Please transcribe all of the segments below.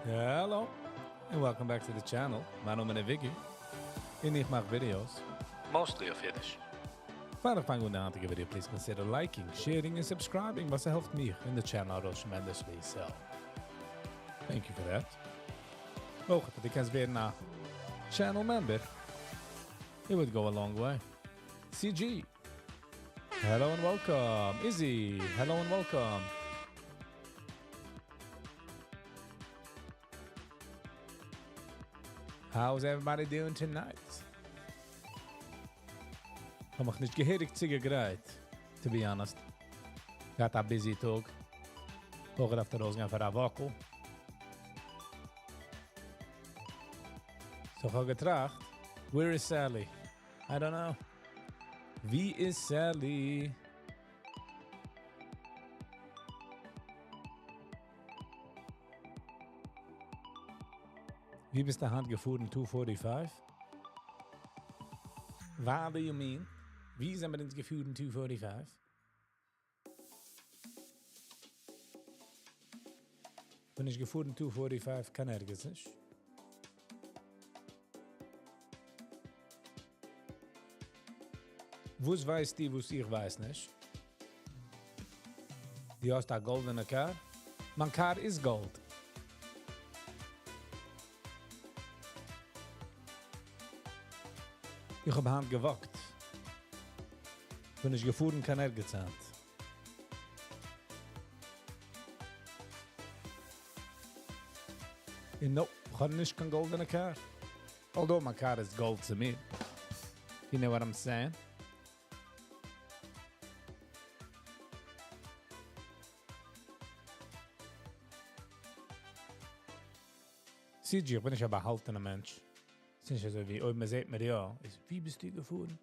Hello, and welcome back to the channel. Mijn naam is Viggy, en ik maak video's, mostly of Yiddish. Vanaf van goede aan video, please consider liking, sharing, and subscribing, was helpt me in the channel tremendously, so thank you for that. Ook dat ik kan weer naar channel member, it would go a long way. CG, hello and welcome. Izzy, hello and welcome. How's everybody doing tonight? I'm noch nicht gehörig zugegreit, to be honest. Got a busy Tag. Hoch auf der Ausgang für eine Woche. So ich habe getracht, where is Sally? I don't know. Wie ist Sally? Wie bist du Hand gefahren 245? What do you mean? Wie sind wir ins gefahren 245? Wenn ich gefahren 245 kann ergens nicht. Was weiß die, was ich weiß nicht? Die hast eine goldene Kar? Mein Kar ist Gold. Ich hab Hand gewagt. Wenn ich gefahren kann ergens Hand. And no, ich hab nicht kein goldene Kar. Although my car is gold to me. You know what I'm saying? CG, ich bin nicht ein behaltener Mensch. Es ist nicht so wie, oh, man sieht mir ja. Ist, wie bist du gefahren?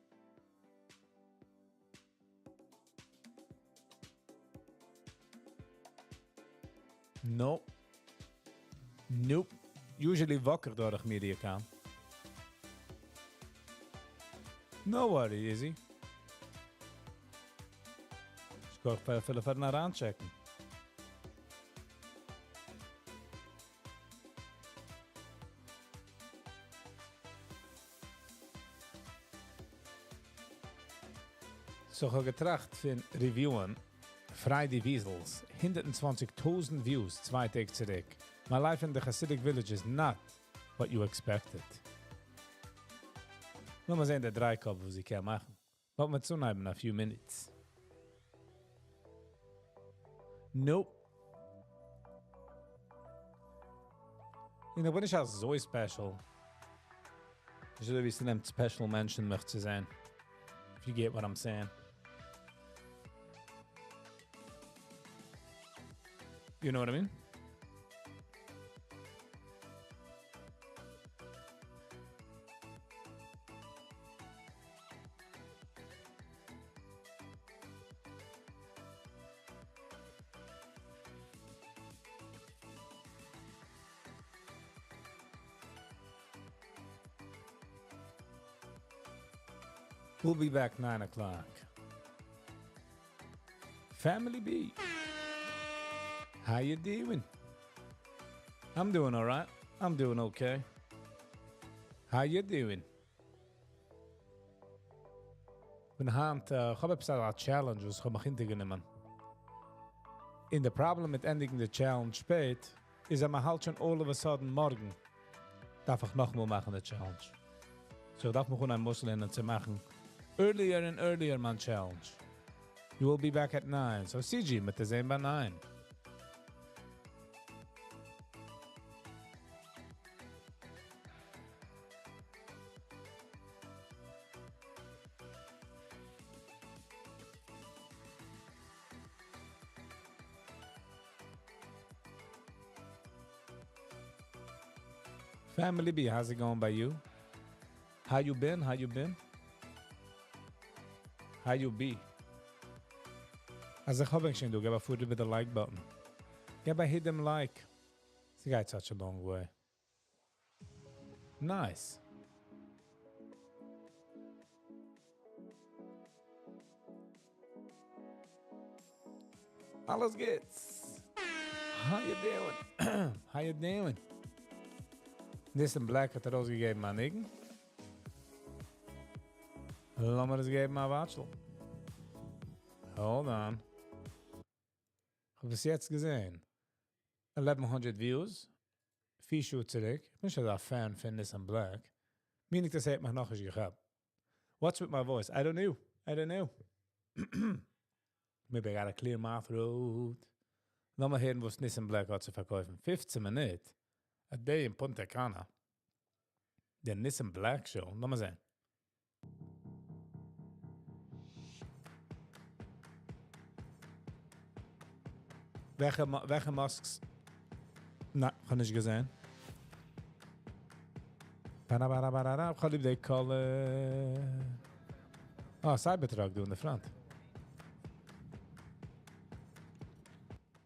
No. Nope. Usually wakker door ik media kan. No worry, Izzy. Ik ga even verder naar aanchecken. So ich habe getracht von Reviewen Friday Wiesels, 120.000 Views, 2 Tage zurück. My life in the Hasidic village is not what you expected. Nur mal sehen, der Dreikopf, was ich kann machen. Wollen wir zunehmen in a few minutes. Nope. You know, bin ich auch so special. Ich so wie es nimmt, special Menschen möchte zu sein. If you get what I'm saying. You know what I mean? We'll be back 9 o'clock. Family B. How you doing? I'm doing all right. I'm doing okay. How you doing? Bin hand, ich habe a challenge, was ich habe hintergenommen. In the problem mit ending the challenge spät, ist man halt schon all of a sudden morgen. Darf ich noch mal machen, the challenge. So darf man ein Muslim zu machen. Earlier and earlier, man challenge. You will be back at 9. So CG mit der sehen bei 9. Family B, how's it going by you? How you been? How you been? How you be? As I hope you do, give a foot with the like button. Give a hit them like. This guy's such a long way. Nice. Alles geht's. How you doing? How you doing? Nissan Black hat er ausgegeben an Nigen. Lass mir das geben an Watschel. Hold on. Ich habe es jetzt gesehen. 1100 Views. 4 Schuhe zurück. Ich bin schon ein Fan von Nissan Black. Mir nicht, das hat mich noch nicht gehabt. What's with my voice? I don't know. Maybe I got a clear my throat. Lass mal hören, was Nissan Black hat zu verkaufen. 15 Minuten. A day in Punta Cana. Der Nissan Black Show. Lass mal sehen. Welche Masks? Nein, ich habe nicht gesehen. Ich habe die Color. Ah, Cybertruck du in der Front.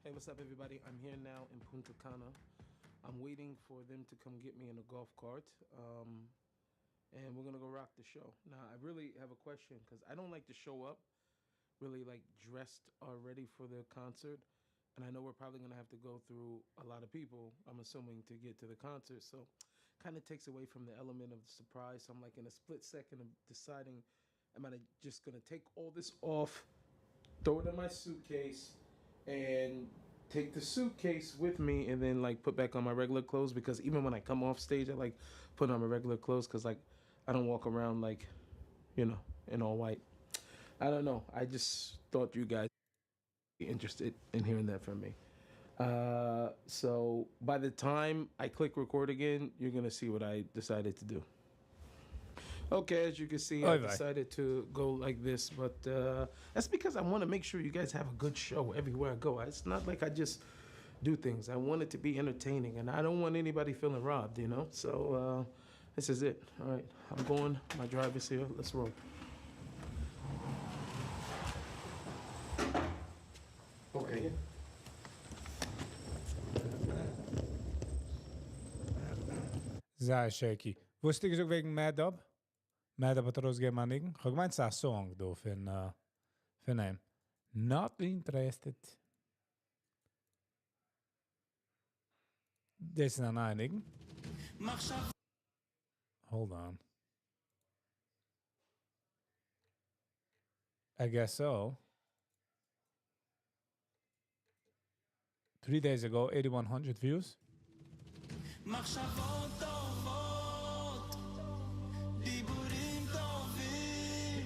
Hey, what's up, everybody? I'm here now in Punta Cana. I'm waiting for them to come get me in a golf cart, and we're gonna go rock the show. Now, I really have a question because I don't like to show up really like dressed already for the concert, and I know we're probably gonna have to go through a lot of people, I'm assuming, to get to the concert. So, kind of takes away from the element of the surprise. So I'm like in a split second of deciding, am I just gonna take all this off, throw it in my suitcase, and take the suitcase with me and then like put back on my regular clothes, because even when I come off stage I like put on my regular clothes because like I don't walk around like, you know, in all white. I don't know. I just thought you guys would be interested in hearing that from me. So by the time I click record again, you're gonna see what I decided to do. Okay, as you can see, I decided to go like this, but that's because I want to make sure you guys have a good show everywhere I go. It's not like I just do things. I want it to be entertaining, and I don't want anybody feeling robbed, you know? So this is it. All right, I'm going. My driver's here. Let's roll. Okay. Sehr shaky. Wusste ich so wegen Mad Dub? Mad Dub hat er ausgegeben an Nigen. Ich habe gemeint, es ist ein Song da von ihm. Not interested. Das ist ein Einigen. Hold on. I guess so. 3 days ago, 8,100 views.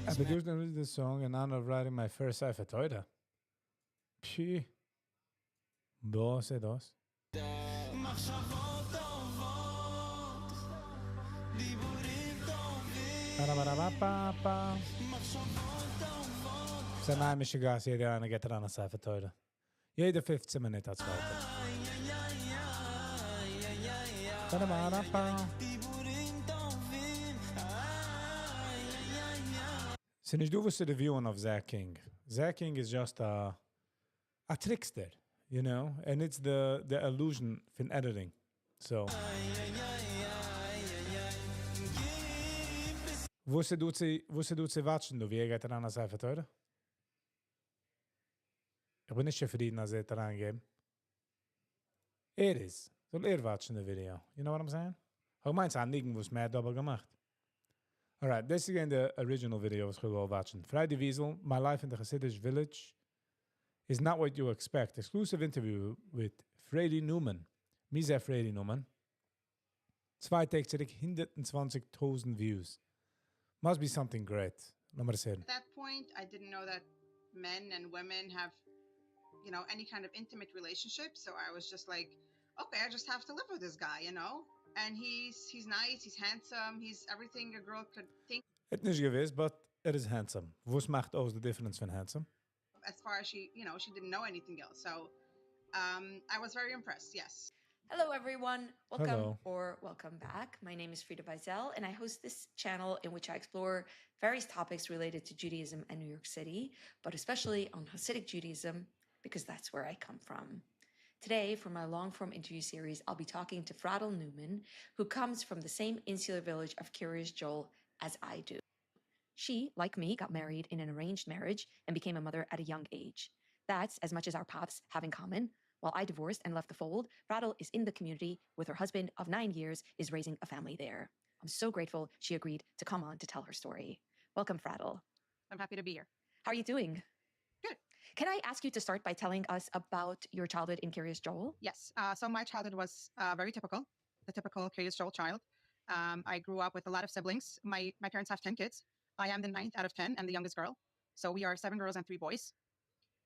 I produced and released this song in honor of writing my first cipher Toyota. Pshi. Dos e dos. Sana mi shigas jede eine geht ran a cipher Toyota. Jede 15 Minuten hat zweite. So nicht du wusste the view of Zach King. Zach King is just a trickster, you know, and it's the illusion from editing. So wusste du zu watschen, du wie geht er an a Seife teure? Ich bin nicht zufrieden, als er daran geben. Is. Soll watchen the video. You know what I'm saying? Ich meine, es hat nichts, was mehr dabei gemacht. Alright, this is again the original video was go watching. Friday Wiesel, my life in the Hasidic village is not what you expect. Exclusive interview with Freddie Newman. Misa Freddie Newman. 2 Tage zurück, 120,000 views. Must be something great. Let me say. At that point, I didn't know that men and women have, you know, any kind of intimate relationship. So I was just like, okay, I just have to live with this guy, you know? And he's nice, he's handsome, he's everything a girl could think. It's not gewiss, but it is handsome. Was macht aus the difference from handsome? As far as she, you know, she didn't know anything else. So I was very impressed, yes. Hello, everyone. Welcome Hello. or welcome back. My name is Frida Beisel, and I host this channel in which I explore various topics related to Judaism and New York City, but especially on Hasidic Judaism, because that's where I come from. Today, for my long-form interview series, I'll be talking to Fradel Newman, who comes from the same insular village of Kiryas Joel as I do. She, like me, got married in an arranged marriage and became a mother at a young age. That's as much as our paths have in common, While I divorced and left the fold, Fradel is in the community with her husband of 9 years, is raising a family there. I'm so grateful she agreed to come on to tell her story. Welcome, Fradel. I'm happy to be here. How are you doing? Good. Can I ask you to start by telling us about your childhood in Curious Joel? Yes. So my childhood was very typical, the typical Curious Joel child. I grew up with a lot of siblings. My parents have 10 kids. I am the ninth out of 10 and the youngest girl. So we are 7 girls and 3 boys.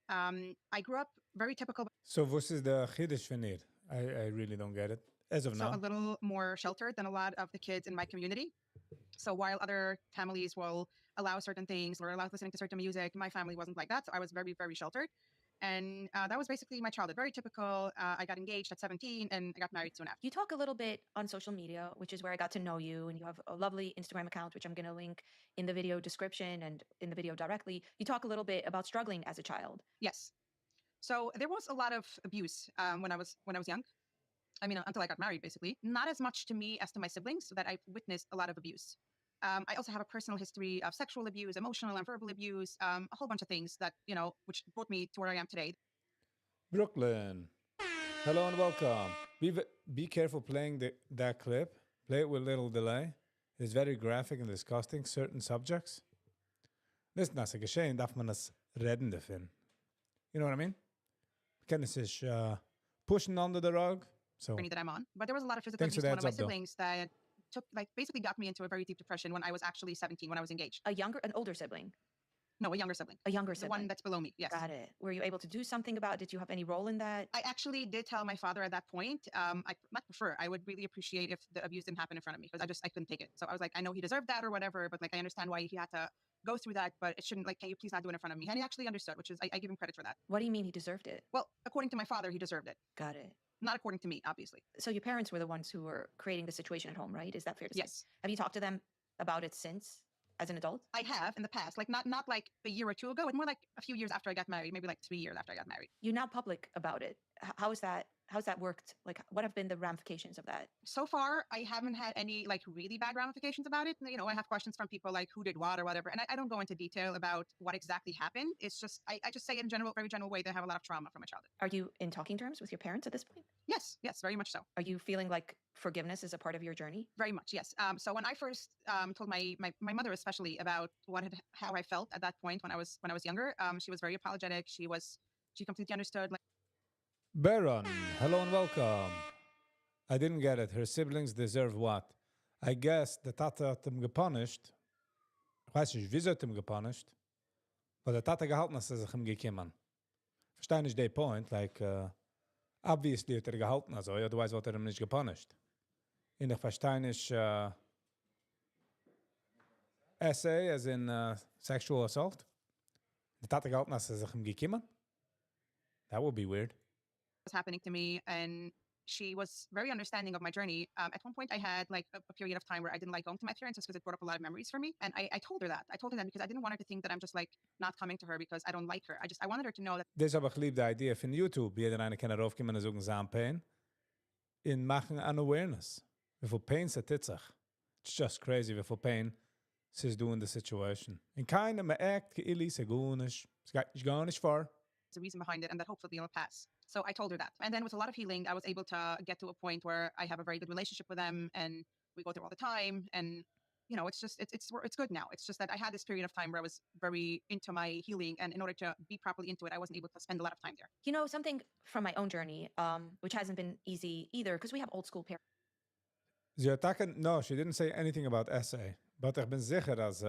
I grew up very typical. So what is the Yiddish van hier? I really don't get it. As of So now. a little more sheltered than a lot of the kids in my community. So while other families will allow certain things or allow listening to certain music, my family wasn't like that. So I was very, very sheltered. And that was basically my childhood. Very typical. I got engaged at 17 and I got married soon after. You talk a little bit on social media, which is where I got to know you, and you have a lovely Instagram account, which I'm going to link in the video description and in the video directly. You talk a little bit about struggling as a child. Yes. So there was a lot of abuse when I was young. I mean, until I got married, basically. Not as much to me as to my siblings, that I've witnessed a lot of abuse. I also have a personal history of sexual abuse, emotional and verbal abuse, a whole bunch of things that, which brought me to where I am today. Brooklyn. Hello and welcome. Be careful playing that clip. Play it with little delay. It's very graphic and disgusting, certain subjects. Listen, als geschehen, darf man es redden finden. You know what I mean? Kennen sich pushing under the rug. So That I'm on. But there was a lot of physical abuse to one of my siblings that basically got me into a very deep depression when I was actually 17, when I was engaged. An older sibling? No, a younger sibling. A younger The sibling. one that's below me, yes. Got it. Were you able to do something about it? Did you have any role in that? I actually did tell my father at that point, I would really appreciate if the abuse didn't happen in front of me, because I couldn't take it. So I was like, I know he deserved that or whatever, but I understand why he had to go through that, but it shouldn't, can you please not do it in front of me? And he actually understood, which is, I give him credit for that. What do you mean he deserved it? Well, according to my father, he deserved it. Got it. Not according to me, obviously. So your parents were the ones who were creating the situation at home, right? Is that fair to say? Yes. Have you talked to them about it since, as an adult? I have in the past, not like a year or two ago, but more like a few years after I got married, maybe 3 years after I got married. You're now public about it. How's that worked? What have been the ramifications of that? So far, I haven't had any really bad ramifications about it. I have questions from people like who did what or whatever. And I don't go into detail about what exactly happened. It's just, I just say in general, very general way, they have a lot of trauma from my childhood. Are you in talking terms with your parents at this point? Yes, very much so. Are you feeling like forgiveness is a part of your journey? Very much, yes. So when I first told my mother especially about how I felt at that point when I was younger, she was very apologetic. She completely understood. Baron, hello and welcome. I didn't get it. Her siblings deserve what? I guess the Tata hat him gepunished. Ich weiß nicht, wieso hat him gepunished. Aber der Tata gehalten, dass sich ihm gekommen. Verstehe nicht den Point, obviously hat gehalten, also, ja, du weißt, was ihm nicht gepunished. Und ich verstehe nicht, essay, as in sexual assault. Der Tata gehalten, dass sich ihm gekommen. That would be weird. Was happening to me, and she was very understanding of my journey. At one point I had a period of time where I didn't like going to my parents just because it brought up a lot of memories for me. And I told her that. I told her that because I didn't want her to think that I'm just not coming to her because I don't like her. I wanted her to know that. Das habe ich lieb die Idee von YouTube. Jeder eine kann raufkommen und sagen, sein Pain. In machen an awareness. Wie viel Pain es hat sich. It's just crazy wie viel Pain es ist doing the situation. In keinem mehr act, geilli, se gut es geht gar nicht vor. There's a reason behind it and that hopefully it'll pass. So I told her that. And then with a lot of healing, I was able to get to a point where I have a very good relationship with them and we go through all the time. And, it's good now. It's just that I had this period of time where I was very into my healing. And in order to be properly into it, I wasn't able to spend a lot of time there. Something from my own journey, which hasn't been easy either, because we have old school parents. No, she didn't say anything about essay. But ich bin sicher, dass...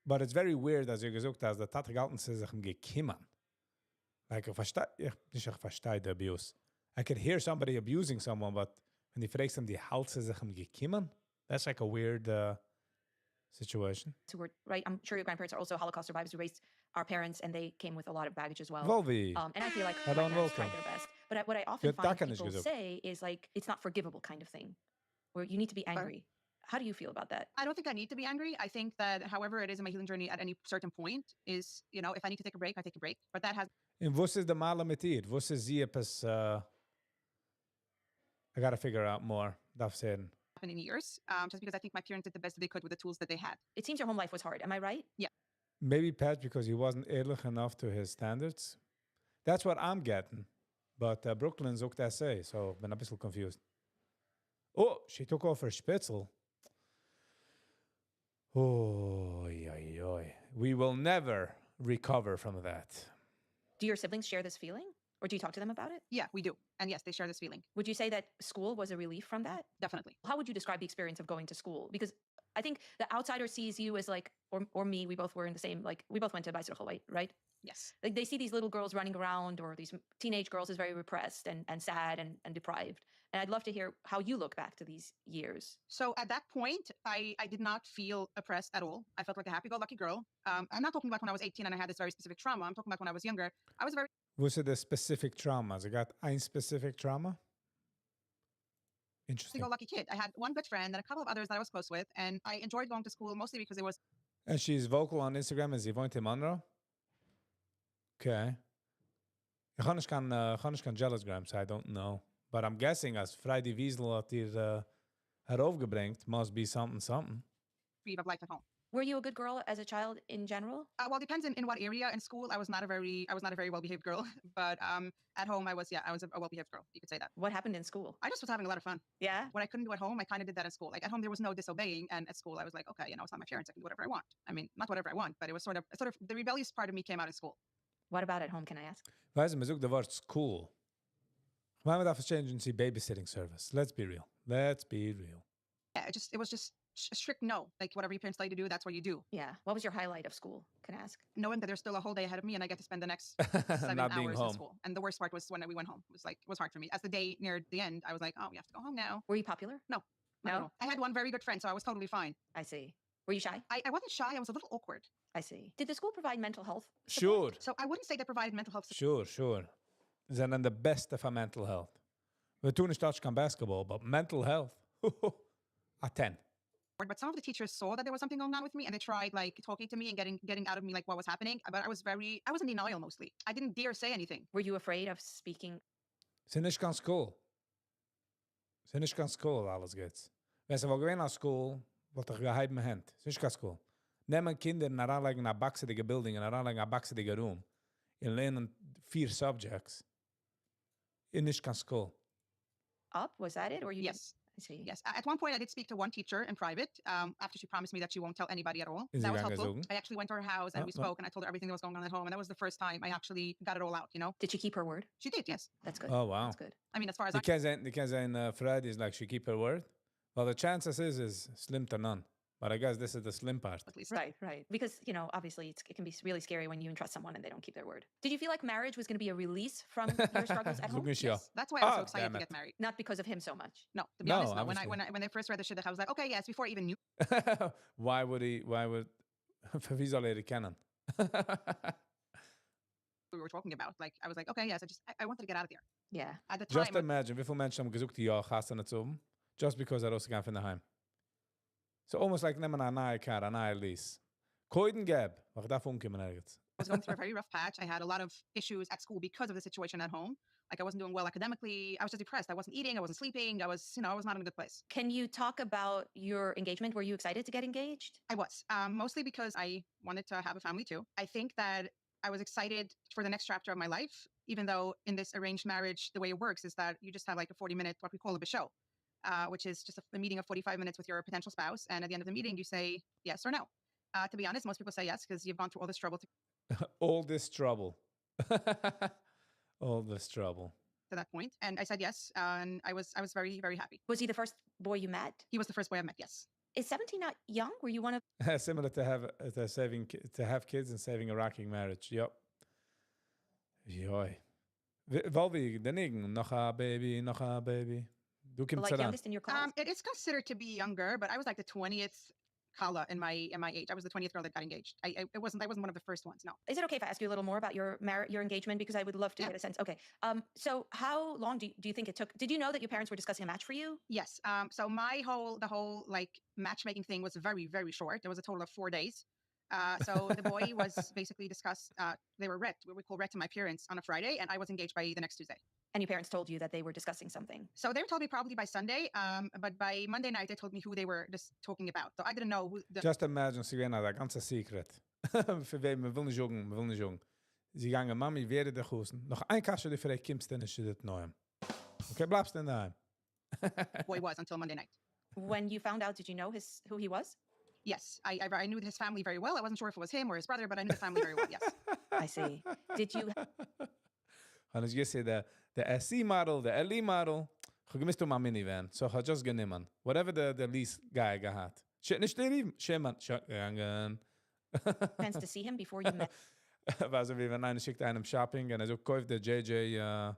But it's very weird, as you gesagt hast, der Tat gehalten sie sich gekommen. Ich verstehe the abuse. I could hear somebody abusing someone, but when die fragst die halt sie sich gekommen, that's a weird situation. So right, I'm sure your grandparents are also Holocaust survivors who raised our parents, and they came with a lot of baggage as well. Volvi. And I feel like my parents tried their best. But what I often find people say is it's not forgivable kind of thing, where you need to be angry. How do you feel about that? I don't think I need to be angry. I think that however it is in my healing journey at any certain point is, if I need to take a break, I take a break. But that has... And was is the mala mit ihr? Was is sie etwas... I gotta figure out more. Darf sein. Happened in years, just because I think my parents did the best they could with the tools that they had. It seems your home life was hard. Am I right? Yeah. Maybe Pat, because he wasn't ehrlich enough to his standards. That's what I'm getting. But Brooklyn's ook that say, so ben a bisschen confused. Oh, she took off her spitzel. Oh, yoy, yoy. We will never recover from that. Do your siblings share this feeling? Or do you talk to them about it? Yeah, we do. And yes, they share this feeling. Would you say that school was a relief from that? Definitely. How would you describe the experience of going to school? Because I think the outsider sees you as like, or me, we both were in the same, like, we both went to Beisel, right? Yes. Like they see these little girls running around or these teenage girls as very repressed and sad and deprived. And I'd love to hear how you look back to these years. So at that point, I did not feel oppressed at all. I felt like a happy-go-lucky girl. I'm not talking about when I was 18 and I had this very specific trauma. I'm talking about when I was younger. I was very... Was it a specific trauma? I got ein specific trauma? Interesting. Happy-go-lucky kid. I had one good friend and a couple of others that I was close with. And I enjoyed going to school mostly because it was... And she's vocal on Instagram as Yvonne Monroe? Okay. Ich kann nicht kein Jealous-gram, so I don't know. But I'm guessing as Friday Wiesel hat ihr heraufgebringt, must be something. ...of life at home. Were you a good girl as a child in general? Well, it depends in what area. In school, I was not a very well-behaved girl. But at home, I was a well-behaved girl. You could say that. What happened in school? I just was having a lot of fun. Yeah? What I couldn't do at home, I kind of did that in school. Like at home, there was no disobeying. And at school, I was like, okay, it's not my parents. I can do whatever I want. I mean, not whatever I want, but it was sort of the rebellious part of me came out in school. What about at home, can I ask? Weißt du, man sucht der Wort school. Ich meine, man darf change to babysitting service. Let's be real. Yeah, it was just a strict no. Like whatever your parents tell you to do, that's what you do. Yeah. What was your highlight of school? Can I ask? Knowing that there's still a whole day ahead of me and I get to spend the next 7 Not being hours home. in school. And the worst part was when we went home. It was hard for me. As the day neared the end, I was like, oh, we have to go home now. Were you popular? No. Not at all. I had one very good friend, so I was totally fine. I see. Were you shy? I wasn't shy. I was a little awkward. I see. Did the school provide mental health Sure. So I wouldn't say they provided mental health support. Sure. Ze zijn de beste van mental health. We doen een touch on basketball, but mental health, a 10. But some of the teachers saw that there was something going on with me and they tried like talking to me and getting out of me like what was happening. But I was in denial mostly. I didn't dare say anything. Were you afraid of speaking? Ze nicht ganz cool. Alles geht's. Wenn sie wohl gewähnt an school, wollte ich geheim Hand. Ze nicht ganz cool. Nehmen Kinder nach anlegen nach baxelige building, nach anlegen nach baxelige room. In lernen 4 subjects. In nicht ganz cool. Up? Was that it? Or you? Yes. I see. Yes. At one point, I did speak to one teacher in private after she promised me that she won't tell anybody at all. Is That sie was gegangen helpful. gesogen? I actually went to her house and we spoke and I told her everything that was going on at home. And that was the first time I actually got it all out, Did she keep her word? She did, yes. That's good. Oh, wow. That's good. I mean, as far as Die can say Friday is like she keep her word. Well, the chances is slim to none. But I guess this is the slim part. at least. Right. Because, obviously it can be really scary when you entrust someone and they don't keep their word. Did you feel like marriage was going to be a release from your struggles at home? Yes. That's why I was so Oh, excited damn to it. get married. Not because of him so much. No, to be No, honest, no. When obviously. they first read the shidduch, I was like, okay, yes, before I even knew Why would wie soll kennen? what we were talking about. Like, I was like, okay, yes, I wanted to get out of there. Yeah. At the time, Just imagine, wie viele Menschen haben gesucht, ja, gehst du nicht so just because er rausgegangen von daheim. So almost like nehmen eine neue car, eine neue lease. Koiden gab, aber ich darf umkommen ergens. I was going through a very rough patch. I had a lot of issues at school because of the situation at home. Like I wasn't doing well academically. I was just depressed. I wasn't eating. I wasn't sleeping. I was not in a good place. Can you talk about your engagement? Were you excited to get engaged? I was, mostly because I wanted to have a family too. I think that I was excited for the next chapter of my life, even though in this arranged marriage, the way it works is that you just have like a 40-minute, what we call a bishow, which is just a meeting of 45 minutes with your potential spouse. And at the end of the meeting, you say yes or no. To be honest, most people say yes because you've gone through all this trouble All this trouble. All this trouble. to that point. And I said yes, and I was very, very happy. Was he the first boy you met? He was the first boy I met, yes. Is 17 not young? Were you one of... Similar to have kids and saving a rocking marriage. Yep. Joi. Wel wie denigen, nog a baby. Du The, kimt like, zeran. youngest in your class? It is considered to be younger, but I was like the 20th kala in my age. I was the 20th girl that got engaged. I wasn't one of the first ones. No. Is it okay if I ask you a little more about your engagement? Because I would love to Yeah. get a sense. Okay. So how long do you think it took? Did you know that your parents were discussing a match for you? Yes. So the whole like matchmaking thing was very, very short. There was a total of 4 days. So the boy was basically discussed. They were read, what we call read to my parents on a Friday, and I was engaged by the next Tuesday. And your parents told you that they were discussing something. So they told me probably by Sunday, but by Monday night they told me who they were just talking about. So I didn't know who. Just imagine, sie gehen a ganze secret. Für wen, wir will nicht jungen. Sie gangen, Mami, werde dich husten. Noch ein Kasche, die vielleicht kommst du nicht das Neuem. Okay, bleibst du daheim. Boy was until Monday night. When you found out, did you know who he was? Yes, I knew his family very well. I wasn't sure if it was him or his brother, but I knew the family very well. Yes. I see. Did you? And as you say, the SC model, the LE model, ich gemisst um a minivan. So ich just genommen. Whatever the lease guy gehabt. Shit, nicht der even. Schemann, gegangen. Plans to see him before you met? War so wie wenn einer schickt einem Shopping und so kauft der JJ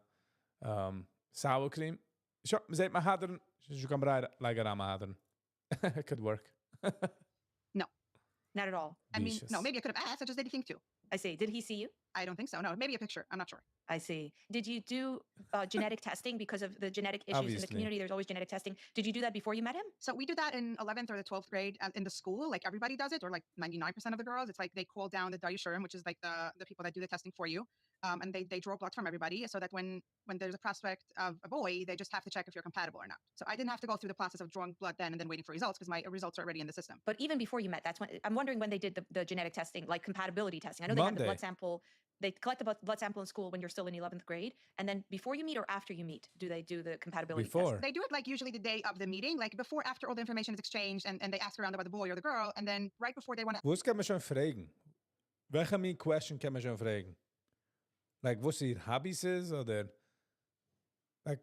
sour cream. Schau, seht mal hadern. Ich kann bereit, like am hadern. Could work. No, Not at all. I mean, no, maybe I could have asked. I just didn't think to. I see. Did he see you? I don't think so. No, maybe a picture. I'm not sure. I see. Did you do genetic testing because of the genetic issues in the Obviously. community? There's always genetic testing. Did you do that before you met him? So we do that in 11th or the 12th grade in the school. Like everybody does it, or like 99% of the girls. It's like they call down the Dayushurim, which is like the people that do the testing for you. And they draw blood from everybody so that when there's a prospect of a boy, they just have to check if you're compatible or not. So I didn't have to go through the process of drawing blood then and then waiting for results because my results are already in the system. But even before you met, that's when I'm wondering when they did the genetic testing, like compatibility testing. I know they have the Monday. blood sample. They collect the blood sample in school when you're still in 11th grade, and then before you meet or after you meet, do they do the compatibility Before. test? They do it like usually the day of the meeting, like before, after all the information is exchanged and they ask around about the boy or the girl. And then right before they want to Was kann man schon fragen? Welche mean question kann man schon fragen? Like, was ihr Hobbys ist, oder? Like,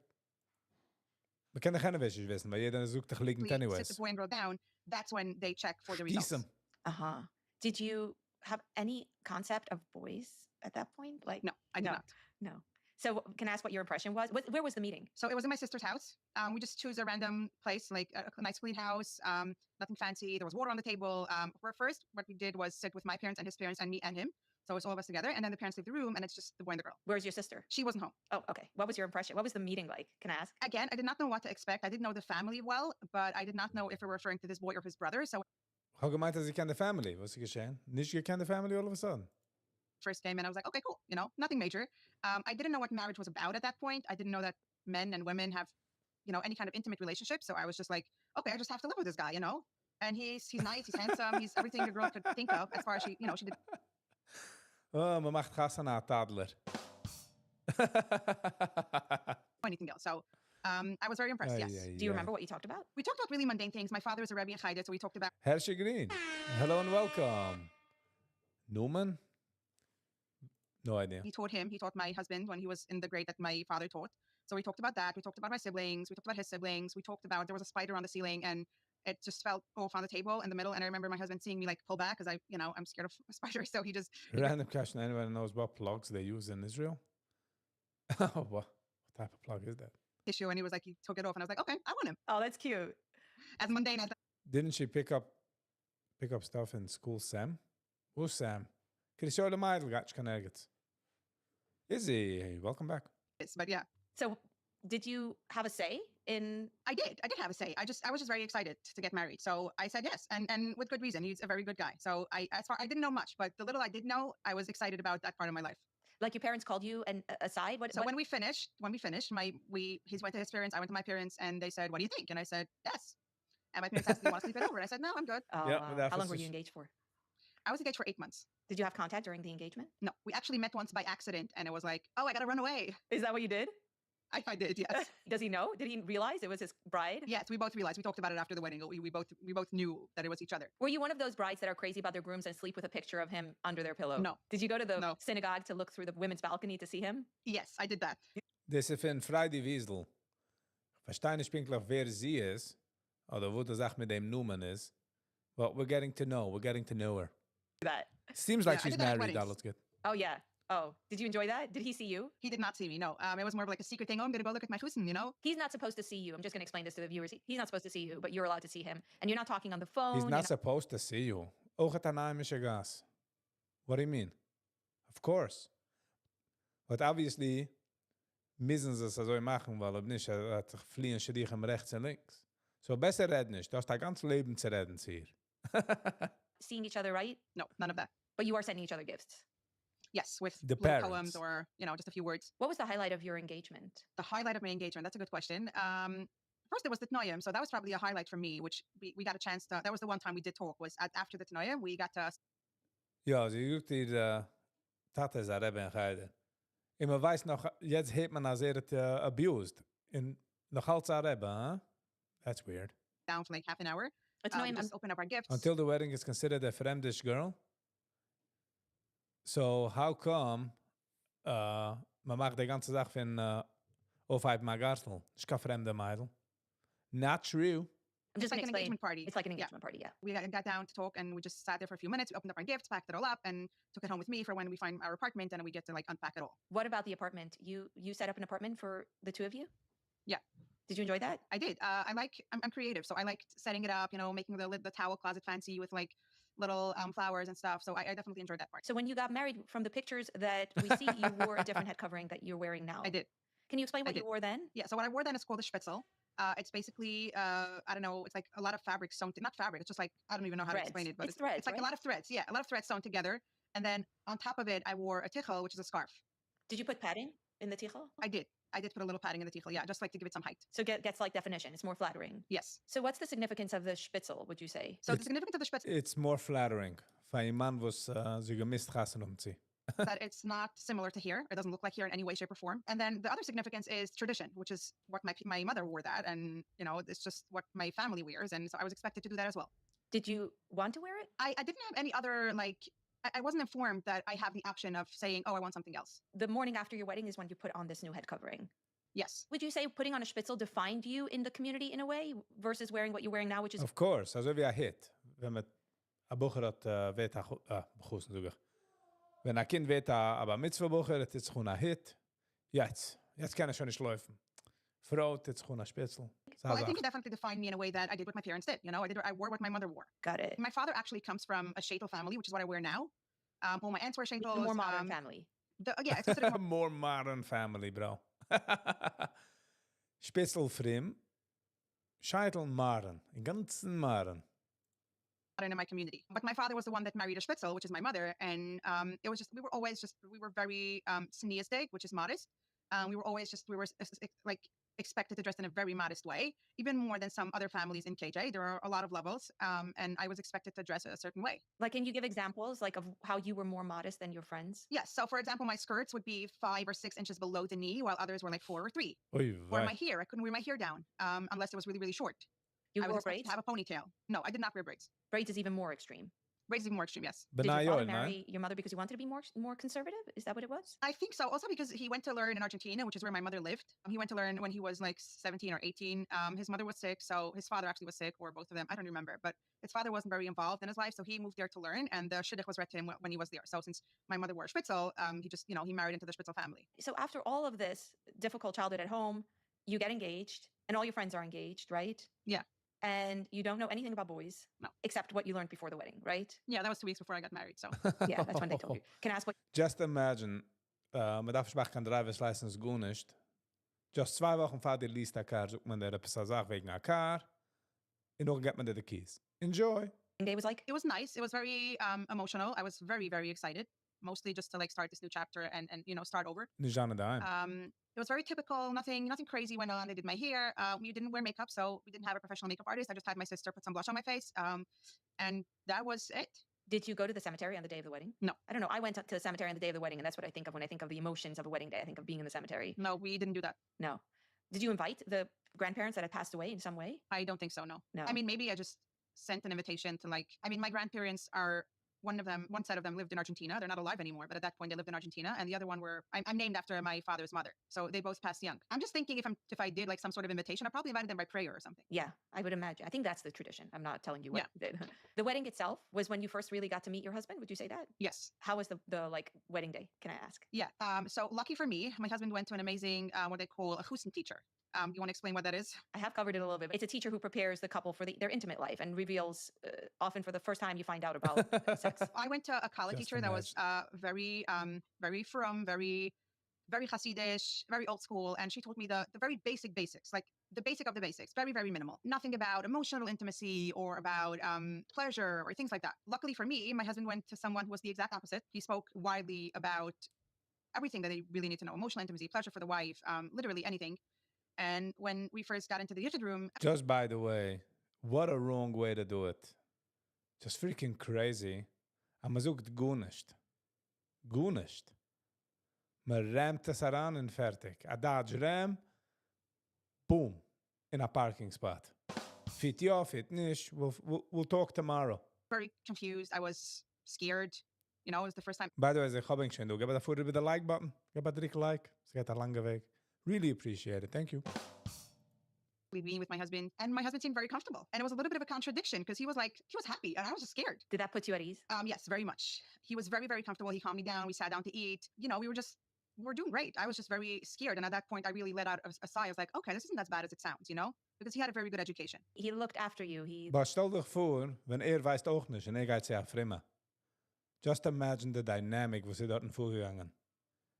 wir können keine Wäsche wissen, weil jeder sucht dich liegend sit the anyways. boy and girl down, that's when they check for the Kiss results. him. Did you have any concept of boys at that point? Like, No, I did No. not. no. So can I ask what your impression was? Where was the meeting? So it was in my sister's house. We just choose a random place, like a nice clean house, nothing fancy. There was water on the table. First, what we did was sit with my parents and his parents and me and him. So it's all of us together. And then the parents leave the room and it's just the boy and the girl. Where's your sister? She wasn't home. Oh, okay. What was your impression? What was the meeting like? Can I ask? Again, I did not know what to expect. I didn't know the family well, but I did not know if we were referring to this boy or his brother. So Ich habe gemeint, dass ich kenne Family. Was ist geschehen? Nicht gekannt Family all of a sudden. first came in, I was like, okay, cool. You know, nothing major. I didn't know what marriage was about at that point. I didn't know that men and women have, you know, any kind of intimate relationship. So I was just like, okay, I just have to live with this guy, you know? And he's nice, he's handsome, he's everything a girl could think of as far as she, you know, she did Oh, man macht Gas an Tadler. anything else. So I was very impressed, yes. Do you remember what you talked about? We talked about really mundane things. My father is a Rebbe in Chayda, so we talked about Herrsche Green. Hello and welcome. Newman? No idea. he taught my husband when he was in the grade that my father taught. So we talked about that. We talked about my siblings. We talked about his siblings. We talked about there was a spider on the ceiling and it just fell off on the table in the middle. And I remember my husband seeing me like pull back because I'm scared of spiders. So he just Random question. Anyone knows what plugs they use in Israel? What type of plug is that? issue and he was like, he took it off and I was like, okay, I want him. Oh, that's cute. As mundane as Didn't she pick up stuff in school, Sam? Who's Sam? Can you show the Meidl got nergens? Izzy, hey, welcome back. is, but yeah, So did you have a say in? I did have a say. I was just very excited to get married. So I said yes. And with good reason. He's a very good guy. So I didn't know much, but the little I did know, I was excited about that part of my life. Like your parents called you and aside? So when we finished, he went to his parents, I went to my parents, and they said, "What do you think?" And I said, "Yes." And my parents asked, "Do you want to sleep it over?" And I said, "No, I'm good." How long were you engaged for? I was engaged for 8 months. Did you have contact during the engagement? No, we actually met once by accident, and it was like, "Oh, I gotta run away." Is that what you did? I did, yes. Does he know? Did he realize it was his bride? Yes, we both realized. We talked about it after the wedding. We both knew that it was each other. Were you one of those brides that are crazy about their grooms and sleep with a picture of him under their pillow? No. Did you go to the No. synagogue to look through the women's balcony to see him? Yes, I did that. Das ist ein Friday Wiesel. Verstehe nicht pinklich, wer sie ist, oder wo die Sache mit dem Numen ist. But we're getting to know. We're getting to know her. That. Seems like Yeah, I she's did that at married. That weddings. looks good. Oh, yeah. Oh, did you enjoy that? Did he see you? He did not see me. No, it was more of like a secret thing. Oh, I'm gonna go look at my fusen, you know. He's not supposed to see you. I'm just going to explain this to the viewers. He's not supposed to see you, but you're allowed to see him. And you're not talking on the phone. He's you're not supposed to see you. Auch at anaimische gas. What do you mean? Of course. But obviously, müssen sie es so machen, weil ob nicht, hat sich fliehen Schädigen rechts und links. So besser reden nicht. Du hast dein ganzes Leben zu reden hier. seeing each other, right? No, none of that. But you are sending each other gifts. Yes, with The little parents. poems or just a few words. What was the highlight of your engagement? The highlight of my engagement. That's a good question. First, it was the Tnoyim. So that was probably a highlight for me, which we got a chance to. That was the one time we did talk. Was after the Tnoyim, we got to. Ja, sie sucht ihr Tata is a Rebbe in Geider. Und man weiß noch, jetzt hört man, als hat abused. In noch als a Rebbe, huh? That's weird. Down for like half an hour. It's We just open up our gifts. Until the wedding is considered a fremdish girl. So how come man macht die ganze Sache von aufheit Magartel? Ich kann fremde Meidl. Not true. I'm just It's like gonna an explain. engagement party. It's like an engagement party, yeah. We got down to talk and we just sat there for a few minutes. We opened up our gifts, packed it all up, and took it home with me for when we find our apartment and we get to like unpack it all. What about the apartment? You set up an apartment for the two of you? Yeah. Did you enjoy that? I did. I'm creative, so I liked setting it up. You know, making the towel closet fancy with like little flowers and stuff. So I definitely enjoyed that part. So when you got married, from the pictures that we see, you wore a different head covering that you're wearing now. I did. Can you explain what I you did. wore then? Yeah. So what I wore then is called a spitzel. It's basically I don't know. It's like a lot of fabric sewn. Not fabric. It's just like I don't even know how Threads. to explain it. But It's threads, It's like right? a lot of threads. Yeah, a lot of threads sewn together. And then on top of it, I wore a tichel, which is a scarf. Did you put padding in the tichel? I did. I did put a little padding in the tichel. Yeah, just like to give it some height. So gets like definition. It's more flattering. Yes. So what's the significance of the spitzel, would you say? So the significance of the spitzel It's more flattering. Für ein Mann, was sie gemisst hassen sie. that it's not similar to here. It doesn't look like here in any way, shape, or form. And then the other significance is tradition, which is what my mother wore that, and you know, it's just what my family wears, and so I was expected to do that as well. Did you want to wear it? I didn't have any other like. I wasn't informed that I have the option of saying, "Oh, I want something else." The morning after your wedding is when you put on this new head covering. Yes. Would you say putting on a spitzel defined you in the community in a way versus wearing what you're wearing now, which is Of course, also wie ein Hit. Wenn man a Bucher hat, wird bechussen sogar. Wenn ein Kind wird aber Mitzvah-Bucher, das ist schon ein Hit. Jetzt kann er schon nicht laufen. Frau, das ist schon ein Spitzel. Well, I think it definitely defined me in a way that I did what my parents did. You know, I wore what my mother wore. got it. My father actually comes from a shaitel family, which is what I wear now. Well, my aunts wear The shaitels. more modern family. Yeah, it's considered more More modern family, bro. Spitzel frem. Scheitel modern. In ganzen modern. modern in my community. But my father was the one that married a spitzel, which is my mother, and it was just we were very sneistic, which is modest. We were like expected to dress in a very modest way, even more than some other families in KJ. There are a lot of levels, and I was expected to dress a certain way. Like, can you give examples like of how you were more modest than your friends? Yes. So, for example, my skirts would be 5 or 6 inches below the knee, while others were like 4 or 3. Oy Or vey. my hair, I couldn't wear my hair down unless it was really, really short. You I was wore expected braids? to have a ponytail. No, I did not wear braids. Braids is even more extreme. Braids is even more extreme. Yes. But Did now your father you're, man. marry your mother because he wanted to be more conservative? Is that what it was? I think so. Also because he went to learn in Argentina, which is where my mother lived. He went to learn when he was like 17 or 18. His mother was sick, so his father actually was sick, or both of them. I don't remember. But his father wasn't very involved in his life, so he moved there to learn, and the shidduch was read to him when he was there. So since my mother wore a spitzel, he just, he married into the spitzel family. So after all of this difficult childhood at home, you get engaged, and all your friends are engaged, right? Yeah. And you don't know anything about boys, No. except what you learned before the wedding, right? Yeah, that was 2 weeks before I got married. So Yeah, that's when they told you. Can I ask what? Just imagine, man darf ich kein driver's license gut nicht. Just 2 Wochen vor die liest der Car, sucht man der etwas sagt wegen der Car. Und noch get man der Keys. Enjoy. Day was like? it was nice. It was very emotional. I was very, very excited, mostly just to like start this new chapter and start over. Nicht an daheim. It was very typical. Nothing crazy went on. They did my hair. We didn't wear makeup, so we didn't have a professional makeup artist. I just had my sister put some blush on my face, and that was it. Did you go to the cemetery on the day of the wedding? No. I don't know. I went to the cemetery on the day of the wedding, and that's what I think of when I think of the emotions of a wedding day. I think of being in the cemetery. No, we didn't do that. No. Did you invite the grandparents that had passed away in some way? I don't think so. No. No. I mean, maybe I just sent an invitation to my grandparents are one set of them lived in Argentina. They're not alive anymore, but at that point they lived in Argentina, and the other one I'm named after my father's mother, so they both passed young. I'm just thinking if I did like some sort of invitation, I probably invited them by prayer or something. Yeah, I would imagine. I think that's the tradition. I'm not telling you what you did. The wedding itself was when you first really got to meet your husband. Would you say that? Yes. How was the like wedding day? Can I ask? Yeah. So lucky for me, my husband went to an amazing what they call a husen teacher. You want to explain what that is? I have covered it a little bit. It's a teacher who prepares the couple for their intimate life and reveals often for the first time you find out about sex. I went to a college Just teacher that was very frum, very Hasidish, very old school, and she told me the very basics, like the basic of the basics, very, very minimal. Nothing about emotional intimacy or about pleasure or things like that. Luckily for me, my husband went to someone who was the exact opposite. He spoke widely about everything that they really need to know: emotional intimacy, pleasure for the wife, literally anything. And when we first got into the Yiddish room, Just by the way, what a wrong way to do it. Just freaking crazy. Aber man sucht gut nicht. Gut nicht. Man rammt es heran und fertig. A Dodge Ram, boom, in a parking spot. Fit ja, fit nicht. We'll talk tomorrow. Very confused. I was scared. You know, it was the first time By the way, ich habe schon du. Gib davor über den Like-Button. Gib einen Like. Es geht ein langer Weg. Really appreciate it. Thank you. being with my husband, and my husband seemed very comfortable. And it was a little bit of a contradiction because he was happy, and I was just scared. Did that put you at ease? Yes, very much. He was very, very comfortable. He calmed me down. We sat down to eat. You know, we were doing great. I was just very scared. And at that point, I really let out a sigh. I was like, okay, this isn't as bad as it sounds, you know? Because he had a very good education. He looked after you. Aber stell dich vor, wenn weiß auch nicht und geht sich fremden. Just imagine the dynamic, was sie dort vorgegangen.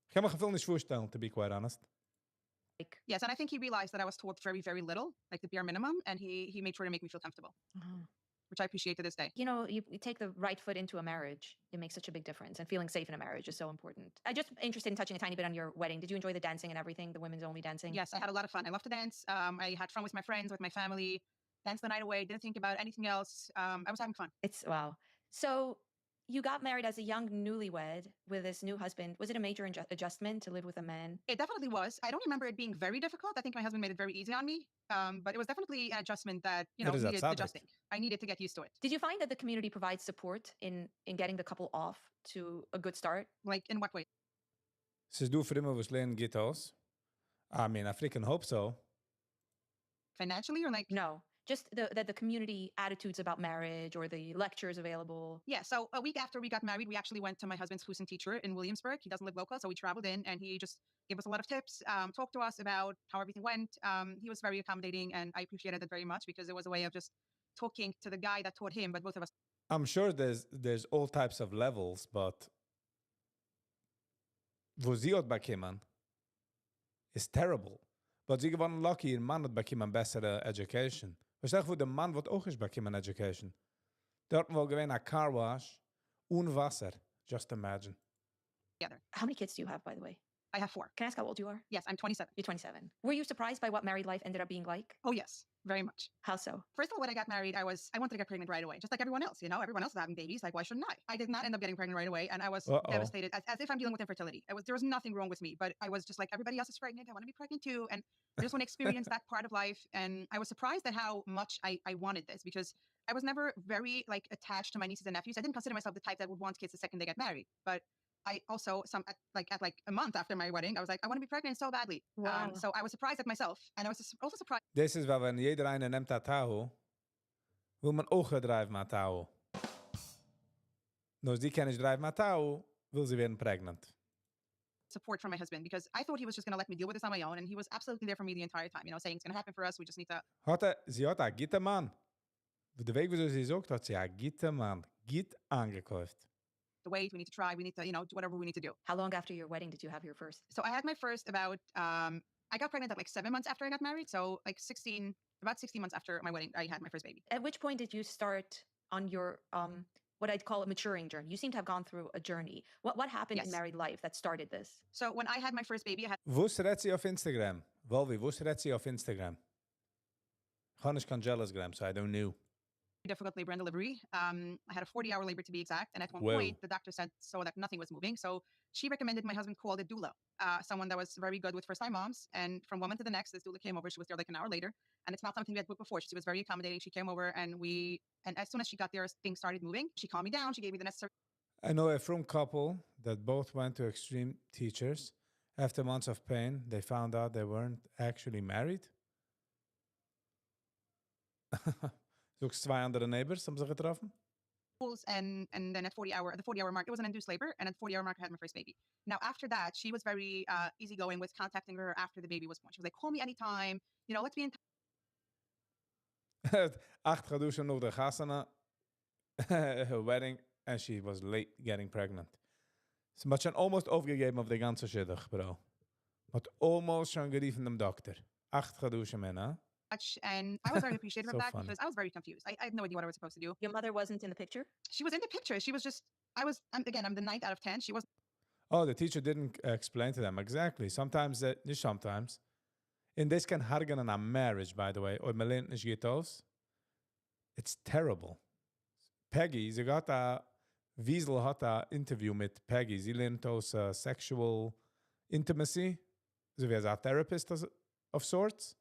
Ich kann mir viel nicht vorstellen, to be quite honest. Yes, and I think he realized that I was told very, very little, like the bare minimum, and he made sure to make me feel comfortable, which I appreciate to this day. You know, you take the right foot into a marriage. It makes such a big difference, and feeling safe in a marriage is so important. I'm just interested in touching a tiny bit on your wedding. Did you enjoy the dancing and everything, the women's only dancing? Yes, I had a lot of fun. I love to dance. I had fun with my friends, with my family, danced the night away, didn't think about anything else. I was having fun. Wow. So you got married as a young newlywed with this new husband. Was it a major adjustment to live with a man? It definitely was. I don't remember it being very difficult. I think my husband made it very easy on me. But it was definitely an adjustment that, needed adjusting. I needed to get used to it. Did you find that the community provides support in getting the couple off to a good start? Like, in what way? Since du für immer was lernen geht aus? I mean, I freaking hope so. Financially or like? No. Just the community attitudes about marriage or the lectures available. Yeah, so a week after we got married, we actually went to my husband's Husin teacher in Williamsburg. He doesn't live local, so we traveled in, and he just gave us a lot of tips, talked to us about how everything went. He was very accommodating, and I appreciated that very much because it was a way of just talking to the guy that taught him, but both of us. I'm sure there's all types of levels, but wo sie hat bekommen is terrible. But sie gewann lucky, ein Mann hat bekommen bessere education. Versteh ich, wo der Mann wird auch nicht bekommen education. Dort wo gewinn a car wash, ohne Wasser. Just imagine. Together. How many kids do you have, by the way? I have 4. Can I ask how old you are? Yes, I'm 27. You're 27. Were you surprised by what married life ended up being like? Oh, yes, very much. How so? First of all, when I got married, I wanted to get pregnant right away, just like everyone else. Everyone else is having babies. Like, why shouldn't I? I did not end up getting pregnant right away, and I was devastated, as if I'm dealing with infertility. There was nothing wrong with me, but I was just like, everybody else is pregnant. I want to be pregnant too, and I just want to experience that part of life. And I was surprised at how much I wanted this because I was never very attached to my nieces and nephews. I didn't consider myself the type that would want kids the second they get married, but I also, at a month after my wedding, I was like, I want to be pregnant so badly. Wow. So I was surprised at myself. And I was also surprised. This is wenn jeder eine nimmt a Tau, will man auch drive mit Tau. No, sie kann nicht drive mit Tau, will sie werden pregnant. Support from my husband because I thought he was just going to let me deal with this on my own. And he was absolutely there for me the entire time, saying it's going to happen for us. We just need to. Sie hat a gitter Mann. Der Weg, wie sie sagt, hat sie a gitter Mann. Git angekauft. To wait, we need to try, we need to, do whatever we need to do. How long after your wedding did you have your first? So I had my first about, I got pregnant at 7 months after I got married. So about 16 months after my wedding, I had my first baby. At which point did you start on your, what I'd call a maturing journey? You seem to have gone through a journey. What happened in married life that started this? So when I had my first baby, I had... Wo redt sie auf Instagram? Volvi, wo redt sie auf Instagram? Ich habe nicht kein Jealous-gram, so I don't know. Difficult labor and delivery. I had a 40-hour labor to be exact. And at one point, the doctor said that nothing was moving. So she recommended my husband call a doula, someone that was very good with first-time moms. And from one month to the next, this doula came over. She was there an hour later. And it's not something we had booked before. She was very accommodating. She came over and as soon as she got there, things started moving. She calmed me down. She gave me the necessary... I know a frum couple that both went to extreme teachers. After months of pain, they found out they weren't actually married. So 2 andere neighbors haben sich getroffen. And then at the 40-hour mark, it was an induced labor. And at the 40-hour mark, I had my first baby. Now, after that, she was very easygoing with contacting her after the baby was born. She was like, call me anytime. Let's be in touch. 8 geduschen nog de Gassana, her wedding, and she was late getting pregnant. Ze had schon almost aufgegeben auf die ganze Schiddig, bro. Had almost schon geriefen dem Doktor. 8 geduschen, man, huh? And I was very appreciative So of that funny. because I was very confused. I had no idea what I was supposed to do. Your mother wasn't in the picture? She was in the picture. She was just, I'm the 9th out of 10. She wasn't. Oh, the teacher didn't explain to them. Exactly. Sometimes, nicht sometimes. In this can hargen an a marriage, by the way. Or melent nicht geht aus. It's terrible. Peggy, sie got a Wiesel hat ein Interview mit Peggy. Sie lernt aus Sexual Intimacy, so wie ein Therapist of sorts.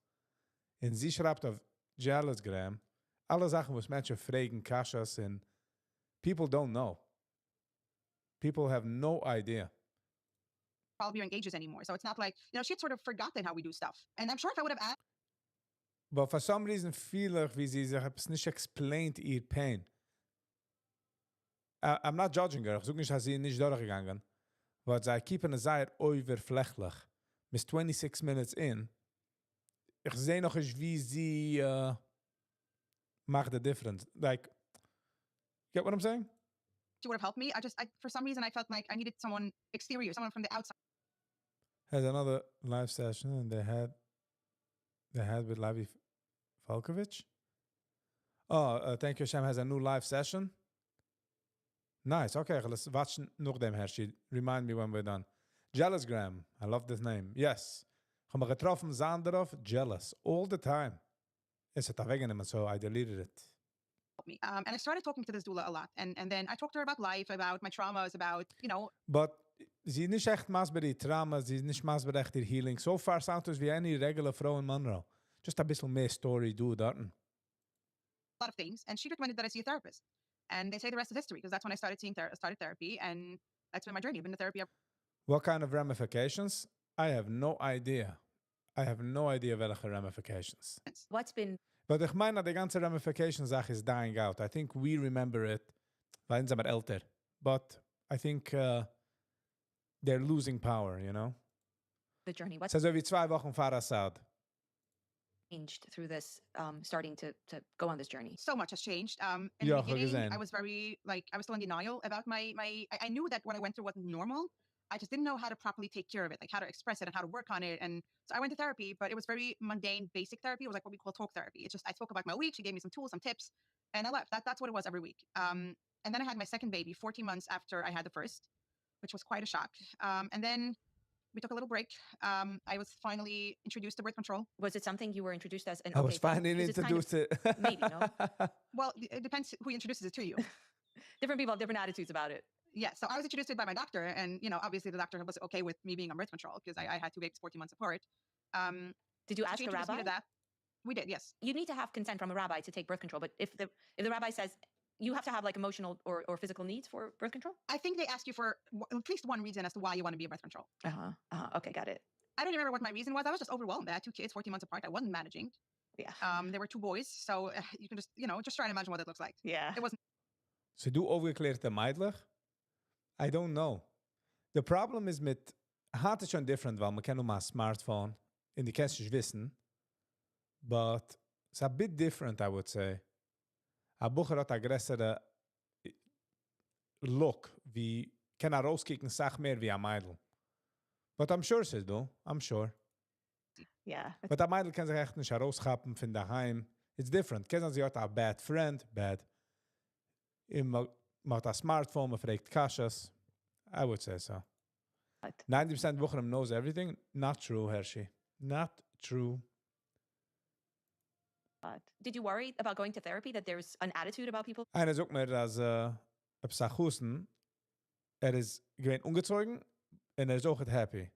Und sie schreibt auf Jealousgram alle Sachen, was Menschen fragen, Kashas, und people don't know. People have no idea. Probably engages anymore. So it's not like, she had sort of forgotten how we do stuff. And I'm sure if I would have asked. But for some reason, feel wie sie sich etwas nicht explained ihr pain. I'm not judging her. Ich suche nicht, dass sie nicht durchgegangen. But sie keepen es sehr oberflächlich. Bis 26 minutes in. Ich sehe noch nicht, wie sie macht the difference. Like, get what I'm saying? She would have helped me. For some reason, I felt like I needed someone exterior, someone from the outside. Has another live session and they had with Lavi Falkovich. Oh, thank you, Shem. Has a new live session. Nice. Okay, let's watch noch dem Hershey. Remind me when we're done. Jealousgram. I love this name. Yes. Ich habe getroffen, Zanderov, jealous. All the time. It's a weggenommen, so I deleted it. Me. And I started talking to this doula a lot. And then I talked to her about life, about my traumas, about, But sie ist nicht echt maß bei die Trauma, sie ist nicht maß bei echt die Healing. So far sounds es wie eine regular Frau in Monroe. Just a bisschen mehr Story do that. a lot of things. And she recommended that I see a therapist. And they say the rest is history, because that's when I started started therapy. And that's been my journey. I've been to therapy. What kind of ramifications? I have no idea. I have no idea welche ramifications. What's been But ich meine, die ganze Ramification-Sache is dying out. I think we remember it, weil sie älter. But I think they're losing power, the journey? What's So wie 2 Wochen vor Assad. changed through this, starting to go on this journey? So much has changed. In Ja, the beginning, gesehen. I was very, I was still in denial about I knew that what I went through wasn't normal. I just didn't know how to properly take care of it, like how to express it and how to work on it. And so I went to therapy, but it was very mundane, basic therapy. It was like what we call talk therapy. It's just, I spoke about my week. She gave me some tools, some tips, and I left. That's what it was every week. And then I had my second baby 14 months after I had the first, which was quite a shock. And then we took a little break. I was finally introduced to birth control. Was it something you were introduced as? I was finally 'cause it's kind of- introduced to maybe, no? Well, it depends who introduces it to you. Different people have different attitudes about it. Yeah, so I was introduced to it by my doctor, and obviously the doctor was okay with me being on birth control because I had 2 babies 14 months apart. Did you So ask she the introduced me rabbi? to that. We did, yes. You need to have consent from a rabbi to take birth control, but if the rabbi says you have to have like emotional or physical needs for birth control. I think they ask you for at least one reason as to why you want to be on birth control. Okay, got it. I don't remember what my reason was. I was just overwhelmed. I had 2 kids, 14 months apart. I wasn't managing. Yeah. There were 2 boys, so you can just try and imagine what it looks like. Yeah. It wasn't. Ze doen overgeklerde meidlich. I don't know. The problem is mit hat es schon different, weil man kann nur mal Smartphone in die kannst du wissen. But it's a bit different, I would say. A Bucher hat a größere look, wie kann rauskicken, sag mehr wie a Meidl. But I'm sure sie do. I'm sure. Yeah. But a Meidl kann sich echt nicht rauskappen von daheim. It's different. Kennen sie hat a bad friend, bad. Man hat a Smartphone, man fragt Kashas. I would say so. But 90% Bucher knows everything. Not true, Hershey. Not true. did you worry about going to therapy that there's an attitude about people? Einer sagt mir, dass Psachusen, ist gewähnt ungezeugen und ist auch happy.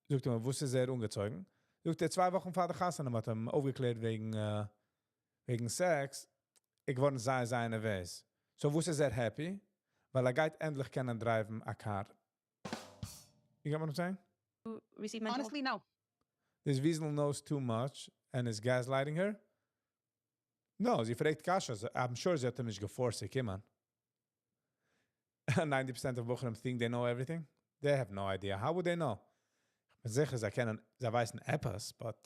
Sagt er, wusste sehr ungezeugen. Sagt er, 2 Wochen vor der Kasse hat ihm aufgeklärt wegen Sex. Ich wollte seine Weise. So wusste sehr happy, weil geht endlich können driven a car. You get what I'm saying? Who receive mental Honestly, no. This Wiesel knows too much and is gaslighting her? No, sie fragt Kasha. I'm sure sie hat ihm nicht geforst, come on. 90% of Buchern think they know everything. They have no idea. How would they know? Ich bin sicher, sie weißen etwas, but...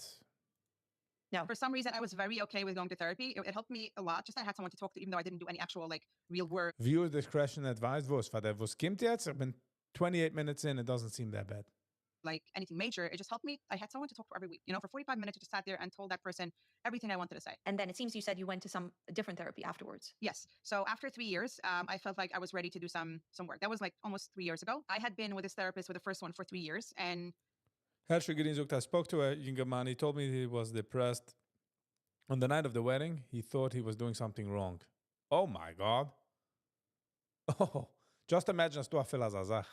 No. For some reason, I was very okay with going to therapy. It helped me a lot. Just that I had someone to talk to, even though I didn't do any actual, real work. Viewer discretion advised. Was kommt jetzt? Ich bin 28 minutes in. It doesn't seem that bad. Like anything major, it just helped me. I had someone to talk to every week. For 45 minutes, I just sat there and told that person everything I wanted to say. And then it seems you said you went to some different therapy afterwards. Yes. So after 3 years, I felt like I was ready to do some work. That was almost 3 years ago. I had been with this therapist with the first one for 3 years, and Hershey Giddins, I spoke to a younger man. He told me he was depressed. On the night of the wedding, he thought he was doing something wrong. Oh my God. Oh, just imagine as du a feel as a Sach.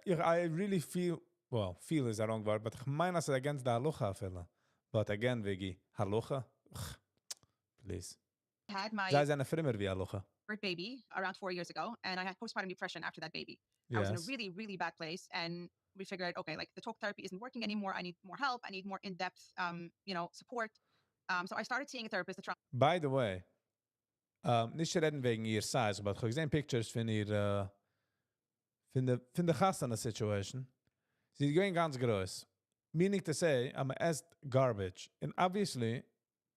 I really feel, well, feel is the wrong word, but ich meine, as against the halacha a feel. But again, Viggy, halacha? Ugh, please. Had my Zij zijn een frimmer wie halacha. third baby around 4 years ago, and I had postpartum depression after that baby. I was in a Yes. really, really bad place, and we figured, okay, like the talk therapy isn't working anymore. I need more help. I need more in-depth, support. So I started seeing a therapist to try. By the way, nicht reden wegen ihr size, but ich habe gesehen pictures von ihr, von der Gast an der Situation. Sie ist going ganz groß. Meaning to say, I'm esst garbage. And obviously,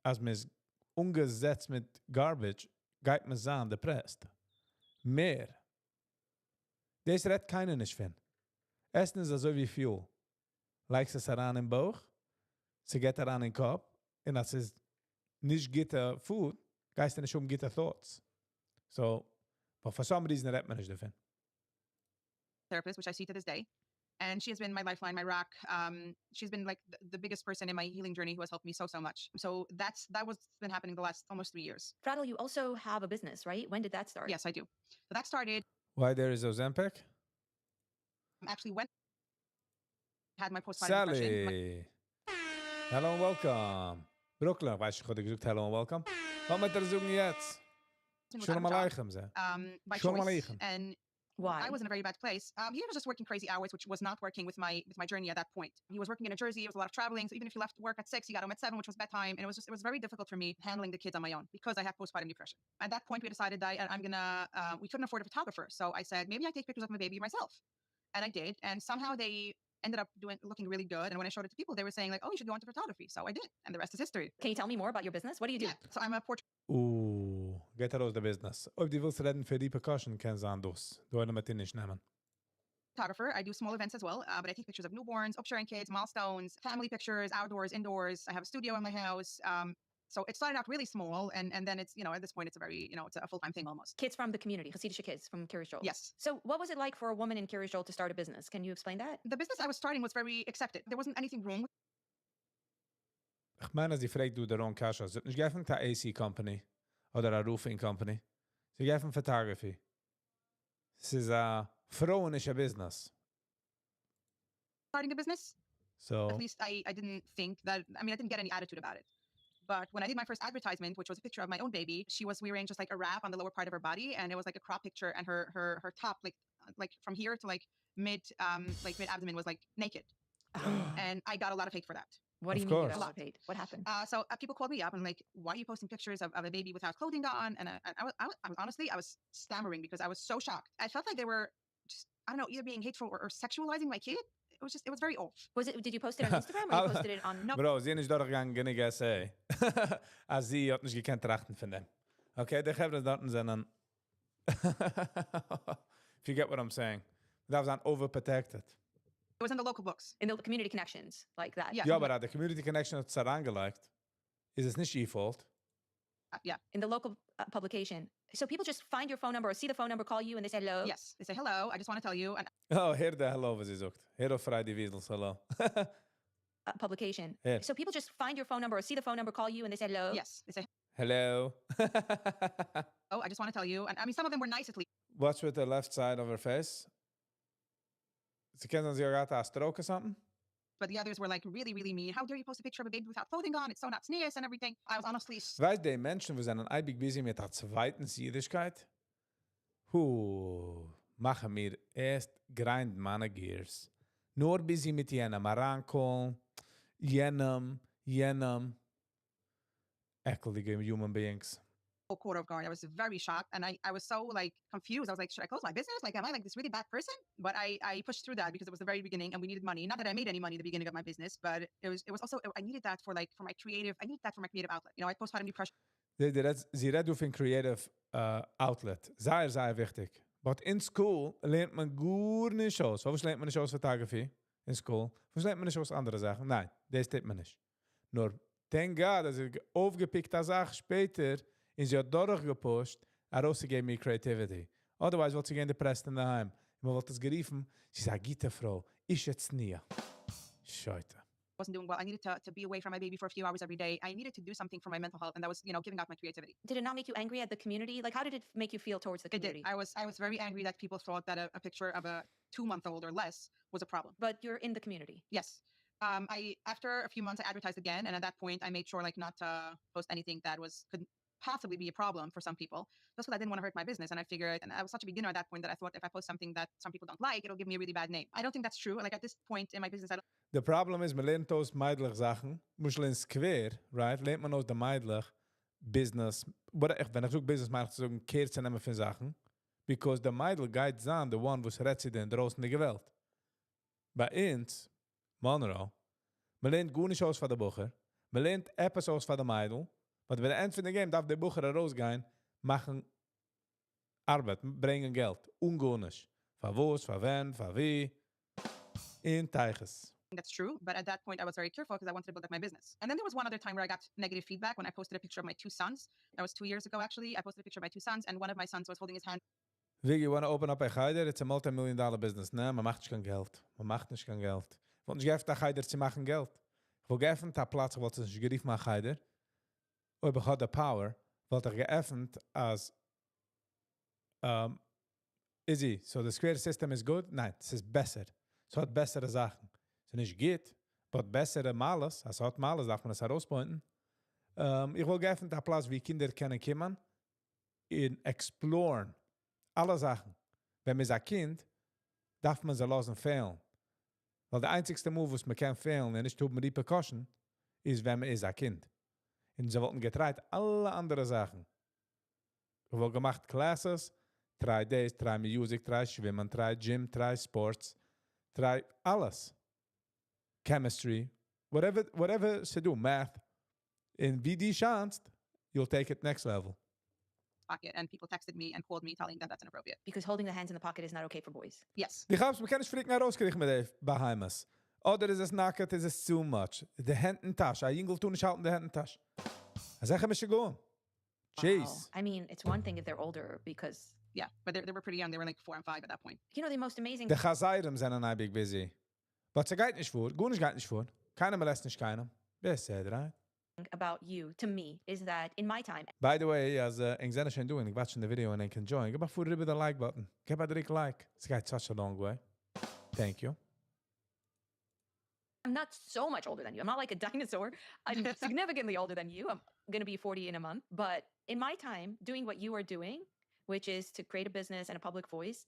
als man ist ungesetzt mit garbage, geht man sein depressed. Mehr. Das redt keiner nicht von. Essen ist so wie Fuel. Legst es heran im Bauch, sie geht heran in den Kopf, und als es nicht gitter food, gehst du nicht gitter thoughts. So, but for some reason, redt man nicht davon. Therapist, which I see to this day. And she has been my lifeline, my rock. She's been like the biggest person in my healing journey who has helped me so much. So that was been happening the last almost 3 years. Fradel, you also have a business, right? When did that start? Yes, I do. So that started Why there is Ozempic? actually when I had my postpartum depression. Sally! Hello and welcome. Brooklyn, weiß ich, ich gesagt hello and welcome. Was mit der Zoom jetzt? Shalom Aleichem, ze. By Shalom choice. Aleichem. And Why? I was in a very bad place. He was just working crazy hours, which was not working with my journey at that point. He was working in New Jersey. It was a lot of traveling. So even if you left work at 6, you got home at 7, which was bedtime. And it was very difficult for me handling the kids on my own because I have postpartum depression. At that point, we decided that we couldn't afford a photographer. So I said, maybe I take pictures of my baby myself. And I did. And somehow they ended up looking really good. And when I showed it to people, they were saying like, oh, you should go into photography. So I did. And the rest is history. Can you tell me more about your business? What do you do? Yeah. So I'm a portrait Ooh, geht heraus der Business. Ob die willst reden für Repercussion, kann sein das. Du willst mit dir nicht nehmen. photographer. I do small events as well, but I take pictures of newborns, upsharing kids, milestones, family pictures, outdoors, indoors. I have a studio in my house. So it started out really small, and then it's, at this point, it's a very, it's a full-time thing almost. Kids from the community, Hasidic kids from Kiryas Joel. Yes. So what was it like for a woman in Kiryas Joel to start a business? Can you explain that? The business I was starting was very accepted. There wasn't anything wrong with Ich meine, sie fragt du der Ron Kasha. Sie hat nicht geöffnet eine AC Company oder eine Roofing Company. Sie geöffnet Photography. Es ist ein frauenischer Business. starting a business. So, At least I didn't think that, I didn't get any attitude about it. But when I did my first advertisement, which was a picture of my own baby, she was wearing just like a wrap on the lower part of her body, and it was like a crop picture, and her top, like from here to like mid abdomen was like naked. And I got a lot of hate for that. What do you Of mean you got course. a lot of hate? What happened? So people called me up and like, why are you posting pictures of a baby without clothing on? And I was honestly, I was stammering because I was so shocked. I felt like they were just, I don't know, either being hateful or sexualizing my kid. It was very off. Did you post it on Instagram or you posted it on... No. Bro, sie ist nicht durchgegangen, gonna guess, ey. Als sie hat nicht gekannt trachten von dem. Okay, die Gevres dort sind dann... If you get what I'm saying. Dat was overprotected. It was in the local books. In the community connections, like that. Yeah. Ja, aber the community connection hat es herangelegt. Ist es nicht ihr Fault? Yeah. In the local publication. So people just find your phone number or see the phone number, call you, and they say hello? Yes. They say, hello, I just want to tell you. And Oh, hier de hello, was sie sagt. Hier auf Friday Wiesels, hello. Publication. Yeah. So people just find your phone number or see the phone number, call you, and they say hello? yes, they say, Hello. oh, I just want to tell you. And some of them were nice at least. What's with the left side of her face? Sie kennen sie auch a stroke or something? But the others were like really, really mean. How dare you post a picture of a baby without clothing on? It's so not sneers and everything. I was honestly Weißt die Menschen, die sind eibig busy mit der zweiten Jüdischkeit? Machen mir erst grind meine Gears. Nur busy mit jenem Aranko, jenem. Ekelige human beings. full quarter of guard. I was very shocked, and I was so like confused. I was like, should I close my business? Like, am I like this really bad person? But I pushed through that because it was the very beginning, and we needed money. Not that I made any money at the beginning of my business, but it was also I needed that for my creative. I needed that for my creative outlet. I postpartum depression. Sie redt auf ein creative outlet. Sehr wichtig. But in school lernt man gut nicht aus. Was lernt man nicht aus Fotografie? In school. Was lernt man nicht aus andere Sachen? Nein, das tut man nicht. Nur, thank God, dass ich aufgepickt habe Sache später in sie hat durchgepusht, rauszugeben mir Creativity. Otherwise wollte sie gehen depressed in daheim. Man wollte es geriefen, sie sagt, Gitterfrau, ich jetzt nie. Scheute. wasn't doing well. I needed to be away from my baby for a few hours every day. I needed to do something for my mental health, and that was, giving out my creativity. Did it not make you angry at the community? Like, how did it make you feel towards the It did. community? I was very angry that people thought that a picture of a 2-month-old or less was a problem. But you're in the community. Yes. I After a few months, I advertised again, and at that point, I made sure not to post anything that could possibly be a problem for some people, just because I didn't want to hurt my business. And I figured, and I was such a beginner at that point that I thought if I post something that some people don't like, it'll give me a really bad name. I don't think that's true. Like at this point in my business, I don't. The problem is, man lernt aus meidlich Sachen. Muss lernen square, right? Lernt man aus der meidlich business. Wenn ich so business mache, so ein Kehr zu nehmen für Sachen. Because the meidl guides on the one was resident draußen in der Welt. Bei uns, Monroe, man lernt gut nicht aus von der Bucher. Man lernt etwas aus von der Meidl. Aber bei der End von der Game darf der Bucher rausgehen, machen Arbeit, bringen Geld. Ungunisch. Von was, von wen, von wie. In Teiches. That's true. But at that point, I was very careful because I wanted to build up my business. And then there was one other time where I got negative feedback when I posted a picture of my 2 sons. That was 2 years ago, actually. I posted a picture of my 2 sons, and one of my sons was holding his hand. Viggy, you want to open up a Geider? It's a multi-million-dollar business. Nee, man macht nicht kein Geld. Man macht nicht kein Geld. Ich wollte nicht geöffnet, Geider zu machen Geld. Ich wollte geöffnet, der Platz, ich wollte nicht gerief machen Geider. Und ich hatte Power, wollte ich geöffnet als easy. So the square system is good? Nein, es ist besser. Es hat bessere Sachen. Es ist nicht gut, aber bessere Males. Es hat Males, darf man es herauspointen. Ich will geöffnet, der Platz, wie Kinder können kommen, in exploren. Alle Sachen. Wenn man ein Kind, darf man sie lassen fehlen. Weil der einzigste Move, was man kann fehlen, und nicht tut man Repercussion, ist, wenn man ein Kind. Und sie wollten getreit alle andere Sachen. Wir haben gemacht Classes, 3 Days, 3 Music, 3 Schwimmen, 3 Gym, 3 Sports, 3 alles. Chemistry, whatever sie do, Math. Und wie die chanst, you'll take it next level. Pocket, and people texted me and called me telling them that's inappropriate. Because holding the hands in the pocket is not okay for boys. Yes. Die Gabs, wir können nicht fricken herauskriegen mit den Bahamas. Oder ist es nacket, ist es too much. Die Händentasche, ein Jingel tun nicht halten die Händentasche. Ich sage, mich gehen. Jeez. I mean, it's one thing if they're older because... Yeah, but they were pretty young. They were like 4 and 5 at that point. You know, the most amazing... Die Chazayram sind ein big busy. Aber sie geht nicht vor. Gut nicht geht nicht vor. Keiner molest nicht keinem. Wer ist der, right? About you to me is that in my time. By the way, as Engzana schon doing, ich watch in the video and I can join. Gib mal vor rüber the like button. Gib mal direkt like. It's got such a long way. Thank you. I'm not so much older than you. I'm not like a dinosaur. I'm significantly older than you. I'm going to be 40 in a month. But in my time, doing what you are doing, which is to create a business and a public voice,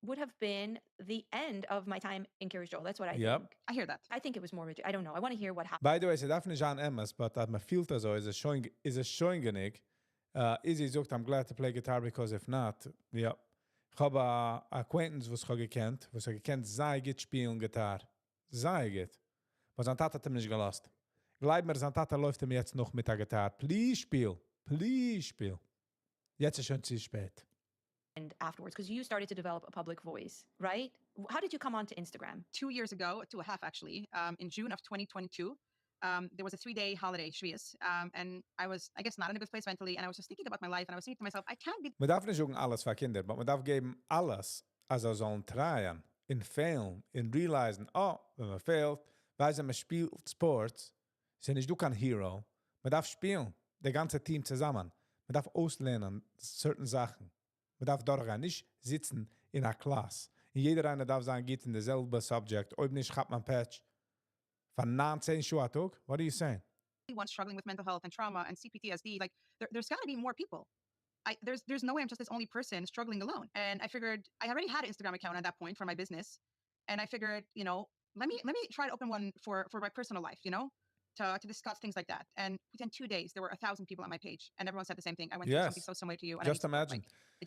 would have been the end of my time in Curious Joel. That's what I think. I hear that. I think it was more rigid. I don't know. I want to hear what happened. By the way, sie darf nicht an Emmas, but that man feelt so, is a showing genig. Izzy sagt, I'm glad to play guitar because if not, ja. Ich habe a acquaintance, was ich gekannt, sei geht spielen Gitarre. Sei geht. Aber sein Tata hat ihm nicht gelost. Glaub mir, sein Tata läuft ihm jetzt noch mit der Gitarre. Please spiel. Please spiel. Jetzt ist schon zu spät. And afterwards, because you started to develop a public voice, right? How did you come onto Instagram? 2 years ago, 2.5 actually, in June of 2022, there was a 3-day holiday, Shvius, and I was, I guess, not in a good place mentally, and I was just thinking about my life, and I was thinking to myself, I can't be... Man darf nicht sagen alles für Kinder, aber man darf geben alles, also sollen trying, in failen, in realizing, oh, wenn man fehlt, weil man spielt Sports, sind nicht du kein Hero. Man darf spielen, der ganze Team zusammen. Man darf auslernen, certain Sachen. Man darf durchgehen, nicht sitzen in einer Klasse. Und jeder eine darf sagen, geht in derselbe Subject. Ob nicht, hat man Patch. Von 19 Schuhe Tag? What are you saying? One struggling with mental health and trauma and CPTSD, like there's got to be more people. There's no way I'm just this only person struggling alone. And I figured I already had an Instagram account at that point for my business, and I figured, let me try to open one for my personal life, to discuss things like that. And within 2 days, there were 1,000 people on my page, and everyone said the same thing. I went through something so similar to you. And Just imagine.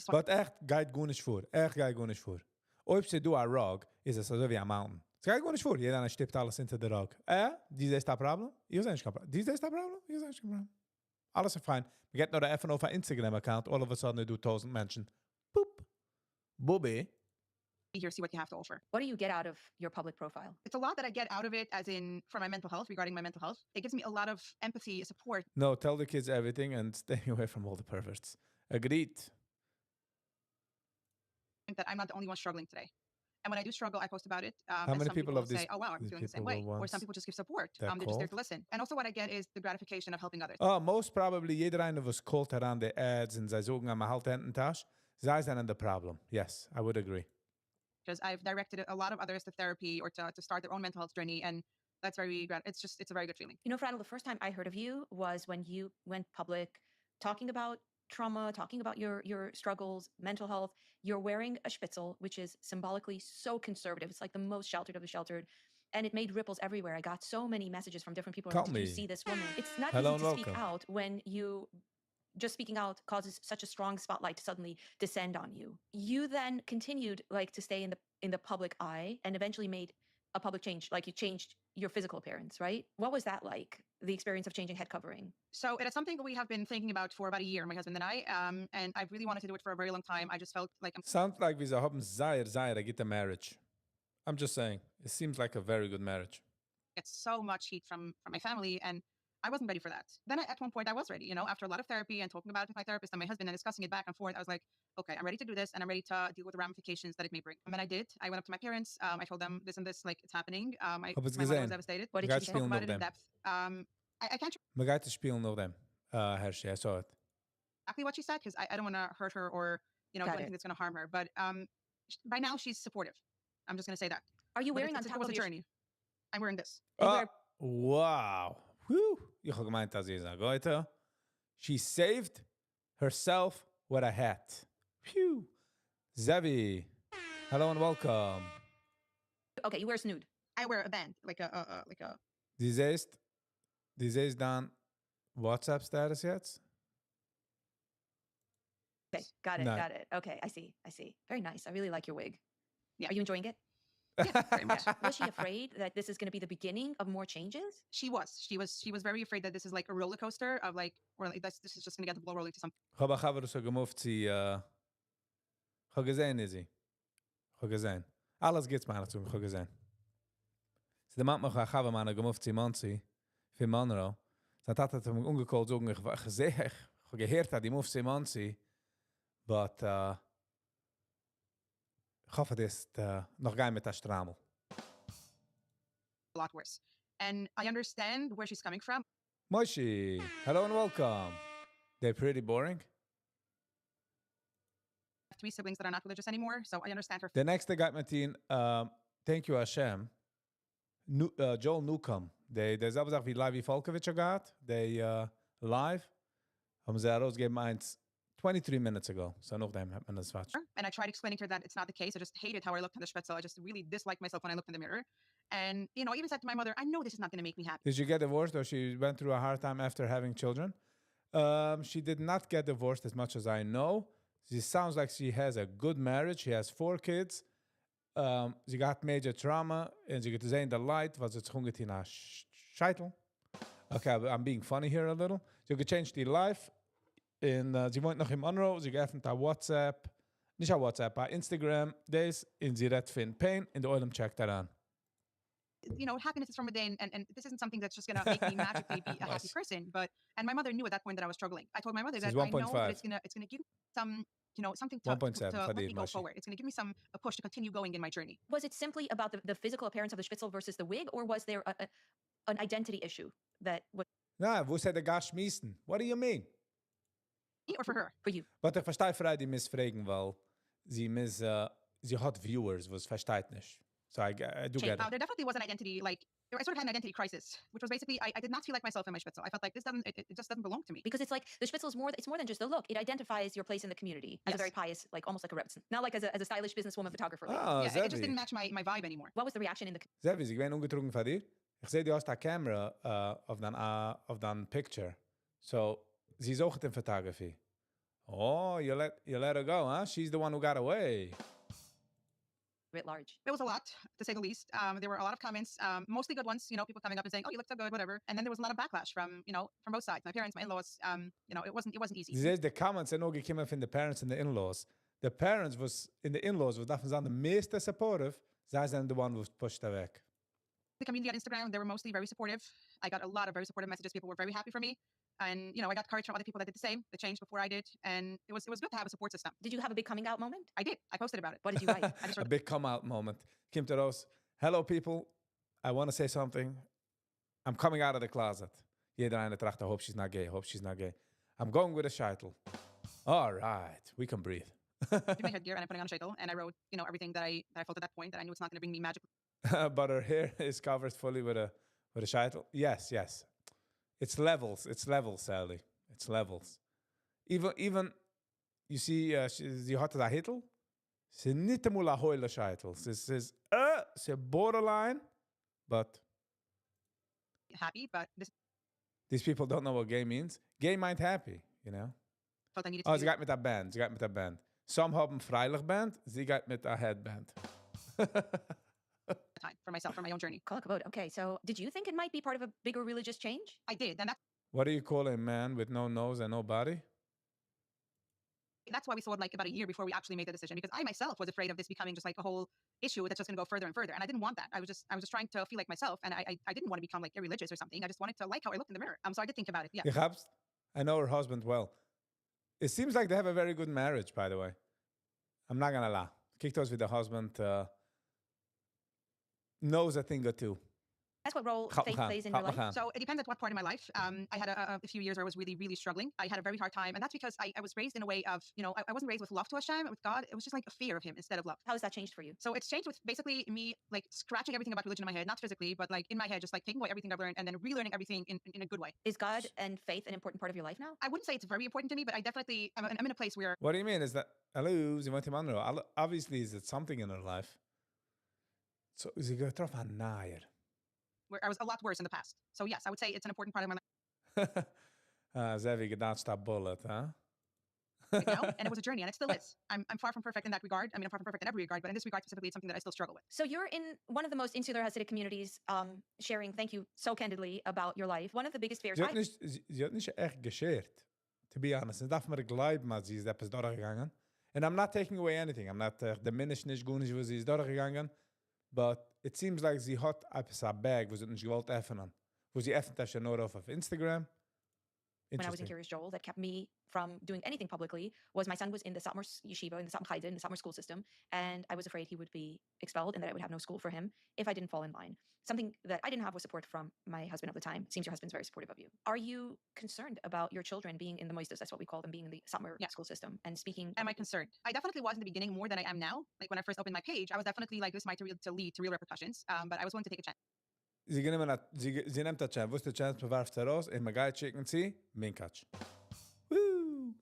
But echt geht gut nicht vor. Echt geht gut nicht vor. Ob sie du a Rog, ist es so wie ein Mountain. Es geht gut nicht vor. Jeder stippt alles hinter der Rog. Dies ist das Problem? Ich sehe nicht kein Problem. Dies ist das Problem? Ich sehe nicht kein Problem. Alles ist fein. Wir gehen nur einfach auf ein Instagram-Account. All of a sudden, du 1,000 Menschen. Boop. Bobby. Here, see what you have to offer. What do you get out of your public profile? It's a lot that I get out of it, as in for my mental health, regarding my mental health. It gives me a lot of empathy, support. No, tell the kids everything and stay away from all the perverts. Agreed. That I'm not the only one struggling today. And when I do struggle, I post about it. How and many some people of these say, "Oh wow, I'm feeling the same people way," were or some once people just give support. that They're just there to called? listen. And also, what I get is the gratification of helping others. Oh, most probably jeder eine, was kalt an the ads and sie sagen, am halt hinten Tasch, sei sind the problem. Yes, I would agree. Because I've directed a lot of others to therapy or to start their own mental health journey, and that's it's a very good feeling. You know, Fradel, the first time I heard of you was when you went public talking about trauma, talking about your struggles, mental health. You're wearing a spitzel, which is symbolically so conservative. It's like the most sheltered of the sheltered. And it made ripples everywhere. I got so many messages from different people. Call Did me. you see this woman? It's not Hello easy and to speak welcome. out when you just speaking out causes such a strong spotlight to suddenly descend on you. You then continued like to stay in the public eye and eventually made a public change. Like you changed your physical appearance, right? What was that like? The experience of changing head covering? So it is something we have been thinking about for about a year, my husband and I. And I really wanted to do it for a very long time. I just felt like Sounds like we haben sehr a get a marriage. I'm just saying, it seems like a very good marriage. get so much heat from my family, and I wasn't ready for that. Then at one point I was ready, after a lot of therapy and talking about it with my therapist and my husband and discussing it back and forth. I was like, okay, I'm ready to do this, and I'm ready to deal with the ramifications that it may bring. And then I did. I went up to my parents. I told them this and this, like it's happening. My mother was devastated. What did Gaat she say? Spoke about it in them. depth. I can't We gaat te spelen nog them. Hershey, I saw it. exactly what she said because I don't want to hurt her or do Got anything that's going to harm her. But by now she's supportive. I'm just going to say that. Are you But wearing on it top was of a your journey. I'm wearing this. Wow. Whew. Ich habe gemeint, dass sie sagt, heute, she saved herself with a hat. Phew. Zevi, hello and welcome. Okay, you wear a snood. I wear a band, like a. Die siehst dann WhatsApp status jetzt? Okay, got it, No. got it. Okay, I see. Very nice. I really like your wig. Yeah. Are you enjoying it? Yeah, very much. Was she afraid that this is going to be the beginning of more changes? She was very afraid that this is like a roller coaster of like, or like this is just going to get the ball rolling to something. Ich habe Chavar so gemoved, sie, ich habe gesehen, Izzy. Ich habe gesehen. Alles geht's mir dazu, ich habe gesehen. Sie der Mann mich Chavar meine gemoved, sie Monsi, für Monroe. Sie hat es ihm ungekalt sagen, ich habe gehört, dass die Move sie Monsi, but, ich hoffe, das ist noch gar mit der Strammel. A lot worse. And I understand where she's coming from. Moshi, hello and welcome. They're pretty boring. I have 3 siblings that are not religious anymore, so I understand her. The next thing got my teen, thank you Hashem, Joel Newcomb. There's selbe wie Live Volkovich got. They live. Haben sie herausgegeben eins 23 minutes ago. So noch dem hat man das watch. And I tried explaining to her that it's not the case. I just hated how I looked in the spetzel. I just really disliked myself when I looked in the mirror. And, I even said to my mother, I know this is not going to make me happy. Did you get divorced or she went through a hard time after having children? She did not get divorced as much as I know. She sounds like she has a good marriage. She has 4 kids. She got major trauma and she got to say in the light was it's hungert in a scheitel. Okay, I'm being funny here a little. She could change the life. And she woont nog in Monroe. Ze geeft haar WhatsApp. Niet haar WhatsApp, haar Instagram. Deze. En ze redt vindt pain. En de oilem checkt daaraan. Happiness is from within, and this isn't something that's just going to make me magically be a happy person. And my mother knew at that point that I was struggling. I told my mother that I know that it's going to give me some, something to let me go forward. It's going to give me a push to continue going in my journey. Was it simply about the physical appearance of the spitzel versus the wig, or was there an identity issue that was? Nou, wo zei de gas schmissen? What do you mean? Or for her? For you. Wat ik versta voor die misvragen wel. Ze had viewers, was verstaat niet. So I do get it. There definitely was an identity, I sort of had an identity crisis, which was basically I did not feel like myself in my spitzel. I felt like it just doesn't belong to me. Because it's like the spitzel is more than just the look. It identifies your place in the community as a very pious, like almost like a represent. Not like as a stylish businesswoman photographer. It just didn't match my vibe anymore. What was the reaction in the? Zevi, ik ben ongetrokken van dir. Ik zie die als de camera of dan picture. So, ze is ook in photography. Oh, you let her go, huh? She's the one who got away. Writ large. It was a lot, to say the least. There were a lot of comments, mostly good ones. People coming up and saying, "Oh, you look so good," whatever. And then there was a lot of backlash from both sides. My parents, my in-laws. It wasn't easy. Ze the comments en ook gekomen van the parents and the in-laws. The parents was in the in-laws was dat van de meeste supportive. Zij zijn the one who pushed her weg. the community on Instagram, they were mostly very supportive. I got a lot of very supportive messages. People were very happy for me. And, I got courage from other people that did the same. They changed before I did. And it was good to have a support system. Did you have a big coming out moment? I did. I posted about it. What did you write? I just A big come out moment. Kim Teros, hello people. I want to say something. I'm coming out of the closet. Jeder eine tracht, I hope she's not gay. Hope she's not gay. I'm going with a shaitel. All right, we can breathe. did my headgear and I'm putting on a shaitel. And I wrote, everything that I felt at that point, that I knew it's not going to bring me magic. But her hair is covered fully with a shaitel. Yes. It's levels, Sally. It's levels. Even you see, sie hatte da hittel. Ze niet eenmaal a hoile scheitel. Ze borderline, but Happy, but these people don't know what gay means. Gay meint happy, felt I needed Oh, to sie geht mit der Band. Some haben freilich Band, sie geht mit der Headband. time for myself, for my own journey. Kol hakavod. Okay, so did you think it might be part of a bigger religious change? I did. And What do you call a man with no nose and no body? that's why we saw it like about a year before we actually made the decision, because I myself was afraid of this becoming just like a whole issue that's just going to go further and further. And I didn't want that. I was just trying to feel like myself. And I didn't want to become like irreligious or something. I just wanted to like how I looked in the mirror. So I did think about it. Yeah. Je hebt, I know her husband well. It seems like they have a very good marriage, by the way. I'm not going to lie. Kijkt us with the husband knows a thing or two. That's what role Gaat me faith gaan, plays in gaat your me life. gaan. So it depends at what part of my life. I had a few years where I was really, really struggling. I had a very hard time. And that's because I was raised in a way of, I wasn't raised with love to Hashem, with God. It was just like a fear of him instead of love. How has that changed for you? So it's changed with basically me like scratching everything about religion in my head, not physically, but like in my head, just like taking away everything I've learned and then relearning everything in a good way. Is God and faith an important part of your life now? I wouldn't say it's very important to me, but I'm in a place where What do you mean? Is that, hello, ze woont in Manro. Obviously, is it something in her life? So, ze gaat erop aan naaier. I was a lot worse in the past. So yes, I would say it's an important part of my life Zevi gedaan dat bullet, huh? right now. And it was a journey and it still is. I'm far from perfect in that regard. I mean, I'm far from perfect in every regard, but in this regard specifically, it's something that I still struggle with. So you're in one of the most insular Hasidic communities, sharing, thank you so candidly, about your life. One of the biggest fears Sie hat nicht echt geschert, to be honest. Sie darf mir glauben, als sie ist etwas durchgegangen. And I'm not taking away anything. I'm not diminishing nicht gut nicht, wo sie ist durchgegangen. But it seems like sie hat etwas a bag, wo sie nicht gewollt öffnen. Wo sie öffnet das schon nur auf Instagram. when I was in Curious Joel that kept me from doing anything publicly was my son was in the Satmar yeshiva, in the Satmar Chayda, in the Satmar school system, and I was afraid he would be expelled and that I would have no school for him if I didn't fall in line. Something that I didn't have was support from my husband at the time. It seems your husband's very supportive of you. Are you concerned about your children being in the moistus, that's what we call them, being in the Satmar school system and speaking? Am I concerned? I definitely was in the beginning more than I am now. Like when I first opened my page, I was definitely like, this might lead to real repercussions, but I was willing to take a chance. Sie nimmt das Chance. Wo ist der Chance, man warft sie raus, und man geht schicken sie, Minkatsch. Woo!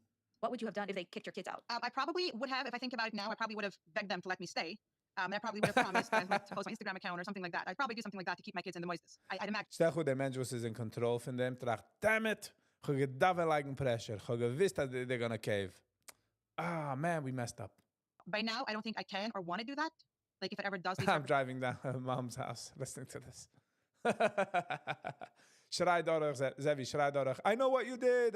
What would you have done if they kicked your kids out? I probably would have, if I think about it now, I probably would have begged them to let me stay. And I probably would have promised to post my Instagram account or something like that. I'd probably do something like that to keep my kids in the moistus. I'd imagine. Stel goed, der Mensch, was is in control von dem, tracht, damn it, ich habe gedacht, like pressure. Ich habe gewusst, that they're gonna cave. Ah, man, we messed up. By now, I don't think I can or want to do that. Like if it ever does. I'm driving down mom's house, listening to this. Schrei durch, Zevi, schrei durch. I know what you did.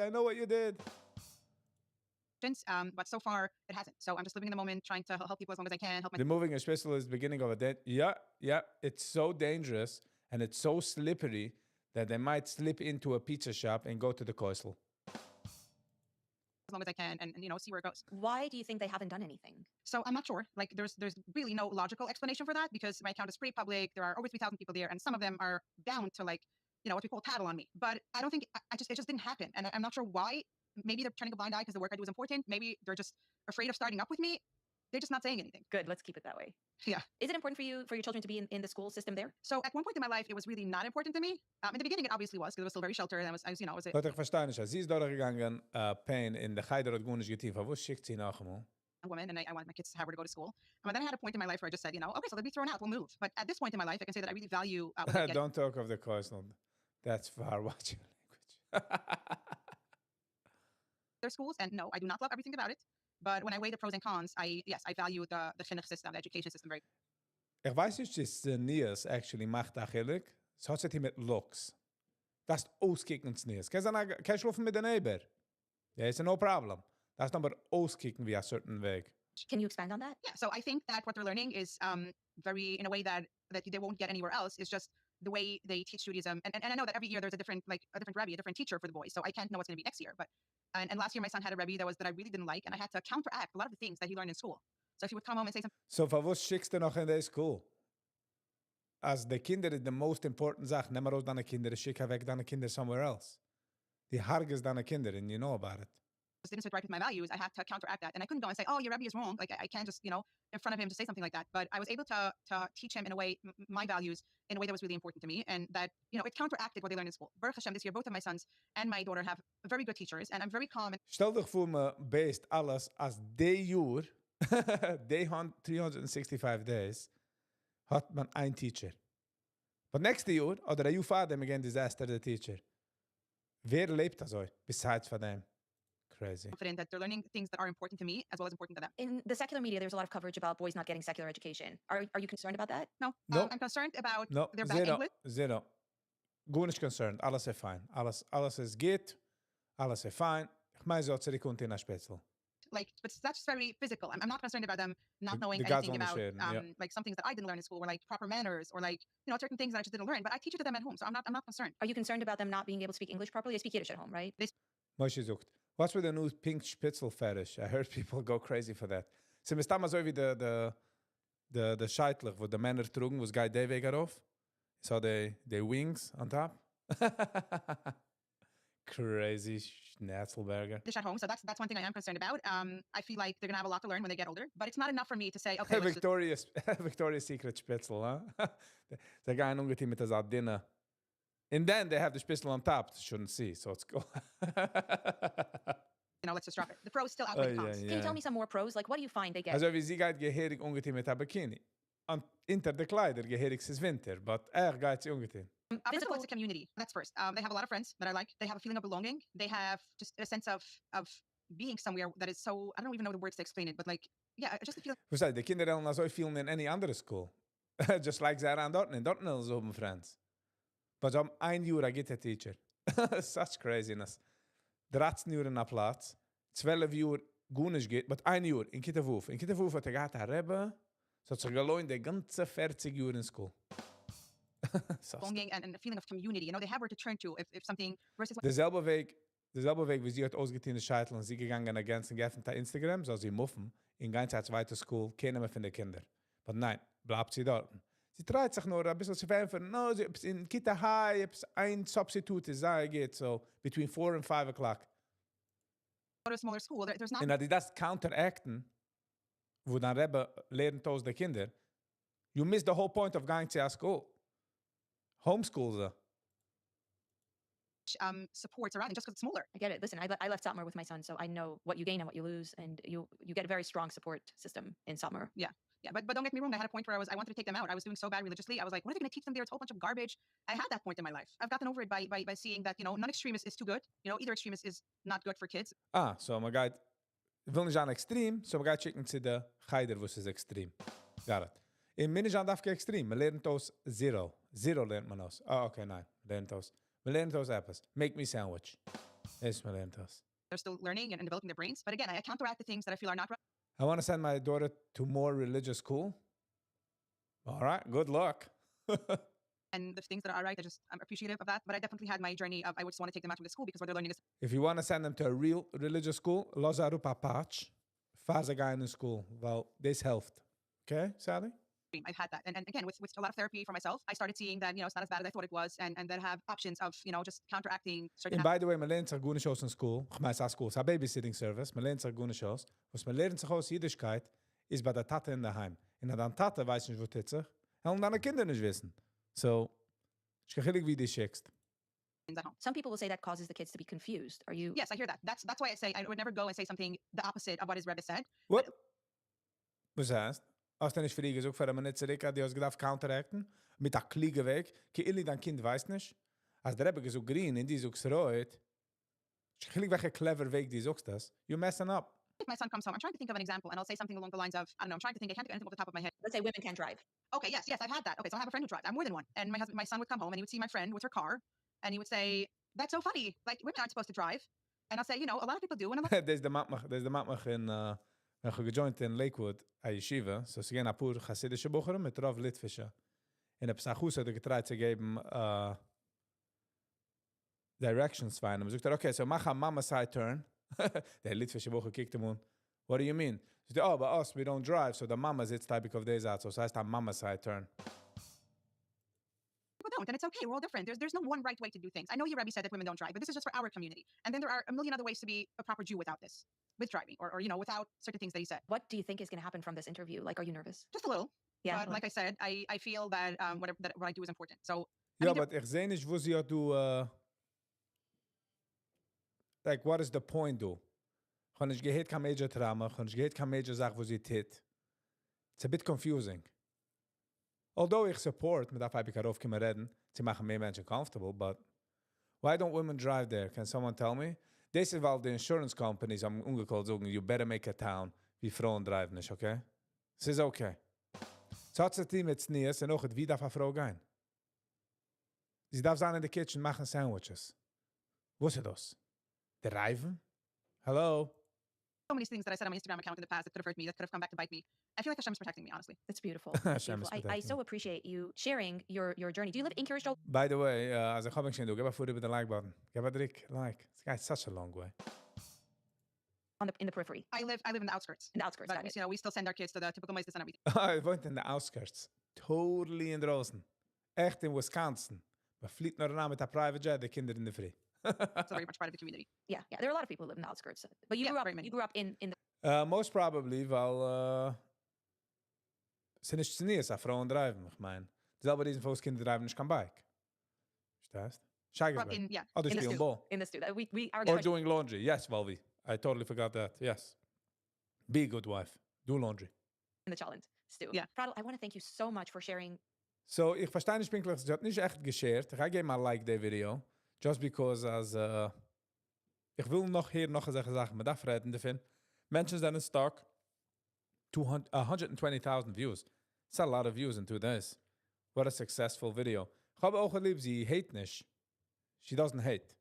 But so far, it hasn't. So I'm just living in the moment, trying to help people as long as I can. The moving especially is the beginning of a day. Yeah. It's so dangerous and it's so slippery that they might slip into a pizza shop and go to the coastal. As long as I can and see where it goes. Why do you think they haven't done anything? So I'm not sure. Like there's really no logical explanation for that because my account is pretty public. There are over 3,000 people there and some of them are bound to like, what we call tattle on me. But I don't think it just didn't happen. And I'm not sure why. Maybe they're turning a blind eye because the work I do is important. Maybe they're just afraid of starting up with me. They're just not saying anything. Good. Let's keep it that way. Yeah. Is it important for your children to be in the school system there? So at one point in my life, it was really not important to me. In the beginning, it obviously was because it was still very sheltered. And I was Wat ik verstaan is, sie ist durchgegangen, pain in the Geider hat gut nicht getan. Was schickt sie nach einmal? A woman and I wanted my kids to have her to go to school. But then I had a point in my life where I just said, okay, so they'll be thrown out. We'll move. But at this point in my life, I can say that I really value. Don't talk of the coastal. That's far watching language. Their schools, and no, I do not love everything about it. But when I weigh the pros and cons, I value the chinuch system, the education system very. Ich weiß nicht, dass Nias actually macht achillig. Es hat sich mit looks. Das ist auskickens Nias. Kannst du schlafen mit der Neighbor? Yeah, it's no problem. Das ist aber auskicken wie a certain Weg. Can you expand on that? Yeah, so I think that what they're learning is very, in a way that they won't get anywhere else, is just the way they teach Judaism, and I know that every year there's a different Rebbe, a different teacher for the boys. So I can't know what's going to be next year. But and last year my son had a Rebbe that I really didn't like, and I had to counteract a lot of the things that he learned in school. So if he would come home and say something, So, for was schickst du noch in der School? As the Kinder is the most important Sache. Nimm raus deine Kinder, schick weg deine Kinder somewhere else. Die harges deine Kinder, and you know about it. didn't sit right with my values, I had to counteract that, and I couldn't go and say, "Oh, your Rebbe is wrong." Like I can't just in front of him to say something like that. But I was able to teach him in a way my values in a way that was really important to me, and that it counteracted what they learned in school. Baruch Hashem, this year both of my sons and my daughter have very good teachers, and I'm very calm. Stel dich vor, me based alles as day Jahr, day 365 days, hat man ein Teacher. But next year, oder you father again disaster the teacher. Wer lebt das euch, besides von dem? Crazy. Confident that they're learning things that are important to me as well as important to them. In the secular media, there's a lot of coverage about boys not getting secular education. Are you concerned about that? No. No. I'm concerned about No, their bad English. Zero. Gut nicht concerned. Alles ist fein. Alles ist geht. Alles ist fein. Ich meine, so zurückkommt in der Spätzle. Like, but that's just very physical. I'm not concerned about them not knowing the guys anything about understand, like some things that I didn't learn in school, or like proper manners, or like certain things that I just didn't learn. But I teach it to them at home, so I'm not concerned. Are you concerned about them not being able to speak English properly? They speak Yiddish at home, right? Moshe sucht. What's with the new pink Spitzel fetish? I heard people go crazy for that. Sie müssen damals so wie the Scheitlich, wo die Männer trugen, wo es geht der Weg auf. So the wings on top. Crazy Schnetzelberger. Dish at home, so that's one thing I am concerned about. I feel like they're gonna have a lot to learn when they get older, but it's not enough for me to say, okay, Victoria's Secret Spitzel, huh? They gaan ungeteam mit der dinner. And then they have the spitzel on top. Shouldn't see, so it's cool. Let's just drop it. The pros still outweigh the cons. Can you tell me some more pros? Like, what do you find they get? Also wie sie geht geherig ungeteam mit der Bikini. Und inter de Kleider geherig is Winter, but geht sie ungeteam. Physical, it's a community. That's first. They have a lot of friends that I like. They have a feeling of belonging. They have just a sense of being somewhere that is so, I don't even know the words to explain it, but like, yeah, just a feeling. We say, the Kinder haben so viel in any other school. Just like they are in Dortmund. Dortmund is open friends. But ein Jahr, I get a teacher. Such craziness. 13 Jahre in a Platz, 12 Jahre gut nicht geht, but ein Jahr in Kittewuf. In Kittewuf hat gehabt ein Rebbe, so hat sich gelohnt die ganze 40 Jahre in school. Belonging and a feeling of community. They have where to turn to if something versus. Derselbe Weg, wie sie hat ausgetein Scheitel und sie gegangen ergänzen geöffnet auf Instagram, so sie muffen, in ganz zweite School, keiner mehr von den Kindern. Aber nein, bleibt sie dort. Sie dreht sich nur ein bisschen zu verämpfen. No, in Kita High, ein Substitute geht, so between 4 and 5 o'clock. Go to a smaller school. There's not. Und als die das counteracten, wo dann Rebbe lernt aus den Kindern, you miss the whole point of going to a school. Homeschools. Supports around it just because it's smaller. I get it. Listen, I left Satmar with my son, so I know what you gain and what you lose, and you get a very strong support system in Satmar. Yeah, but don't get me wrong. I had a point where I wanted to take them out. I was doing so bad religiously. I was like, what are they going to teach them there? It's a whole bunch of garbage. I had that point in my life. I've gotten over it by seeing that non-extreme is too good. Either extreme is not good for kids. So man geht, will nicht an extrem, so man geht schicken zu der Geider, wo es ist extrem. Got it. In Minijan darf extrem. Man lernt aus Zero. Zero lernt man aus. Okay, nein. Lernt aus. Man lernt aus etwas. Make me sandwich. Yes, man lernt aus. They're still learning and developing their brains. But again, I counteract the things that I feel are not right. I want to send my daughter to more religious school. All right, good luck. And the things that are right, I'm appreciative of that. But I definitely had my journey of I just want to take them out from the school because what they're learning is. If you want to send them to a real religious school, los a patch. Faz a guy in the school. Well, this helped. Okay, Sally? I've had that. And again, with a lot of therapy for myself, I started seeing that, it's not as bad as I thought it was. And then have options of, just counteracting certain. And by the way, man lernt sich gute shows in school. Ich meine, school, it's a babysitting service. Man lernt sich gute shows. Was man lernt sich aus Jiddischkeit, ist bei der Tate in der Heim. Und dann Tate weiß nicht, wo tut sich. Und deine Kinder nicht wissen. So, ich kann wie die schickst. Some people will say that causes the kids to be confused. Are you? Yes, I hear that. That's why I say I would never go and say something the opposite of what his Rebbe said. What? Was heißt? Als dann ich frage, so für eine Minute zurück, die hast gedacht, counteracten, mit der Kliege weg, keili dein Kind weiß nicht, als der Rebbe so green, in die suchst reut, ich krieg welche clever Weg, die suchst das, you're messing up. If my son comes home, I'm trying to think of an example, and I'll say something along the lines of, I don't know, I'm trying to think, I can't think of anything off the top of my head. Let's say women can't drive. Okay, yes, I've had that. Okay, so I have a friend who drives. I'm more than one. And my son would come home, and he would see my friend with her car, and he would say, that's so funny, like, women aren't supposed to drive. And I'll say, a lot of people do, and I'm like, there's the matmach in, when ich gejoint in Lakewood, a yeshiva, so sie gehen a pur chassidische Bucherin mit Rav Litvischer. in der Psachusa, der getreut zu geben, directions für einen. Sagt okay, so mach a mama side turn. Der Litwische Woche kickt ihm what do you mean? Sagt oh, but us, we don't drive, so the mama sitzt type of days out, so heißt a mama side turn. People don't, and it's okay. We're all different. There's no one right way to do things. I know your Rebbe said that women don't drive, but this is just for our community. And then there are a million other ways to be a proper Jew without this, with driving, or without certain things that he said. What do you think is going to happen from this interview? Like, are you nervous? Just a little. Yeah. But like I said, I feel that what I do is important. So. Ja, but ich sehe nicht, wo sie du, like, what is the point, du? Ich habe nicht gehört, kein major Trauma, ich habe nicht gehört, kein major Sache, wo sie tit. It's a bit confusing. Although ich support, mit darf ich darauf kommen reden, sie machen mehr Menschen comfortable, but why don't women drive there? Can someone tell me? This is weil the insurance companies am ungekalt sagen, you better make a town, wie Frauen driven nicht, okay? Es ist okay. So hat sie mit Sneers und auch, wie darf eine Frau gehen? Sie darf sein in der Kitchen, machen Sandwiches. Wo ist das? Driven? Hello? So many things that I said on my Instagram account in the past that could have hurt me, that could have come back to bite me. I feel like Hashem's protecting me, honestly. That's beautiful. Hashem is I protecting so appreciate you sharing your journey. Do you live in Kirchdorf? By the way, as I come back, do give a food with the like button. Give a drink, like. This guy's such a long way. In the periphery. I live in the outskirts. In the outskirts, but got it. we still send our kids to the typical Meistes and everything. I wohnt in the outskirts. Totally in Rosen. Echt in Wisconsin. Man fliegt nur ran mit a private jet, the Kinder in the free. It's very much part of the community. Yeah. There are a lot of people who live in the outskirts. But you grew up in the Most probably, weil sind nicht zu nie, es a Frauen driven, ich mein. Selber diesen Fuß Kinder driven nicht kein Bike. Verstehst? Scheigesberg. Oder in the spielen Ball. in the studio. We are Or doing laundry. Yes, Valvi. I totally forgot that. Yes. Be a good wife. Do laundry. in the challenge, Stu. Yeah. Pradel, I want to thank you so much for sharing. So, ich verstehe nicht pinklich, es hat nicht echt geshared. Ich gebe mal like der Video. Just because as ich will noch hier noch eine Sache mit afreden davon. Menschen sind in stock 120,000 views. It's a lot of views in 2 days. What a successful video. Ich habe auch erlebt, sie hate nicht. She doesn't hate.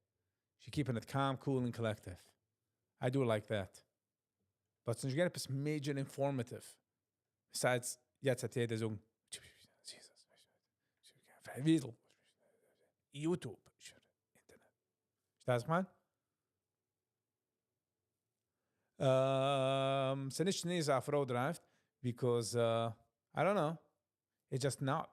She keeping it calm, cool, and collective. I do like that. But since you get it, major informative. Besides, jetzt hat jeder so Wiesel. YouTube. Internet. Verstehst du, man? So nicht nie a Frau drive, because, I don't know, it's just not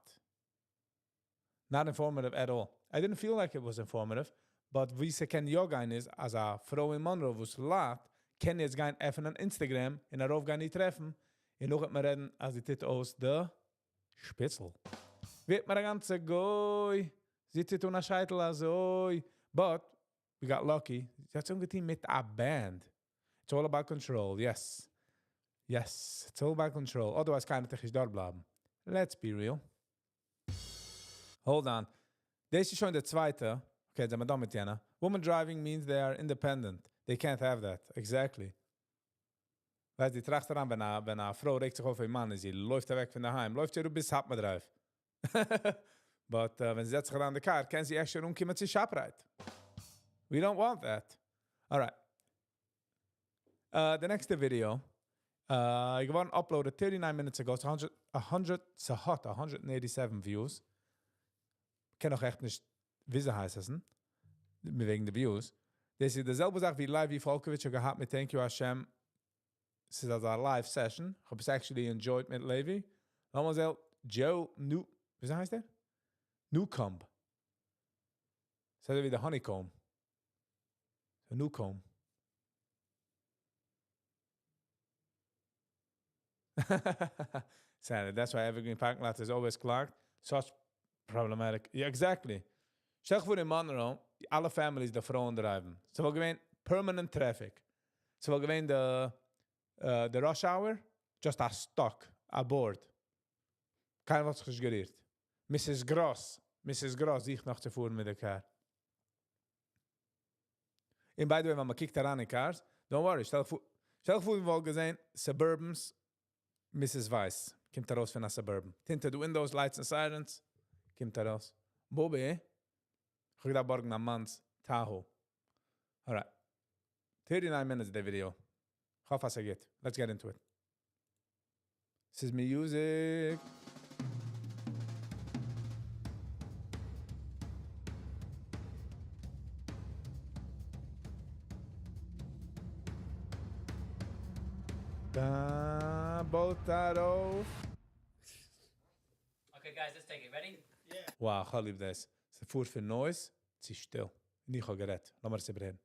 informative at all. I didn't feel like it was informative, but wie sie kennen Yoga ist, als a Frau in Monroe, wo es lacht, kann jetzt gehen öffnen an Instagram, in darauf gehen nicht treffen, und noch hat man reden, als die Titel aus der Spitzel. Wird mir ein ganzer Goy, sie tut eine Scheitel also, but we got lucky. Sie hat so ein Team mit a Band. It's all about control, yes. Yes, it's all about control. Otherwise, kann ich nicht dort bleiben. Let's be real. Hold on. This is schon der zweite. Okay, sind wir da mit Jana. Woman driving means they are independent. They can't have that. Exactly. Weißt du, die tracht daran, wenn eine Frau regt sich auf einen Mann, sie läuft weg von daheim, läuft sie bis Hapmadrive. But wenn sie setzt sich an der Karte, kann sie echt schon umkommen, sie schabreit. We don't want that. All right. The next video, I got uploaded 39 minutes ago. It's 187 views. Kann auch echt nicht wissen heißen, wegen der Views. Das ist dieselbe Sache wie live wie Volkovich gehabt mit Thank You Hashem. This is a live session. Ich habe es actually enjoyed mit Levi. Lass mal Joe wie heißt der? Newcomb. Das ist wie der Honeycomb. A Newcomb. Sad. That's why evergreen parking lot is always clogged. Such problematic. Yeah, exactly. Stel voor in Monroe, alle families de vrouwen drijven. Ze wil gewoon permanent traffic. Ze wil gewoon de rush hour, just a stuck, aboard. Kein wat gesuggereerd. Mrs. Gross, ich noch zu voeren met elkaar. And by the way, when man kijkt daran in cars, don't worry, stel voor we wel gezien, Suburbans, Mrs. Weiss, komt raus van een Suburban. Tinted windows, lights and sirens, komt raus. Bobby, ik ga borgen naar Mans, Tahoe. Alright. 39 minutes the video. How fast I get? Let's get into it. This is music. Da, boot daarover. Okay, guys, let's take it. Ready? Wow, ga lief des. Ze voert voor noise. Het is stil. Niet ga gered. Laat maar ze beginnen.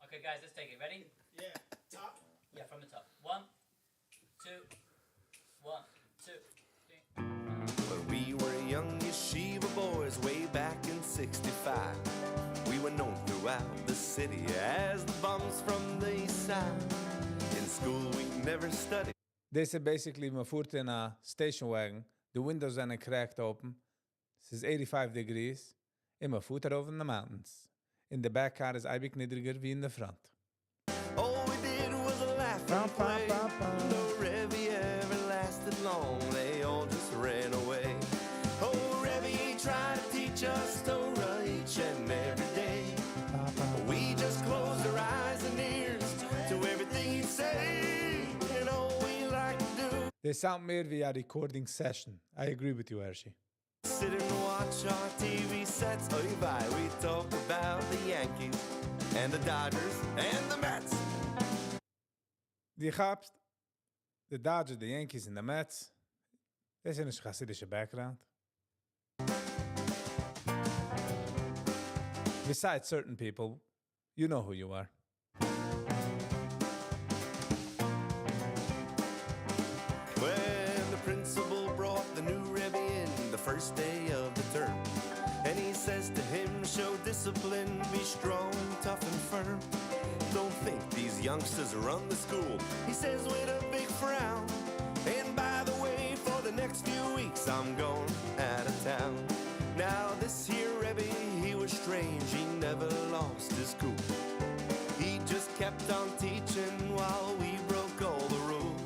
Okay, guys, let's take it. Ready? Yeah. Top? Yeah, from the top. 1, 2, 1, 2, 3. When we were young yeshiva boys way back in 65, we were known throughout the city as the bums from the east side. In school we never studied. Deze basically, me voert in een station wagon. De windows zijn cracked open. Het is 85 degrees. En me voert over in the mountains. In de backcar is eigenlijk niedriger wie in de front. All we did was laugh and play. No Revy ever lasted long. They all just ran away. Oh, Revy tried to teach us Torah each and every day. We just closed our eyes and ears to everything he'd say. And all we like to do. They sound meer via recording session. I agree with you, Hershey. Sit and watch our TV sets. Oh, bye. We talk about the Yankees and the Dodgers and the Mets. Die gapt, de Dodgers, de Yankees en de Mets. Dat is in een Hasidische background. Besides certain people, you know who you are. When the principal brought the new Rebbe in the first day of the term, and he says to him, show discipline, be strong, tough and firm. Don't think these youngsters run the school, he says with a big frown. And by the way, for the next few weeks I'm going out of town. Now this here Rebbe, he was strange, he never lost his cool. He just kept on teaching while we broke all the rules.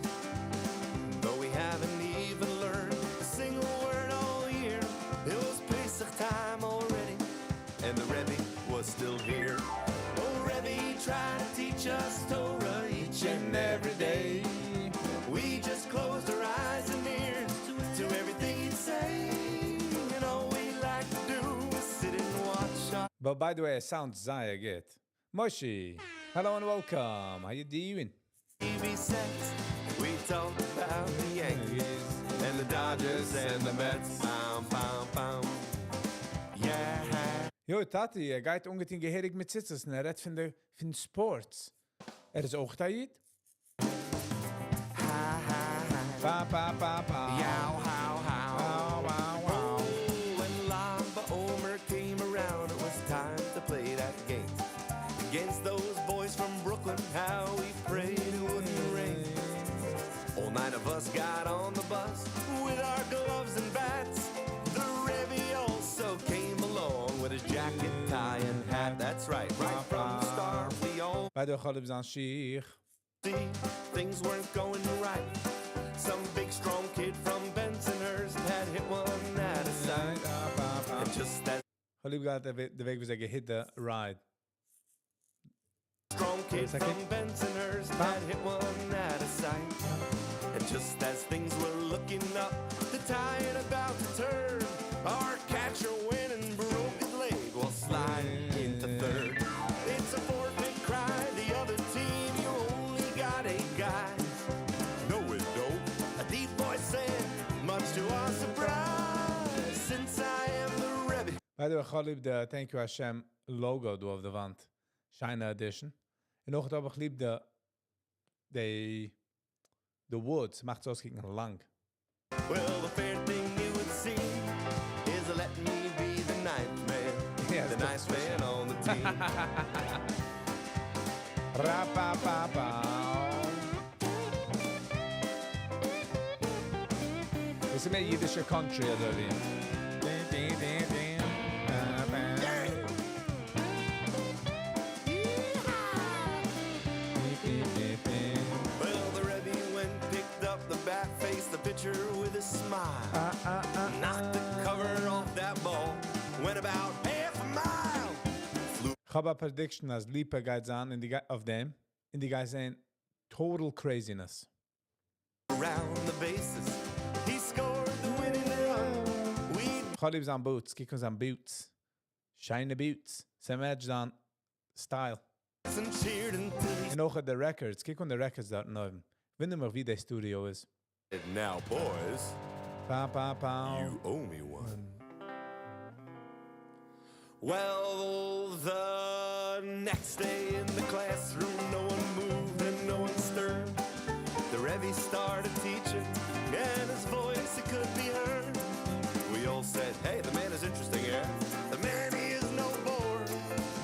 Though we haven't even learned a single word all year, it was Pesach time already, and the Rebbe was still here. Oh, Rebbe tried to teach us Torah each and every day. We just closed our eyes and ears to everything he'd say, and all we like to do is sit and watch our But by the way, it sounds Zaya good. Moshi, hello and welcome. How you doing? TV sets. We talked about the Yankees and the Dodgers and the Mets. Pow, pow, pow. Yeah. Jo, Tati, gaat ongeveer geherig met zitters en red van de sports. Is ook tijd? Pa, pa, pa, pa. Yow, how, how. Wow, wow, wow. When Lamba Omer came around, it was time to play that game. Against those boys from Brooklyn, how we prayed it wouldn't rain. All 9 of us got on the bus with our gloves and bats. The Rebbe also came along with his jacket, tie, and hat. That's right from the start, we all Bij de Golubs aan Sheikh. see things weren't going right. Some big strong kid from Bensonhurst had hit one out of sight. And just that Golub gaat de week we zeggen hit the ride. strong kid from Bensonhurst had hit one out of sight. And just as things were looking up, the tide about to turn, our catcher went and broke his leg while sliding into third. It's a forfeit cry, the other team, you only got 8 guys. No, it don't. A deep voice said, much to our surprise, since I am the Rebbe. Bij de Golub de Thank You Hashem logo door op de wand. China Edition. En nog het op geliep de woods. Macht zoals ik lang. Well, the fair thing you would see is let me be the ninth man. Yes, the that's ninth man on the team. Ra-pa-pa-pa. Is het meer Yiddish country erin? Well, the Rebbe went, picked up the bat, faced the pitcher with a smile. Knocked the cover off that ball, went about half a mile. Flew Gaba prediction as Lipa guides on in the guy of them. In the guy saying total craziness. around the bases. He scored the winning run. We Cholib's on boots. Kiko's on boots. Shiny boots. Same edge on style. And cheered until he En ook de records. Kijk on de records daar nou. Vind maar wie de studio is. said, "Now, boys, Pa pa pa. you owe me one." Well, the next day in the classroom, no one moved and no one stirred. The Rebbe started teaching, and his voice, it could be heard. We all said, "Hey, the man is interesting, yeah? The man, he is no bore."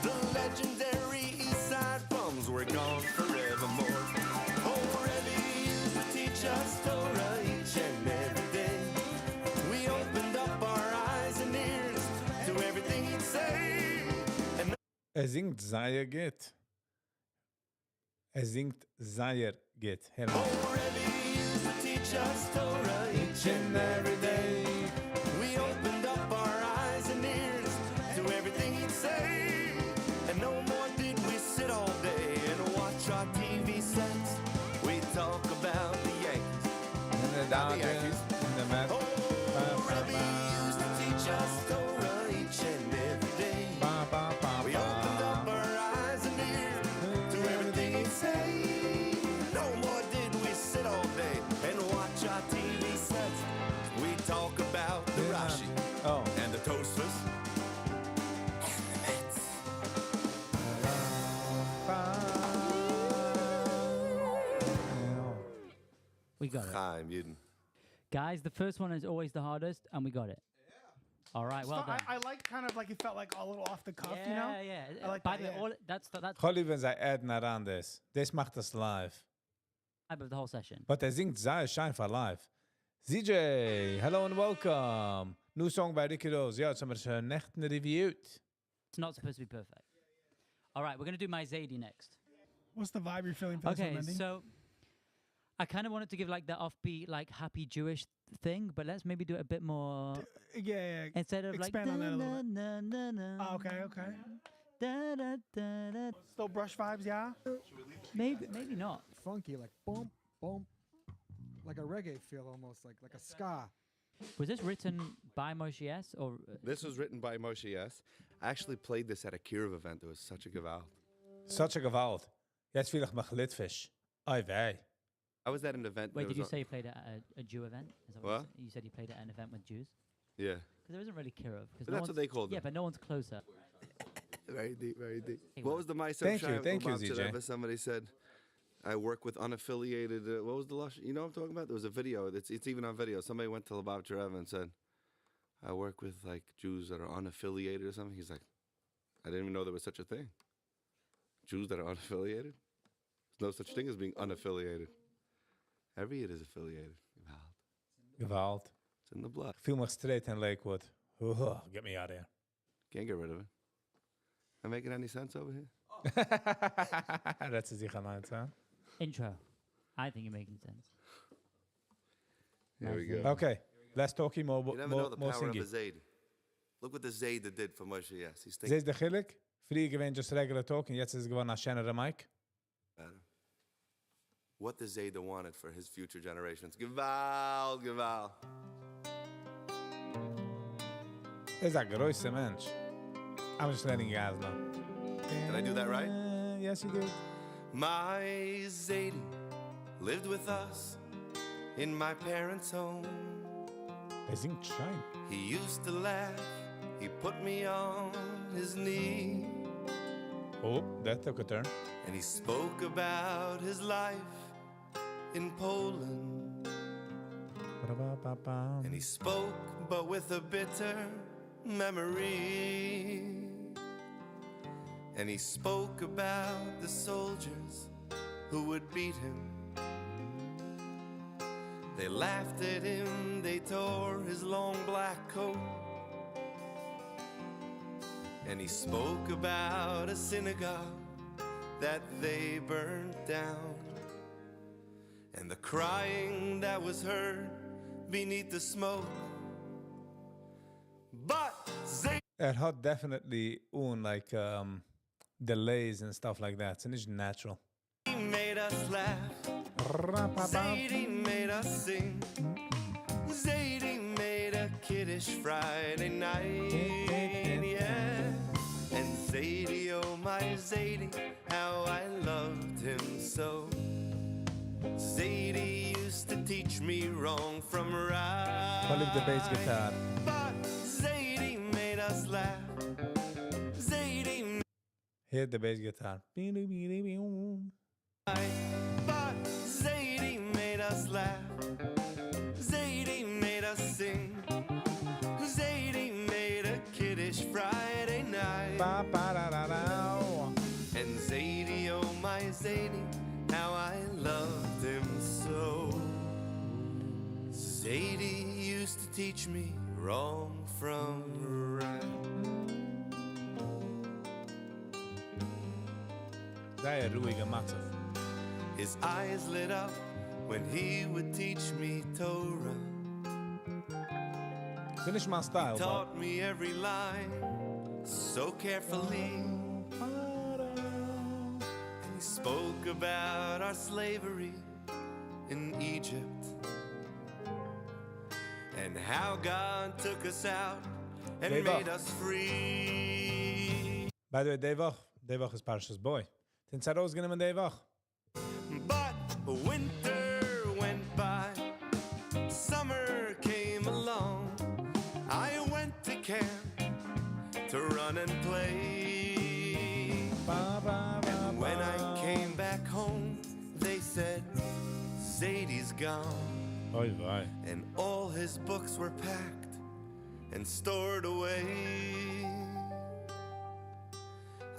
The legendary East Side bums were gone forevermore. Oh, Rebbe used to teach us Torah each and every day. We opened up our eyes and ears to everything he'd say. Zingt Zayer Git. Zingt Zayer Git. Oh, Rebbe used to teach us Torah each and every day. We opened up our eyes and ears to everything he'd say. And no more did we sit all day and watch our TV sets. We talk about the Yankees. En de Dodgers. En de Mets. Oh, Rebbe used to teach us Torah each and every day. Pa pa pa We opened pa. up our eyes and ears to everything he'd say. No more did we sit all day and watch our TV sets. We talk about the Rashi Oh. and the Tosfos and the Mets. We got it. Chaim Yidden. Guys, the first one is always the hardest, and we got it. All right, well done. I like kind of like it felt like a little off the cuff, yeah, you know? yeah. I like By that, the way, yeah. all that's Cholib en zij add naar aan this. This macht das live. type of the whole session. But hij zingt Zayer Shine for live. ZJ, hello and welcome. New song by Ricky Rose. Ja, het is maar een nechten review. It's not supposed to be perfect. All right, we're gonna do my Zadie next. What's the vibe you're feeling for this one, Okay, Mendy? so I kind of wanted to give like the offbeat, like happy Jewish thing, but let's maybe do it a bit more Yeah. instead of Expand on that a little bit. na, na, na, Oh, okay, okay. da, da, da, da. Still brush vibes, yeah? Maybe not. Funky, like boom, boom, like a reggae feel almost, like a ska. Was this written by Moshe S or This was written by Moshe S. I actually played this at a Kirov event. It was such a gewalt. Such a gewalt. Jetzt will ich mich Litfisch. Ai wei. I was at an event. wait? there Did you was say you played it at a Jew event? Is that What? You said you played it at an event with Jews? Yeah. Because there isn't really Kirov. But that's what they called Yeah, them. but no one's closer. Very deep, very deep. Hey, What well, was the Meiser Thank you, Shai thank you, Obama ZJ. Tzedeva? Somebody said, I work with unaffiliated. What was the lush? You know what I'm talking about? There was a video. It's even on video. Somebody went to Labav Tzedeva and said, I work with like Jews that are unaffiliated or something. He's like, I didn't even know there was such a thing. Jews that are unaffiliated? There's no such thing as being unaffiliated. Every Yid is affiliated. Gewalt. It's in the blood. Viel mich straight in Lakewood. Get me out of here. Can't get rid of it. Am I making any sense over here? Dat ze zich aan het zijn. Intro. I think you're making sense. Here we Nice. go. Okay, let's talk hier more, You never know the more power of singy. a Zayd. Look what the Zayd did for Moshe. Yes, he's Ze thinking is de gillik. Früher gewesen just regular talk. En jetzt is het gewoon een schönere mic. better. What the Zayd wanted for his future generations. Gewalt, gewalt. Is een grootste mens. I'm just letting you guys know. Did I do that right? Yes, you did. My Zadie lived with us in my parents' home. Hij zingt shine. He used to laugh. He put me on his knee. Oh, that took a turn. And he spoke about his life in Poland. And he spoke, but with a bitter memory. And he spoke about the soldiers who would beat him. They laughed at him, they tore his long black coat. And he spoke about a synagogue that they burned down. And the crying that was heard beneath the smoke. But they had definitely own like delays and stuff like that. So it's natural. made us laugh. Zadie made us sing. Zadie made a kid Kiddush Friday night, yeah. And Zadie, oh my Zadie, how I loved him so. Zadie used to teach me wrong from right. What if the bass guitar? But Zadie made us laugh. Zadie Hit the bass guitar. But Zadie made us laugh. Zadie made us sing. Zadie made a Kiddush Friday night. And Zadie, oh my Zadie, how I loved him so. Zadie used to teach me wrong from right. Sehr ruhige Matze. His eyes lit up when he would teach me Torah. Ist nicht mein Style, but Taught me every line so carefully. And he spoke about our slavery in Egypt and how God took us out and Dave made Ock. us free. by the way, Dave Och is Parshas Boy. Since I was going to Dave Och. But winter went by, summer came along. I went to camp to run and play. And when I came back home, they said, Zadie's gone. Oy vey. And all his books were packed and stored away.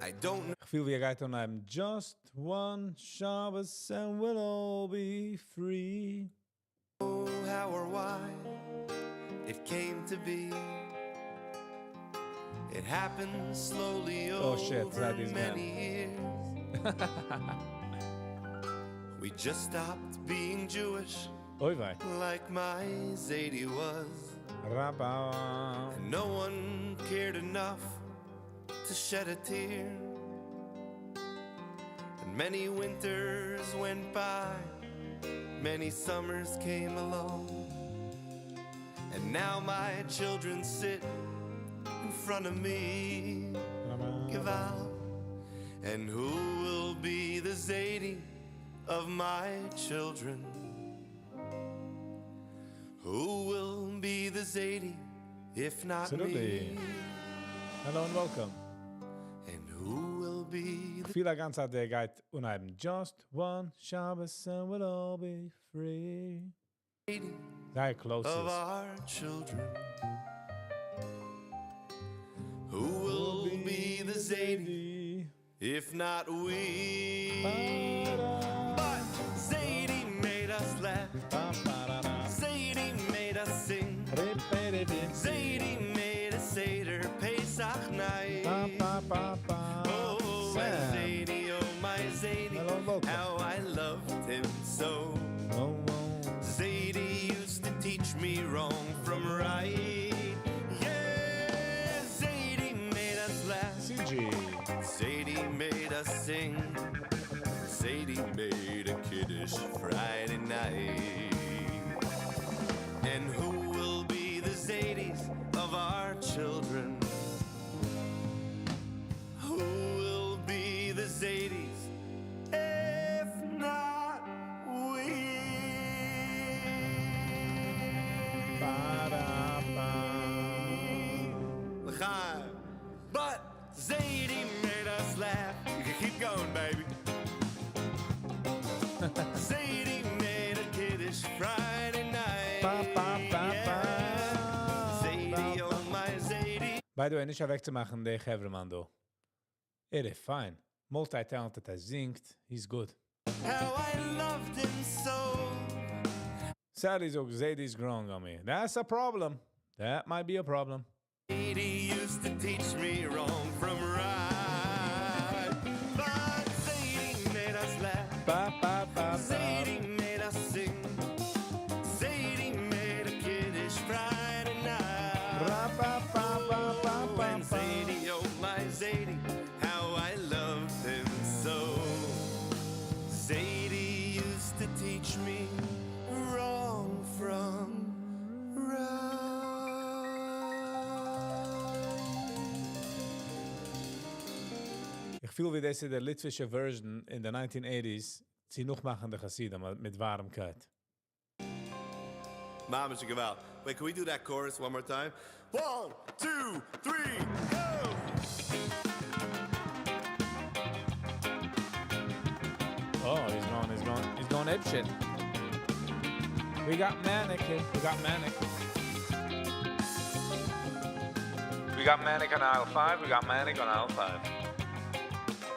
I don't know. Ich fühle, wie geht und I'm just one Shabbos and we'll all be free. How or why it came to be. It happened slowly Oh, shit, over Zadie's many years. We just stopped being Jewish Oy vey. like my Zadie was. Rabba. And no one cared enough to shed a tear. And many winters went by, many summers came along. And now my children sit in front of me, give out. And who will be the Zadie of my children? Who will be the Zadie if not Absolutely. me? Hello and welcome. And who will be Ich fühle die ganze Zeit, der geht und I'm just one Shabbos and we'll all be free. the Zadie Sehr close. of our children? Who will be the Zadie if not we? But Zadie made us laugh. Zadie made us sing. Zadie made us Seder Pesach night. Oh, my Zadie, oh my Zadie, Hello, welcome. how I loved him so. Zadie used to teach me wrong from right. Yeah, Zadie made us laugh. CG. Zadie made us sing. Zadie made a Kiddush Friday night. And who will be the Zadies of our children? Who will be the Zadies if not we? L'chaim. But Zadie made us laugh. You can keep going, baby. Zadie made a Kiddush Friday night. Yeah. Zadie, oh my Zadie. By the way, nicht wegzumachen, der Chevremann, du. Ist fine. Multi-talented, er singt. He's good. How I loved him so. Sadly, so Zadie's growing on me. That's a problem. That might be a problem. Zadie used to teach me wrong from right. But Zadie made us laugh. Zadie made us sing. Zadie made a Kiddush Friday night. And Zadie, oh my Zadie, how I loved him so. Zadie used to teach me wrong from right. feel wie deze de Litwische version in the 1980s. Sie noch machen de Hasidim mit Warmkeit. Mama should give out. Wait, can we do that chorus one more time? 1, 2, 3, go! Oh, he's going ape shit. We got Manic here. We got Manic. We got Manic on aisle 5. We got Manic on aisle 5.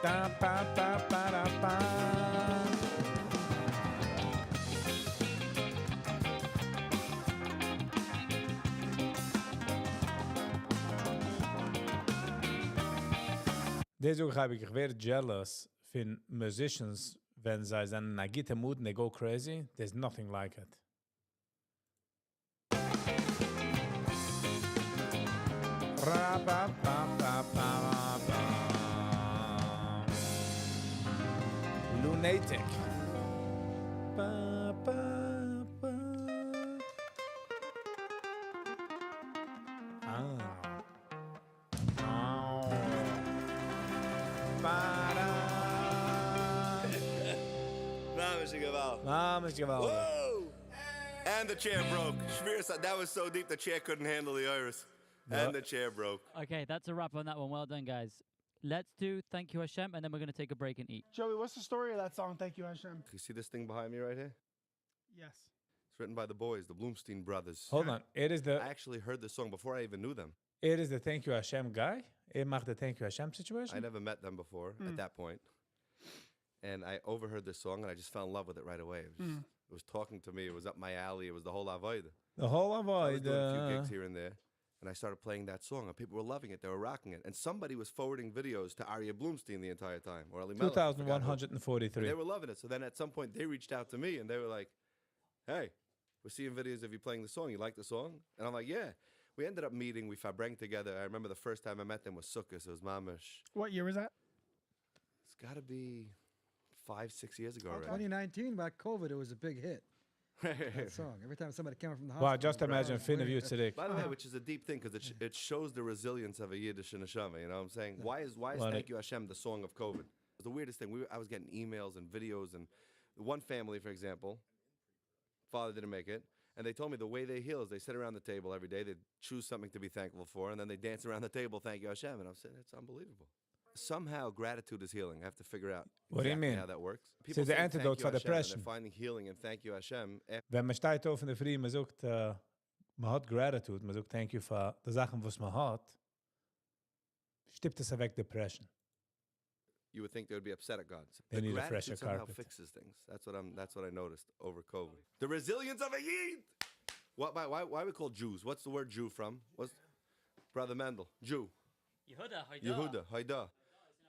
Da, ba, ba, ba, da, ba. Deze ook heb ik weer jealous van musicians when zij zijn in a guitar mood and they go crazy. There's nothing like it. Lunatic. Ba, ba, ba. Namens geweldig. Whoa! And the chair broke. Shmir said that was so deep the chair couldn't handle the iris. And the chair broke. Okay, that's a wrap on that one. Well done, guys. Let's do Thank You Hashem, and then we're going to take a break and eat. Joey, what's the story of that song, Thank You Hashem? You see this thing behind me right here? Yes. It's written by the boys, the Bloomstein brothers. Hold on. It is the I actually heard this song before I even knew them. It is the Thank You Hashem guy. It maakt the Thank You Hashem situation. I never met them before at that point. And I overheard this song and I just fell in love with it right away. It was talking to me. It was up my alley. It was the whole avoid. The whole I was avoid. doing a few gigs here and there. And I started playing that song, and people were loving it. They were rocking it. And somebody was forwarding videos to Arya Bloomstein the entire time. Or Ali Melech, I forgot who. 2143. They were loving it. So then at some point, they reached out to me, and they were like, hey, we're seeing videos of you playing the song. You like the song? And I'm like, yeah. We ended up meeting. We fabrang together. I remember the first time I met them was Sukkot. It was Mamish. What year was that? It's got to be 5-6 years ago already. 2019, by COVID, it was a big hit. That song. Every time somebody came from the hospital. Wow, just imagine Finn of you today. By the way, which is a deep thing because it shows the resilience of a Yiddish neshama. You know what I'm saying? Why is Thank You Hashem the song of COVID? It was the weirdest thing. I was getting emails and videos, and one family, for example, father didn't make it, and they told me the way they heal is they sit around the table every day, they choose something to be thankful for, and then they dance around the table, Thank You Hashem. And I'm saying, it's unbelievable. Somehow gratitude is healing. I have to figure out What do you mean? how that works. So the antidote for depression. They're finding healing and Thank You Hashem. Wenn man steht auf in der Früh, man sagt, man hat gratitude, man sagt thank you for die Sachen, was man hat, stimmt es weg depression. You would think they would be upset at God. They the need a gratitude fresher somehow carpet. fixes things. That's what I noticed over COVID. The resilience of a Yid. Why are we called Jews? What's the word Jew from? What's Brother Mendel? Jew. Yehuda. Haida.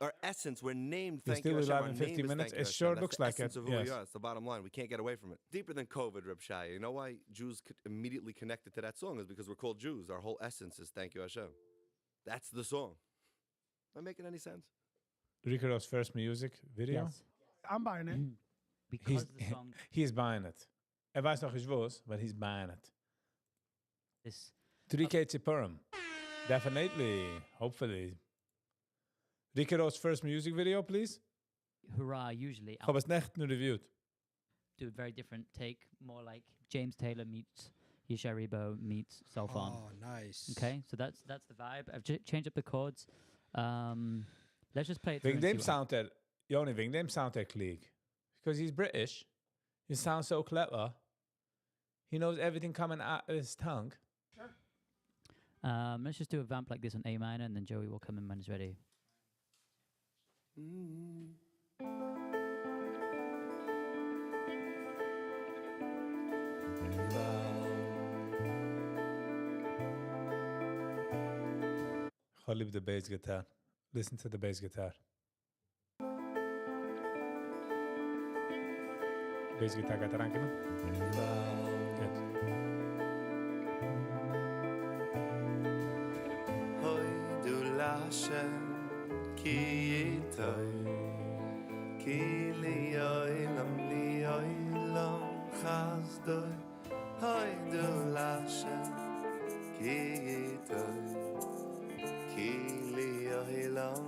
Our essence, we're named We're Thank You still Hashem. alive Our in name 50 is minutes. Thank You It Hashem. sure That's looks the like essence it, of who yes. we are. It's the bottom line. We can't get away from it. Deeper than COVID, Reb Shai. You know why Jews immediately connected to that song is because we're called Jews. Our whole essence is Thank You Hashem. That's the song. Am I making any sense? Ricardo's first music video? Yes. I'm buying it. Because the song He's buying it. Weiß noch nicht was, but he's buying it. is 3K Tzipurim. Definitely. Hopefully. Ricardo's first music video, please. Hurrah, usually Ich habe es nicht nur reviewed. do a very different take, more like James Taylor meets Yesharibo meets Sulfan. Oh, nice. Okay, so that's the vibe. I've changed up the chords. Let's just play it through Wegen and see dem what- sound er, Joni, wegen dem sound er klick. Because he's British. He sounds so clever. He knows everything coming out of his tongue. Let's just do a vamp like this on A minor, and then Joey will come in when he's ready. I leave the bass guitar. Listen to the bass guitar. Bass guitar gaat eraan kunnen. Good. Hoy du lashem ki yitoy ki li oilam chazdoy. Hoy du lashem ki yitoy ki li oilam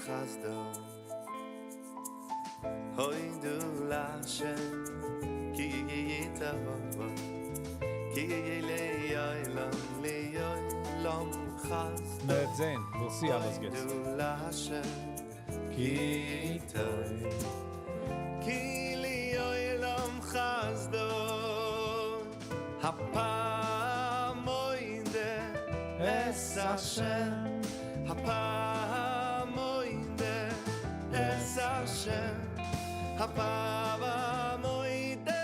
chazdoy. hoy du lashen ki yitava ki le lam khaz Let's sehen. We'll see how this gets. du lashen ki ki le lam khaz do hapa moinde es Hashem hapa moinde es Hashem hapa moinde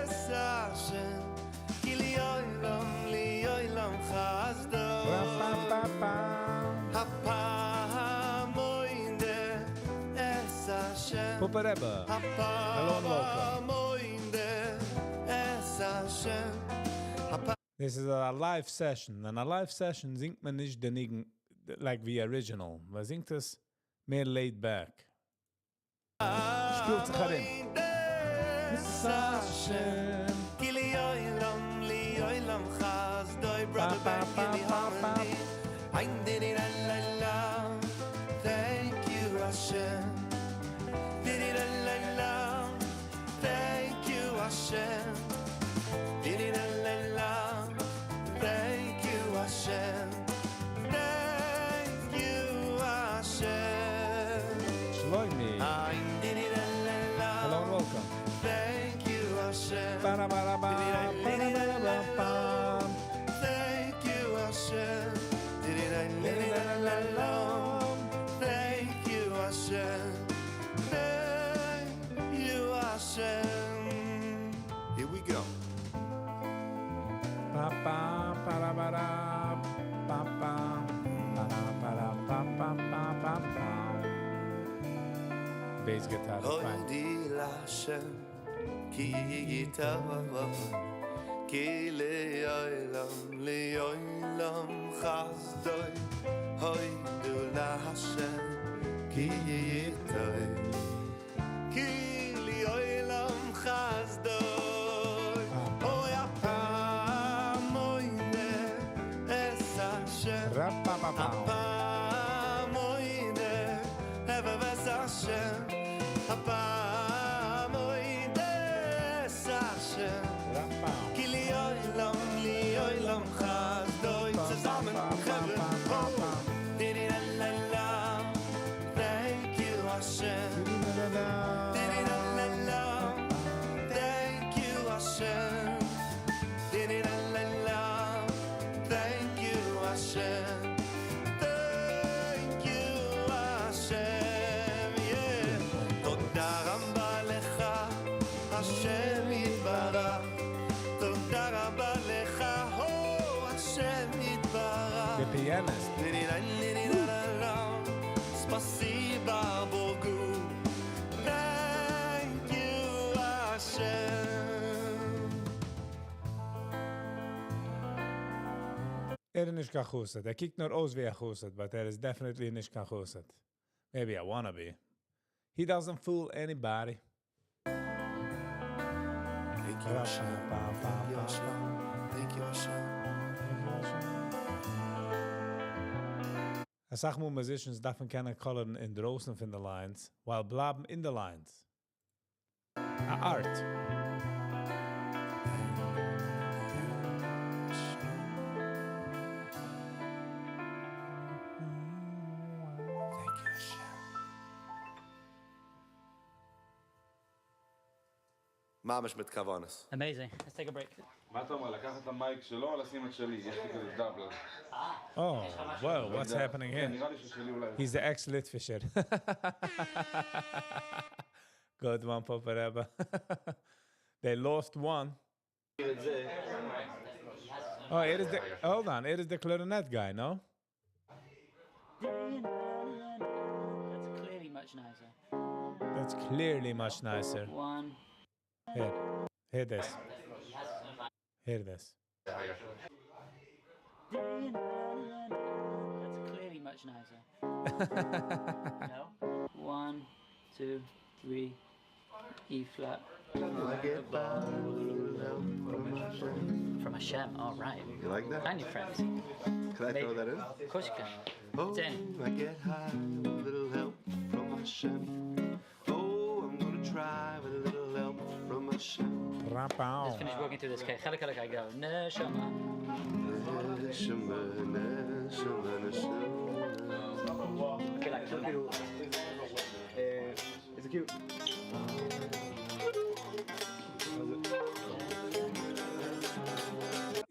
es Hashem ki li olam khaz do hapa moinde es Hashem Pupa Rebbe. Hello and welcome. This is a live session. And a live session singt man nicht den like the original. Man singt es mehr laid back. Spielt sich herin. Thank you, Hashem. Thank you, Hashem. Thank you, Hashem. Thank you, Hashem. Shloimi. Hello and welcome. Thank you, Hashem. Ba-da-ba-da-ba, ba-da-ba-da-ba-bam. Thank you, Hashem. Thank you, Hashem. Thank you, Hashem. Here we go. Ba-bam, ba-da-ba-da, ba-bam, ba-da-ba-da-ba-ba-ba-ba-bam. Bass guitar is fine. Hoydi Lashem ki yitava ki le'olam chazdoy Hoydi Lashem ki yitava ki le'olam chazdoy Oy apamoyne es Hashem Ra-pa-pa-pam. apamoyne eva ves Hashem apamoyne es Hashem Ra-pam. ki li olam chazdoy zusammen chevren Ba-ba-ba-ba-ba. Di-di-da-la-la. Thank you Hashem Di-di-da-la-la. Thank you Hashem Di-di-da-la-la. Thank you Hashem Thank you Hashem Yeah Toda ramba lecha Hashem yitbarach Toda ramba lecha Oh Hashem yitbarach The pianist. Spasiba Bogu. Thank you, Hashem. Nicht kachuset. Kijkt nur aus wie chuset, but is definitely nicht kachuset. Maybe I wanna be. He doesn't fool anybody. Thank you, Hashem. Thank you, Hashem. Thank you, Hashem. A sag more musicians darf man keine coloren in drossen von the lines, while bleiben in the lines. A art. Thank you, Hashem. Mamish mit Kavanas. Amazing. Let's take a break. מה אתה אומר, לקחת את המייק שלו, לשים את שלי, יש לי כזה דאבל. Oh, whoa, what's happening here? נראה לי ששלי אולי. He's the ex-Litvischer. Good one, Papa Rebbe. They lost one. Oh, it is the, hold on, it is the clarinet guy, no? That's clearly much nicer. That's clearly much nicer. One. Hear this. Hear this. That's clearly much nicer. No? 1, 2, 3, E flat. From Hashem, all right. You like that? And your friends. Can I throw that in? Of course you can. Oh, It's in. I get high with a little help from Hashem. Oh, Rapau. Just finish working through this. Okay, خلك I go. نشمة. Okay, like some people. Is it cute?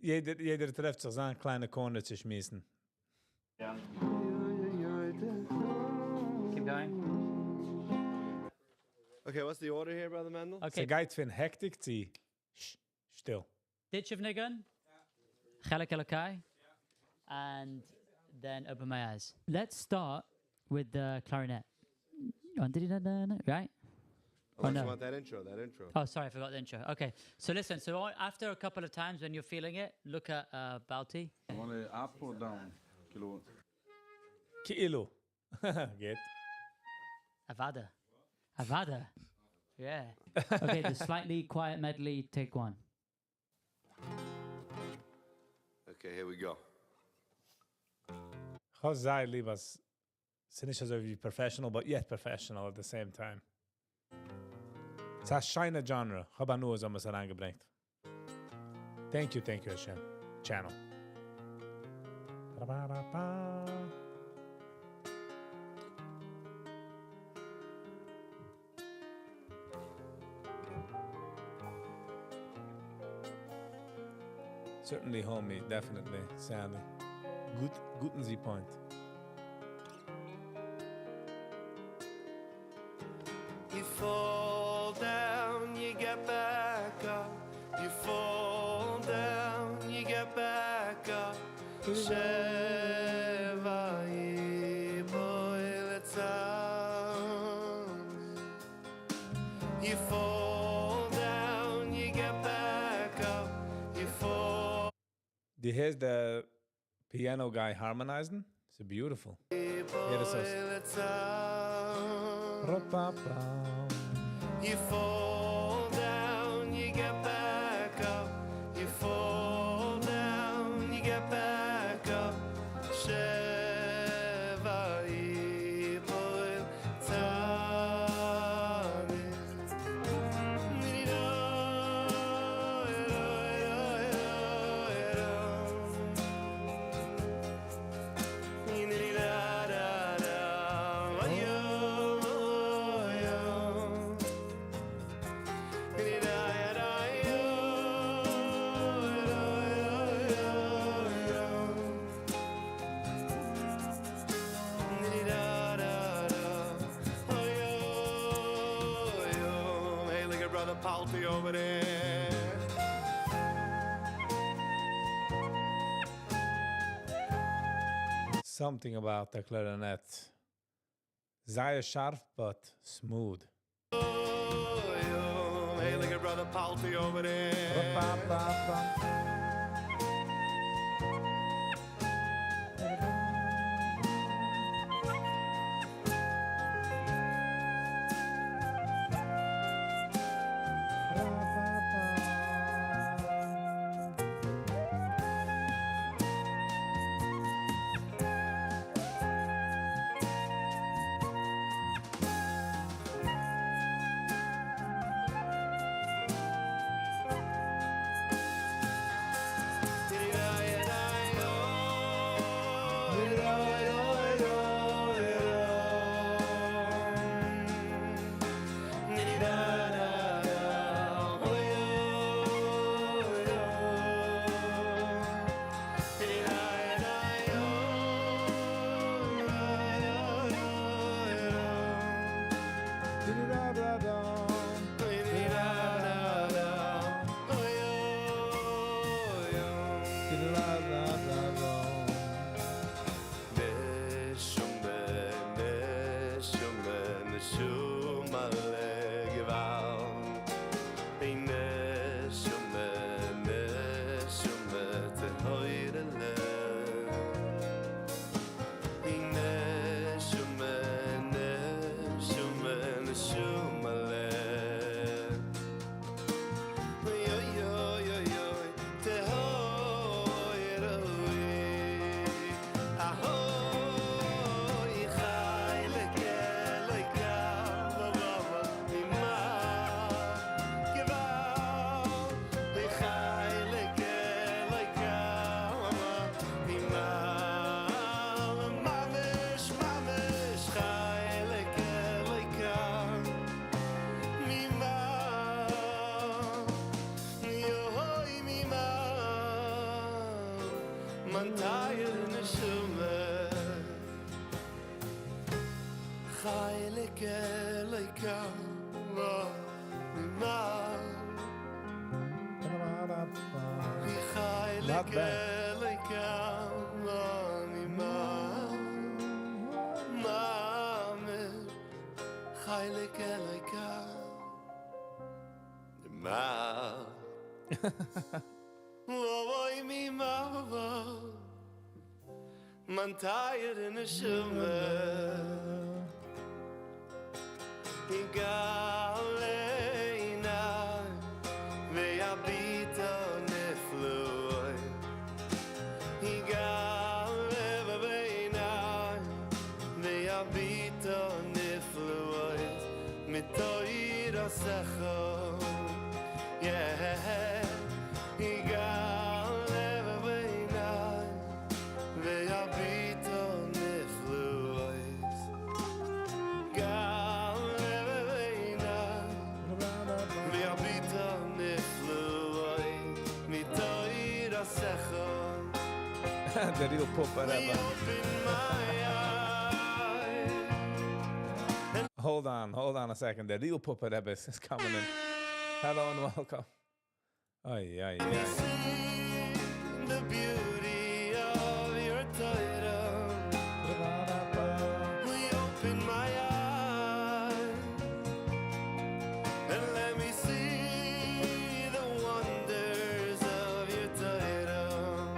Jeder trifft sich, seine kleine Korne zu schmissen. Keep going. Okay, what's the order here, Brother Mendel? Okay. Ze gaat van hectic zu still. Ditch of Nigun. خلك I. And then open my eyes. Let's start with the clarinet. Right? Oh, no. you want that intro, Oh, sorry, I forgot the intro. Okay, so listen. So after a couple of times when you're feeling it, look at Balti. Want it up or down? Kilo. Kilo. Geht. Avada. Yeah. Okay, the slightly quiet medley, take one. Okay, here we go. How sei lieber, es ist nicht so wie professional, but yet professional at the same time. Es ist ein scheiner Genre. Ich habe nur so was reingebracht. Thank you, Hashem. Channel. Ba-ba-ba-ba. Certainly, homie. Definitely. Sadly. Guten Sie point. You fall down, you get back up. You fall down, you get back up. Sheva You fall down, you get back up. You fall. Do you hear the piano guy harmonizing? It's beautiful. Hear this You fall down, you get back up. You fall down, you get back up. Sheva Yipoil Tzadik. Hey, look at Brother Palty over there. Something about the clarinet. Sehr sharp but smooth. Hey, look at Brother Palty over there. man tayr in a shume Khayle kele kam ma Not bad. Man tired in a shumme Igaleina Ve abita nefloi Igale beina Ve abita nefloi Mitoira secho Yeah Igale beina Ve abita nefloi Igale beina Ve abita nefloi Mitoira secho The real Papa Rebbe. Hold on a second. The real Papa Rebbe is coming in. Hello and welcome. Ay, ay, ay. The beauty of your title. We open my eyes and let me see the wonders of your title.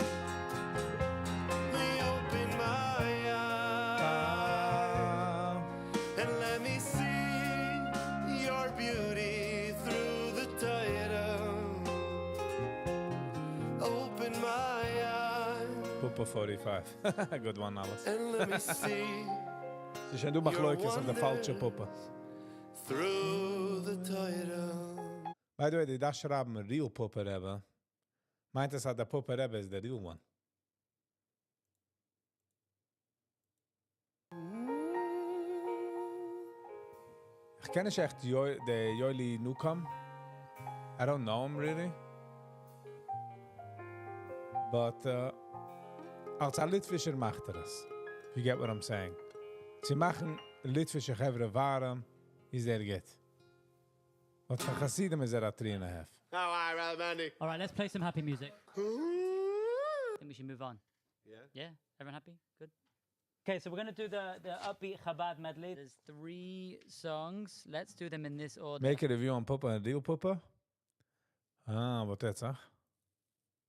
We open my eyes and let me see your beauty through the title. Open my eyes Papa 45. Good one, Alice. and let me see Sie zijn doen maar leukjes op de falsche Papa. through the title. By the way, die das schreiben een real Papa Rebbe. Meint es dat der Papa Rebbe is the real one. Ich kenne echt de Joili Newcomb. I don't know him really. But als een Litwischer macht das. You get what I'm saying. Sie machen Litwische Gevre warm, is der get. Wat van Chassidim is er at 3.5. All right, Mandy. All right, let's play some happy music. I think we should move on. Yeah. Yeah? Everyone happy? Good? Okay, so we're going to do the upbeat Chabad medley. There's 3 songs. Let's do them in this order. Make a review on Papa and real Papa. Ah, wat dat zeg.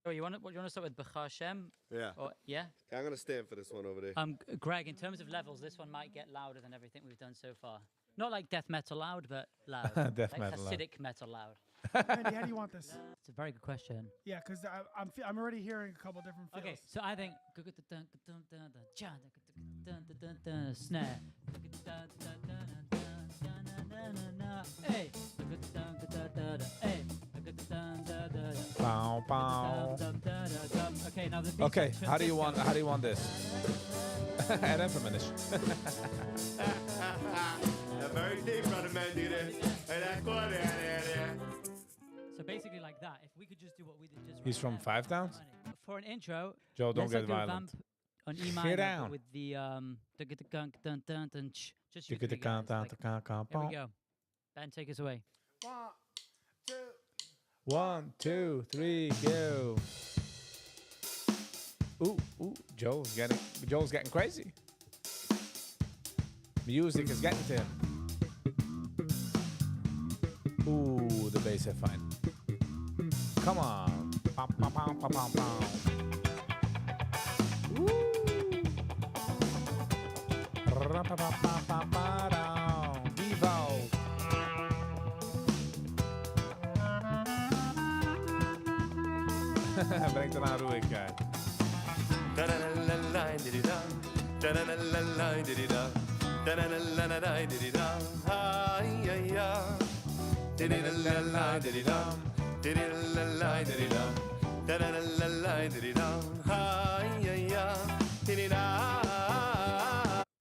Oh, you want to start with B'cha Hashem? Yeah. Or, yeah? I'm going to stand for this one over there. Greg, in terms of levels, this one might get louder than everything we've done so far. Not like death metal loud, but loud. Death like metal loud. Hasidic metal loud. Andy, how do you want this? It's a very good question. Yeah, because I'm already hearing a couple different feels. Okay, so I think snare. Hey. Pow, pow. Okay, now the beat Okay, section- how do you want this? En even finish. Very deep, brother Mandy. So basically like that. If we could just do what we did just He's from right now, Five Downs? for an intro, Joe, don't let's get like do a violent. vamp on E Get minor down. but with the just you Tick, three tick, guys, count, like- count, count, Here we count. go. Ben, take us away. 1, 2, 3, go. Ooh, Joe's getting crazy. Music is getting to him. Ooh, the bass is fine. Come on. Pom, pom, pom, pom, pom, pom. Ra-pa-pa-pa-pa-pa-down. Vivo. Brengt eraan ruhigheid.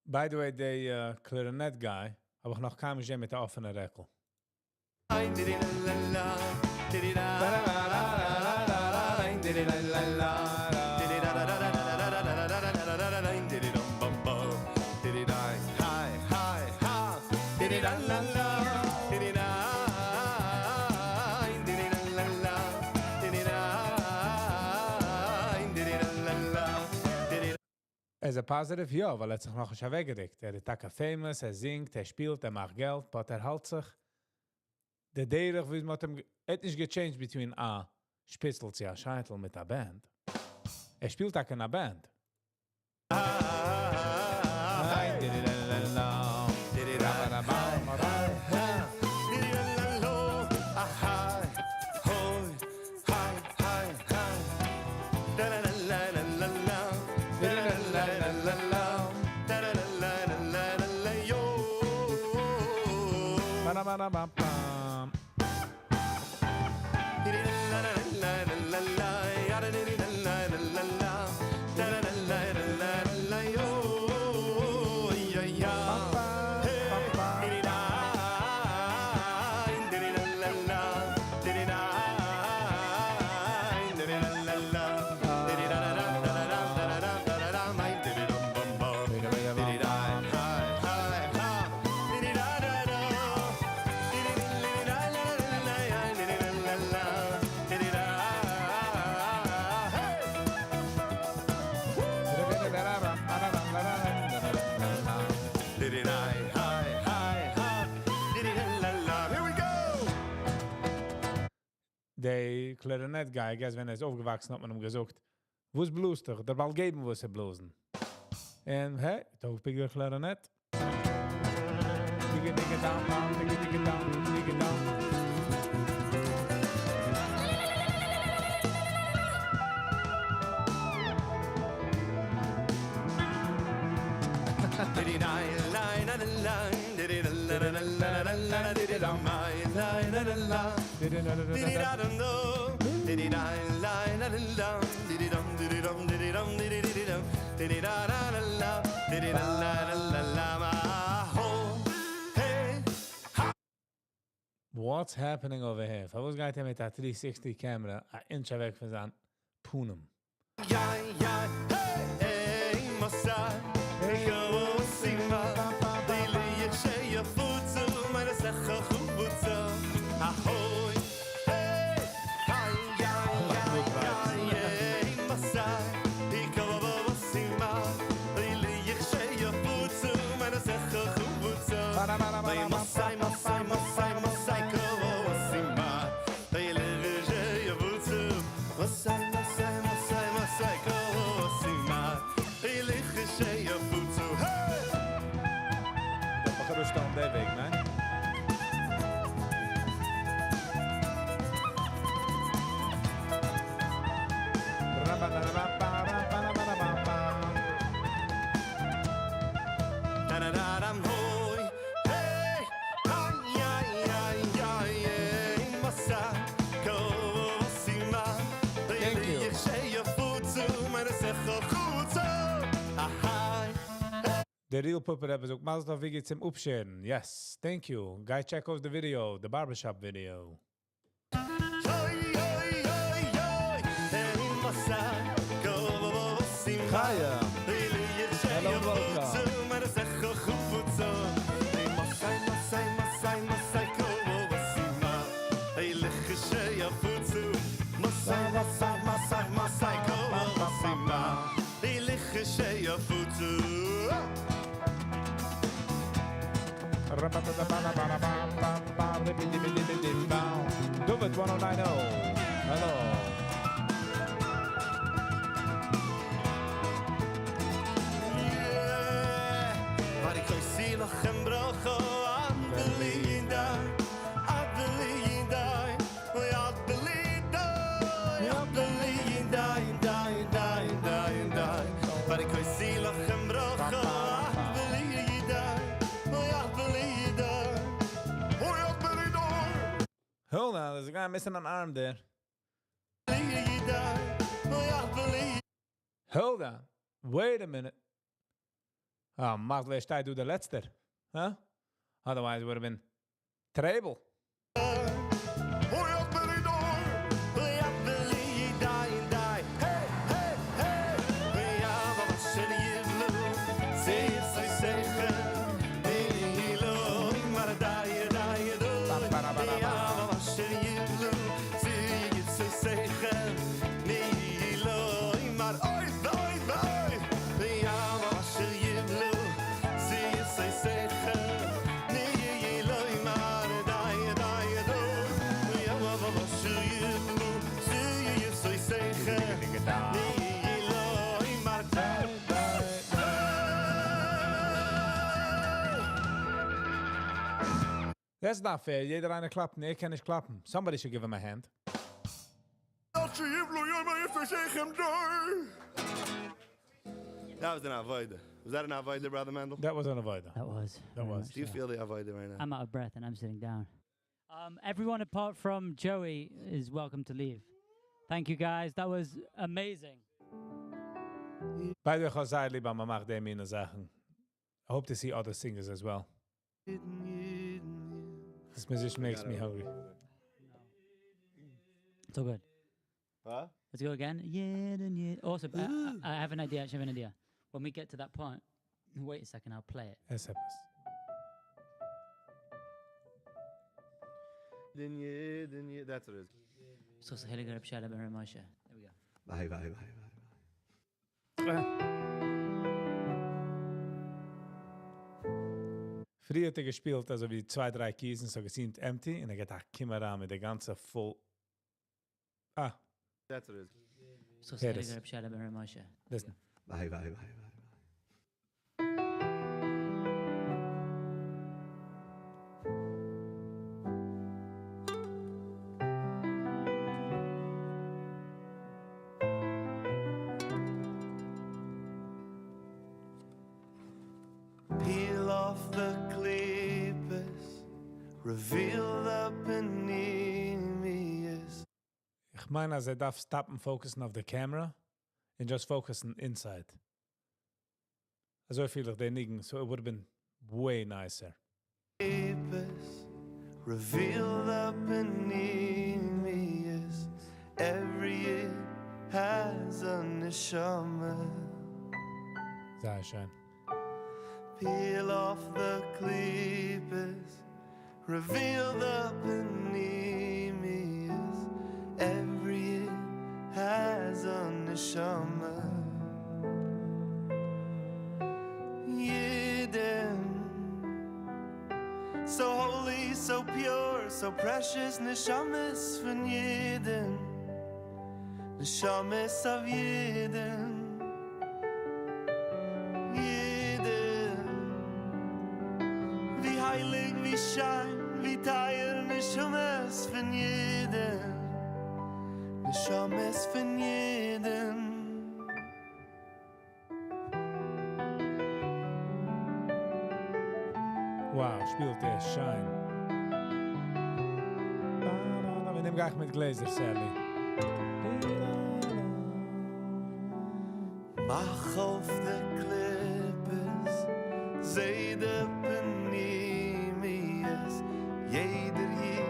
By the way, the clarinet guy, heb ik nog kamertje met de offene rekkel. As a positive, ja, weil hat sich noch nicht weggedeckt. Ist taka famous, singt, spielt, macht Geld, aber hält sich. Der Derech, wie man ihm... Het nicht gechanged between a Spitzel zu a Scheitel mit a Band. Spielt taka in a Band. Der Clarinet-Guy, I guess, wenn ist aufgewachsen, hat man ihm gesagt, wo ist Blues doch? Der Ball geben, wo ist bluesen. Und hey, doch pick der Clarinet. Digga, digga, down, down, digga, digga, down, digga, down. What's happening over here? If I was going to make that 360 camera, an inch weg von seinem Punum. Ja, ja, hey, hey, Mossad, ich will sie mal, die Liege schee Futsu, meine Sache Futsu, ahoi, hey, hi, ja, ja, ja, hey, Mossad, ich will sie mal, die Liege schee Futsu, meine Sache Futsu, mein Mossai, Mossai, Mossai, Mossai, ich will sie mal, die Liege schee Futsu, Mossai, Mossai, Mossai, Mossai, ich will sie mal, die Liege schee Futsu, hey! Dat mag er staan der Weg, nein? Da-da-da-dam, hoi, hey, ay, ay, ay, ay, ay, Mossa, Kosima, Thank you. ich schee Futsu, meine Sache Futsu, ahai. The real puppet episode. Mazel tov, Viggy, zum Upscheren. Yes, thank you. Guys, check out the video, the barbershop video. Chaya. Hello, welcome. Dovet 1090. Hello. Maar ik kan zien nog een brocho aan de linda, aan de linda, aan de linda, aan de linda, linda. Maar ik kan zien nog een brocho aan de linda, aan de linda, aan de linda. Hold on, there's a guy missing an arm there. Hold on. Wait a minute. Oh, Mazel Stai do the letzter. Huh? Otherwise it would have been treble. That's not fair. Jeder eine klappen. Er kann nicht klappen. Somebody should give him a hand. That was an avoider. Was that an avoider, Brother Mendel? That was an avoider. That was. That was. Do you feel the avoider right now? I'm out of breath and I'm sitting down. Everyone apart from Joey is welcome to leave. Thank you, guys. That was amazing. By the way, ich habe lieber, man macht dem in Sachen. I hope to see other singers as well. This musician makes me hungry. It's all good. Huh? Let's go again. Also, I have an idea. Actually, I have an idea. When we get to that point, wait a second, I'll play it. That's it. That's what it is. So, there we go. Bye, bye, bye, bye. Früher hat gespielt, also wie 2-3 Kiesen, so gesehen empty, und er geht auch Kamera mit der ganze voll. Ah. That's what it is. So, Here it is. Listen. Bye, bye, bye, bye. Peel off the clippers, reveal the beneath. Ich meine, also er darf stoppen, focussen auf the camera and just focussen inside. Also ich fühle denjenigen, so it would have been way nicer. Clippers, reveal the beneath. Every year has a neshama. Sehr schön. Peel off the clippers, reveal the beneath. Every year has a neshama. Yidden, so holy, so pure, so precious. Neshamas von Yidden, neshamas of Yidden. Heilig, wie schein, wie teuer, Neshamas von jedem, Neshamas von jedem. Wow, spielt er schein. Wir nehmen gleich mit Gläser, Sally. Mach auf de Klippes, seh de Penimius, jeder hier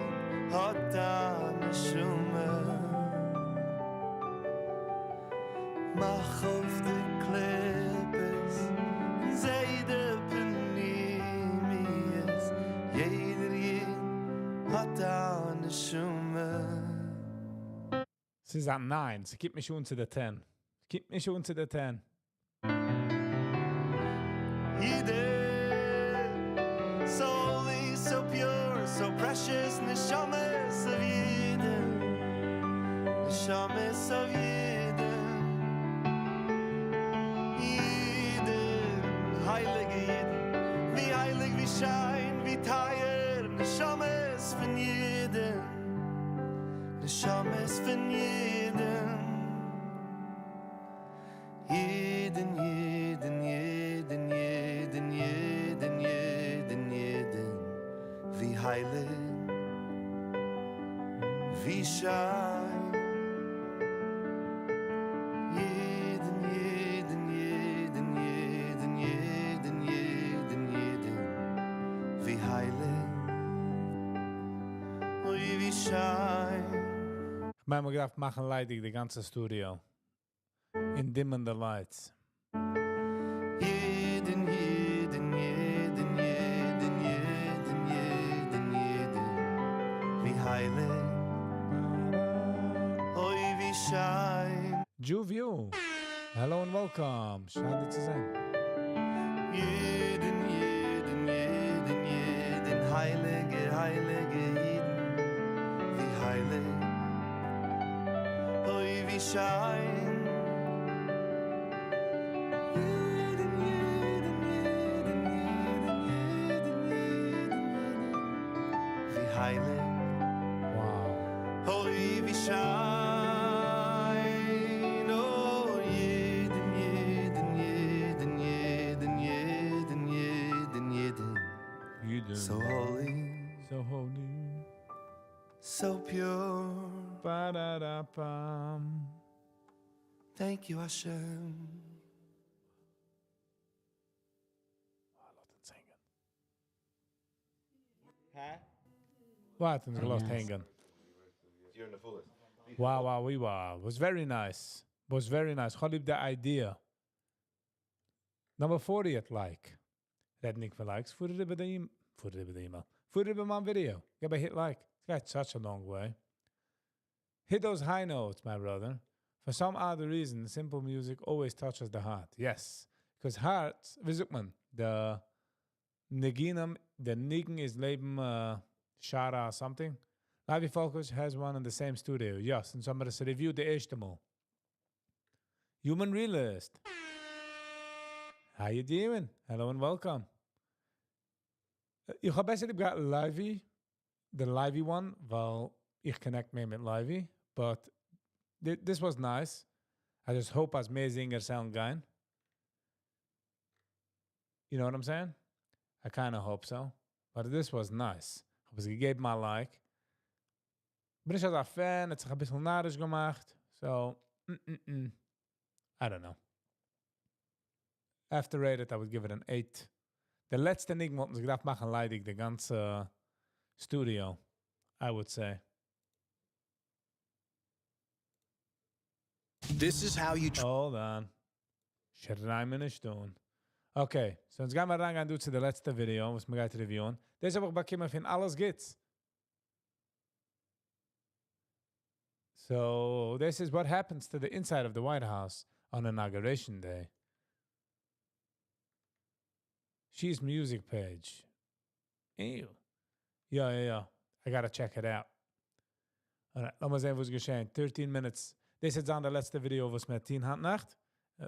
hat eine Schumme. Mach auf de Klippes, seh de Penimius, jeder hier hat eine Schumme. Sie ist an 9, sie gibt mich schon zu der 10. Keep me schon zu der 10. Yidden, so holy, so pure, so precious, neshamas of Yidden, neshamas of Yidden, Yidden, heilige Yidden, wie heilig, wie schein, wie teuer, neshamas von Yidden, neshamas von Yidden. Jeden, jeden, jeden, jeden, jeden, jeden, jeden, wie heilig, wie schein. Jeden, jeden, jeden, jeden, jeden, jeden, jeden, wie heilig, ui, wie schein. Ich meine, wir gedacht, machen leidig die ganze Studio. In dimmen the lights. Jeden, jeden, jeden, jeden, jeden, jeden, jeden, wie heilig, oi, wie schein. Juvio, hello and welcome. Schade zu sein. Jeden, jeden, jeden, jeden, heilige, heilige Jeden, wie heilig, oi, wie schein. heilig. Wow. Holy wie shine, oh jeden, jeden, jeden, jeden, jeden, jeden, jeden. You do. So holy, So holy. so pure. Ba-da-da-bum. Thank you, Hashem. Wat een gelost nice. hängen. You're in the fullest. Wow, wow, wow. Was very nice. Was very nice. Gewoon the idea. Number 40 het like. That Nick for likes. Voer het bij de email. Voer het bij de email. Voer het bij mijn video. Ja, bij hit like. It's got such a long way. Hit those high notes, my brother. For some odd reason, simple music always touches the heart. Yes. Because hearts, wie zoekt man? The Nigen is Leben Shara or something. Ivy Focus has one in the same studio. Yes, and somebody said review the eerste mal. Human Realist. How you doing? Hello and welcome. Ich habe besser gehabt Livey, the Livey one, weil ich connect me mit Livey, but this was nice. I just hope as mehr Singer sound gein. You know what I'm saying? I kind of hope so. But this was nice. Ich habe es gegeben mal like. Bin ich als ein Fan, hat sich ein bisschen narrisch gemacht. So, I don't know. After rated, I would give it an 8. The letzte Ding wollten sie gedacht machen, leidig, the ganze Studio, I would say. This is how you Hold on. Schreiben nicht tun. Okay, so jetzt gehen wir rein und zu der letzte Video, was wir gleich reviewen. Das habe ich bekommen von alles geht's. So, this is what happens to the inside of the White House on Inauguration Day. She's music page. Ew. Yeah. I gotta check it out. Alright, lass mal sehen, was geschehen. 13 minutes. This is on the letzte Video, was mit 10 Nacht.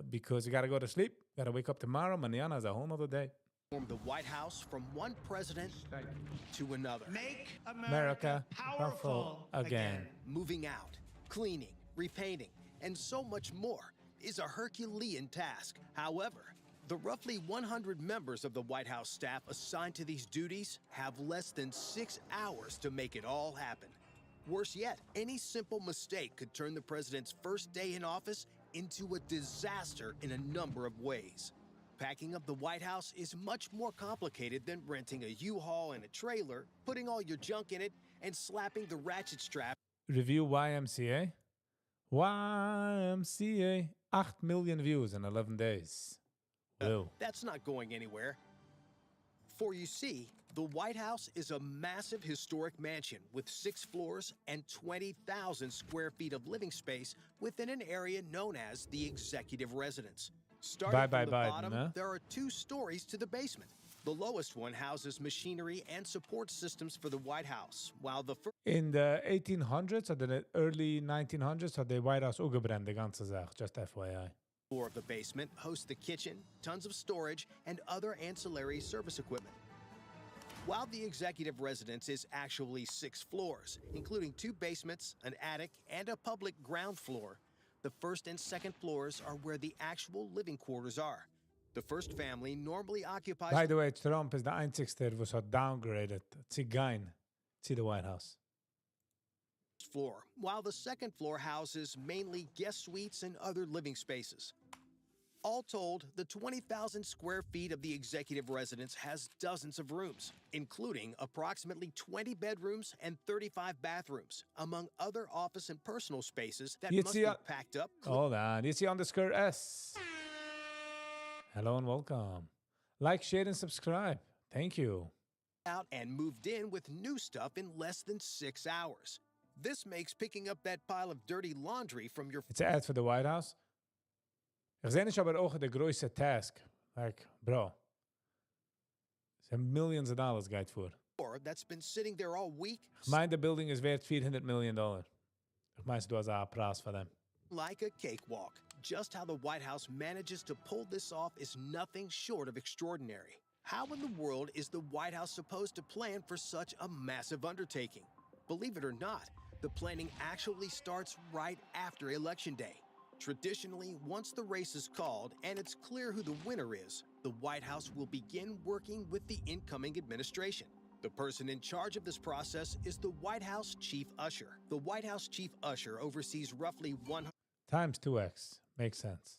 Because you gotta go to sleep. Gotta wake up tomorrow. Mañana is a whole nother day. The White House from one president to another. Make America powerful again. Moving out, cleaning, repainting, and so much more is a Herculean task. However, the roughly 100 members of the White House staff assigned to these duties have less than 6 hours to make it all happen. Worse yet, any simple mistake could turn the president's first day in office into a disaster in a number of ways. Packing up the White House is much more complicated than renting a U-Haul and a trailer, putting all your junk in it, and slapping the ratchet strap. Review YMCA. YMCA. 8 million views in 11 days. Whoa. That's not going anywhere. For you see, the White House is a massive historic mansion with 6 floors and 20,000 square feet of living space within an area known as the executive residence. Starting from the bottom, Biden, there are 2 stories to the basement. The lowest one houses machinery and support systems for the White House, while the In the 1800s or the early 1900s had the White House ugebrannt, die ganze Sache, just FYI. floor of the basement hosts the kitchen, tons of storage, and other ancillary service equipment. While the executive residence is actually 6 floors, including 2 basements, an attic, and a public ground floor, the first and second floors are where the actual living quarters are. The first family normally occupies... By the way, Trump is the einzigste, was so downgraded. Zigein. See the White House. Floor, while the second floor houses mainly guest suites and other living spaces. All told, the 20,000 square feet of the executive residence has dozens of rooms, including approximately 20 bedrooms and 35 bathrooms, among other office and personal spaces that must be packed up. Hold on. _S. Hello and welcome. Like, share, and subscribe. Thank you. Out and moved in with new stuff in less than 6 hours. This makes picking up that pile of dirty laundry from your... It's an ad for the White House. Ich sehe nicht aber auch the größte task. Like, bro. It's millions of dollars geht vor. That's been sitting there all week. Ich meine, the building is worth $400 million. Ich meine, du hast einen Preis für them. Like a cakewalk. Just how the White House manages to pull this off is nothing short of extraordinary. How in the world is the White House supposed to plan for such a massive undertaking? Believe it or not, the planning actually starts right after Election Day. Traditionally, once the race is called and it's clear who the winner is, the White House will begin working with the incoming administration. The person in charge of this process is the White House Chief Usher. The White House Chief Usher oversees roughly 100 Times 2x. Makes sense.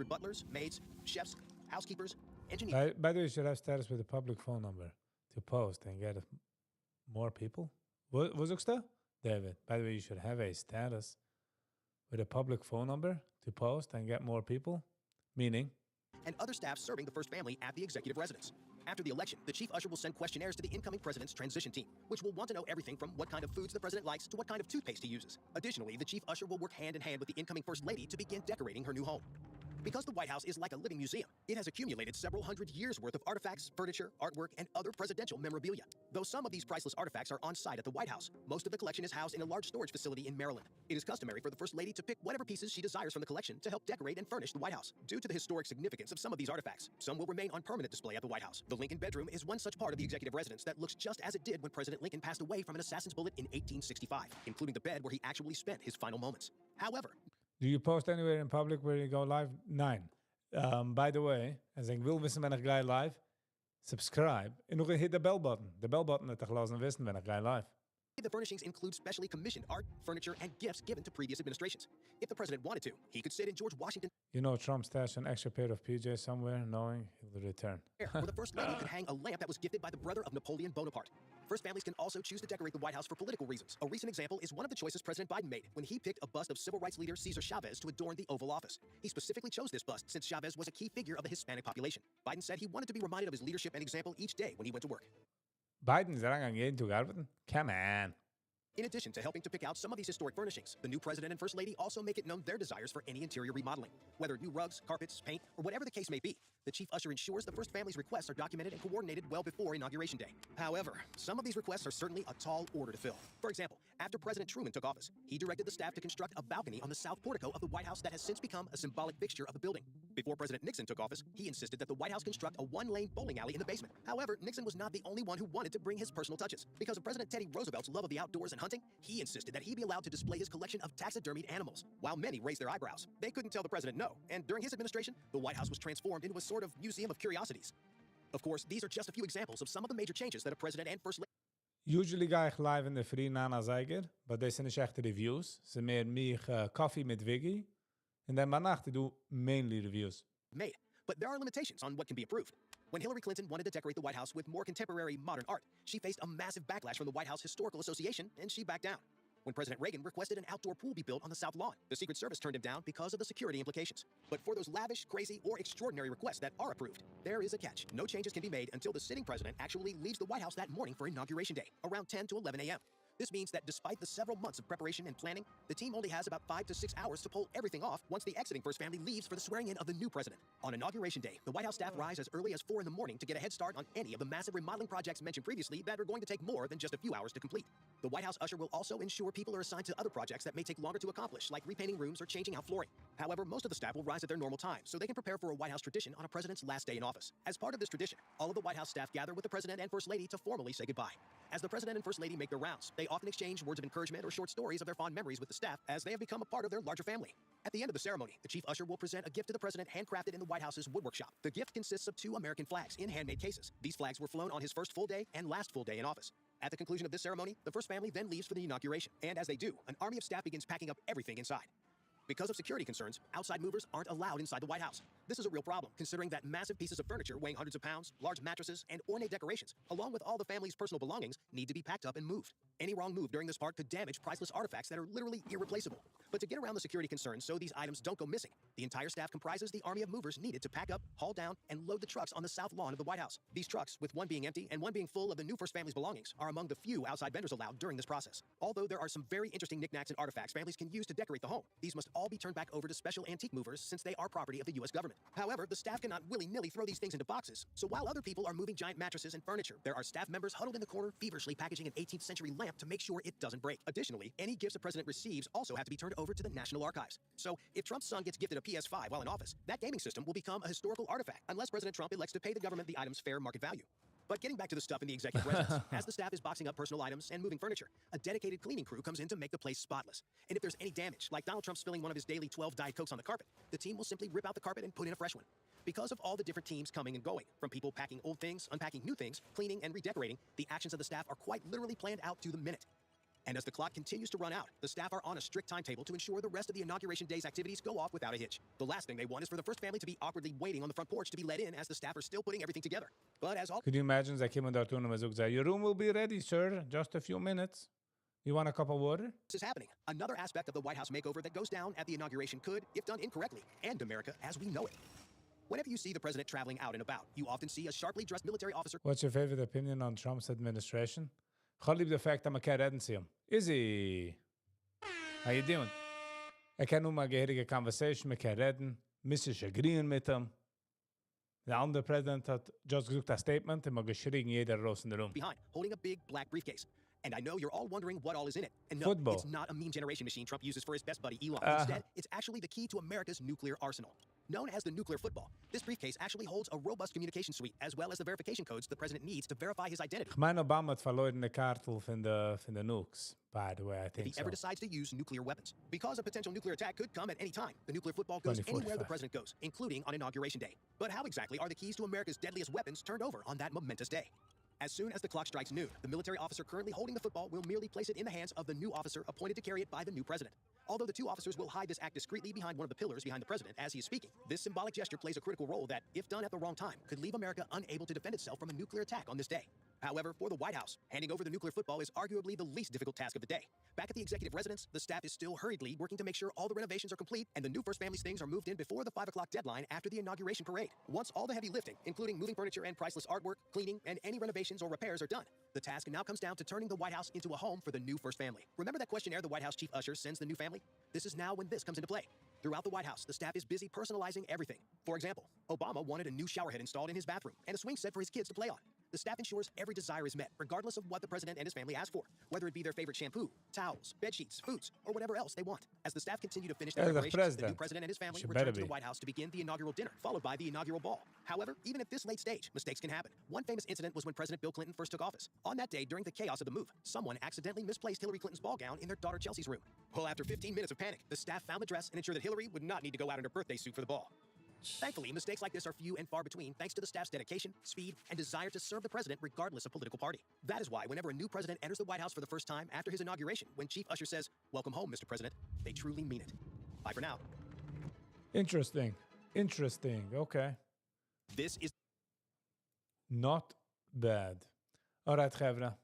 butlers, maids, chefs, housekeepers, engineers. By the way, you should have status with a public phone number to post and get more people. Wat zoekst du? David, by the way, you should have a status with a public phone number to post and get more people. Meaning? And other staff serving the first family at the executive residence. After the election, the chief usher will send questionnaires to the incoming president's transition team, which will want to know everything from what kind of foods the president likes to what kind of toothpaste he uses. Additionally, the chief usher will work hand in hand with the incoming first lady to begin decorating her new home. Because the White House is like a living museum, it has accumulated several hundred years' worth of artifacts, furniture, artwork, and other presidential memorabilia. Though some of these priceless artifacts are on site at the White House, most of the collection is housed in a large storage facility in Maryland. It is customary for the First Lady to pick whatever pieces she desires from the collection to help decorate and furnish the White House. Due to the historic significance of some of these artifacts, some will remain on permanent display at the White House. The Lincoln Bedroom is one such part of the executive residence that looks just as it did when President Lincoln passed away from an assassin's bullet in 1865, including the bed where he actually spent his final moments. However, Do you post anywhere in public where you go live? 9. By the way, als ik wil wissen wanneer ik ga live, subscribe en nog hit de bell button. De bell button dat te gelaten wissen wanneer ik ga live. the furnishings include specially commissioned art, furniture, and gifts given to previous administrations. If the president wanted to, he could sit in George Washington. You know Trump stashed an extra pair of PJs somewhere, knowing he'll return. Or the First Lady could hang a lamp that was gifted by the brother of Napoleon Bonaparte. First families can also choose to decorate the White House for political reasons. A recent example is one of the choices President Biden made when he picked a bust of civil rights leader Cesar Chavez to adorn the Oval Office. He specifically chose this bust since Chavez was a key figure of the Hispanic population. Biden said he wanted to be reminded of his leadership and example each day when he went to work. Biden is aan jeden toe arbeiten? Come on. In addition to helping to pick out some of these historic furnishings, the new president and first lady also make it known their desires for any interior remodeling. Whether new rugs, carpets, paint, or whatever the case may be, the chief usher ensures the first family's requests are documented and coordinated well before Inauguration Day. However, some of these requests are certainly a tall order to fill. For example, after President Truman took office, he directed the staff to construct a balcony on the south portico of the White House that has since become a symbolic fixture of the building. Before President Nixon took office, he insisted that the White House construct a one-lane bowling alley in the basement. However, Nixon was not the only one who wanted to bring his personal touches. Because of President Teddy Roosevelt's love of the outdoors and hunting, he insisted that he be allowed to display his collection of taxidermied animals. While many raised their eyebrows, they couldn't tell the president no, and during his administration, the White House was transformed into a sort of museum of curiosities. Of course, these are just a few examples of some of the major changes that a president and first lady Usually ga ik live in de Free Nana Zeiger, but deze zijn niet echt reviews. Ze meer koffie met Viggy. En dan vannacht ik doe mainly reviews. made. But there are limitations on what can be approved. When Hillary Clinton wanted to decorate the White House with more contemporary modern art, she faced a massive backlash from the White House Historical Association, and she backed down. When President Reagan requested an outdoor pool be built on the South Lawn, the Secret Service turned him down because of the security implications. But for those lavish, crazy, or extraordinary requests that are approved, there is a catch. No changes can be made until the sitting president actually leaves the White House that morning for Inauguration Day, around 10 to 11 a.m. This means that despite the several months of preparation and planning, the team only has about 5 to 6 hours to pull everything off once the exiting first family leaves for the swearing-in of the new president. On Inauguration Day, the White House staff rise as early as 4 in the morning to get a head start on any of the massive remodeling projects mentioned previously that are going to take more than just a few hours to complete. The White House usher will also ensure people are assigned to other projects that may take longer to accomplish, like repainting rooms or changing out flooring. However, most of the staff will rise at their normal time, so they can prepare for a White House tradition on a president's last day in office. As part of this tradition, all of the White House staff gather with the president and first lady to formally say goodbye. As the president and first lady make their rounds, they often exchange words of encouragement or short stories of their fond memories with the staff as they have become a part of their larger family. At the end of the ceremony, the chief usher will present a gift to the president handcrafted in the White House's woodwork shop. The gift consists of 2 American flags in handmade cases. These flags were flown on his first full day and last full day in office. At the conclusion of this ceremony, the first family then leaves for the inauguration. And as they do, an army of staff begins packing up everything inside. Because of security concerns, outside movers aren't allowed inside the White House. This is a real problem, considering that massive pieces of furniture weighing hundreds of pounds, large mattresses, and ornate decorations, along with all the family's personal belongings, need to be packed up and moved. Any wrong move during this part could damage priceless artifacts that are literally irreplaceable. But to get around the security concerns so these items don't go missing, the entire staff comprises the army of movers needed to pack up, haul down, and load the trucks on the south lawn of the White House. These trucks, with one being empty and one being full of the new first family's belongings, are among the few outside vendors allowed during this process. Although there are some very interesting knickknacks and artifacts families can use to decorate the home, these must all be turned back over to special antique movers since they are property of the U.S. government. However, the staff cannot willy-nilly throw these things into boxes. So while other people are moving giant mattresses and furniture, there are staff members huddled in the corner feverishly packaging an 18th century lamp to make sure it doesn't break. Additionally, any gifts the president receives also have to be turned over to the National Archives. So if Trump's son gets gifted a PS5 while in office, that gaming system will become a historical artifact unless President Trump elects to pay the government the item's fair market value. But getting back to the stuff in the executive residence, as the staff is boxing up personal items and moving furniture, a dedicated cleaning crew comes in to make the place spotless. And if there's any damage, like Donald Trump spilling one of his daily 12 Diet Cokes on the carpet, the team will simply rip out the carpet and put in a fresh one. Because of all the different teams coming and going, from people packing old things, unpacking new things, cleaning and redecorating, the actions of the staff are quite literally planned out to the minute. And as the clock continues to run out, the staff are on a strict timetable to ensure the rest of the inauguration day's activities go off without a hitch. The last thing they want is for the first family to be awkwardly waiting on the front porch to be let in as the staff are still putting everything together. But as all... Could you imagine they came in there and was like, your room will be ready, sir. Just a few minutes. You want a cup of water? This is happening. Another aspect of the White House makeover that goes down at the inauguration could, if done incorrectly, end America as we know it. Whenever you see the president traveling out and about, you often see a sharply dressed military officer... What's your favorite opinion on Trump's administration? I liebe the fact that I can't redden see him. Izzy! How you doing? I can nur mal gehörige conversation mit can redden. Mrs. agreeing mit him. Der andere President hat just gesagt a statement und man geschrien jeder raus in der Room. Behind, holding a big black briefcase. And I know you're all wondering what all is in it. And no, Football. It's not a meme generation machine Trump uses for his best buddy Elon. Instead, it's actually the key to America's nuclear arsenal. Known as the nuclear football, this briefcase actually holds a robust communication suite, as well as the verification codes the president needs to verify his identity. Ich meine, Obama hat verloren die Kartel von der nukes, by the way, I think If he ever decides to use nuclear weapons. Because a potential nuclear attack could come at any time, the nuclear football goes anywhere the president goes, including on Inauguration Day. But how exactly are the keys to America's deadliest weapons turned over on that momentous day? As soon as the clock strikes noon, the military officer currently holding the football will merely place it in the hands of the new officer appointed to carry it by the new president. Although the two officers will hide this act discreetly behind one of the pillars behind the president as he is speaking, this symbolic gesture plays a critical role that, if done at the wrong time, could leave America unable to defend itself from a nuclear attack on this day. However, for the White House, handing over the nuclear football is arguably the least difficult task of the day. Back at the executive residence, the staff is still hurriedly working to make sure all the renovations are complete and the new first family's things are moved in before the 5 o'clock deadline after the inauguration parade. Once all the heavy lifting, including moving furniture and priceless artwork, cleaning, and any renovations or repairs are done, the task now comes down to turning the White House into a home for the new first family. Remember that questionnaire the White House chief usher sends the new family? This is now when this comes into play. Throughout the White House, the staff is busy personalizing everything. For example, Obama wanted a new shower head installed in his bathroom and a swing set for his kids to play on. The staff ensures every desire is met, regardless of what the president and his family ask for, whether it be their favorite shampoo, towels, bed sheets, foods, or whatever else they want. As the staff continue to finish their preparations, the new president and his family return to the White House to begin the inaugural dinner, followed by the inaugural ball. However, even at this late stage, mistakes can happen. One famous incident was when President Bill Clinton first took office. On that day, during the chaos of the move, someone accidentally misplaced Hillary Clinton's ball gown in their daughter Chelsea's room. Well, after 15 minutes of panic, the staff found the dress and ensured that Hillary would not need to go out in her birthday suit for the ball. Thankfully, mistakes like this are few and far between thanks to the staff's dedication, speed, and desire to serve the president regardless of political party. That is why whenever a new president enters the White House for the first time after his inauguration, when Chief Usher says, "Welcome home, Mr. President," they truly mean it. Bye for now. Interesting. Okay. This is not bad. Alright, Chevra.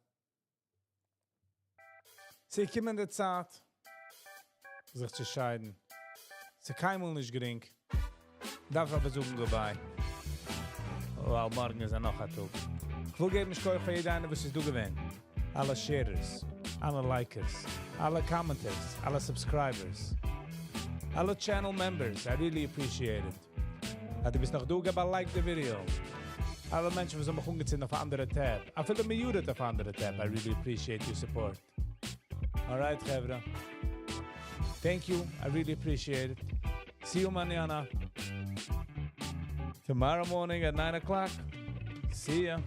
Sie kommen in der Zeit, sich zu scheiden. Sie keinmal nicht gering. Darf aber suchen goodbye. Weil morgen ist noch ein Tag. Ich will geben, ich kann für jeden einen, was ist du gewähnt. Alle Sharers, alle Likers, alle Commenters, alle Subscribers, alle Channel Members. I really appreciate it. Hat du bist noch du, gib ein Like the Video. Alle Menschen, die sind mich umgezogen auf andere Tab. I feel me muted auf andere Tab. I really appreciate your support. Alright, Chevra. Thank you. I really appreciate it. See you mañana. Tomorrow morning at 9 o'clock. See ya.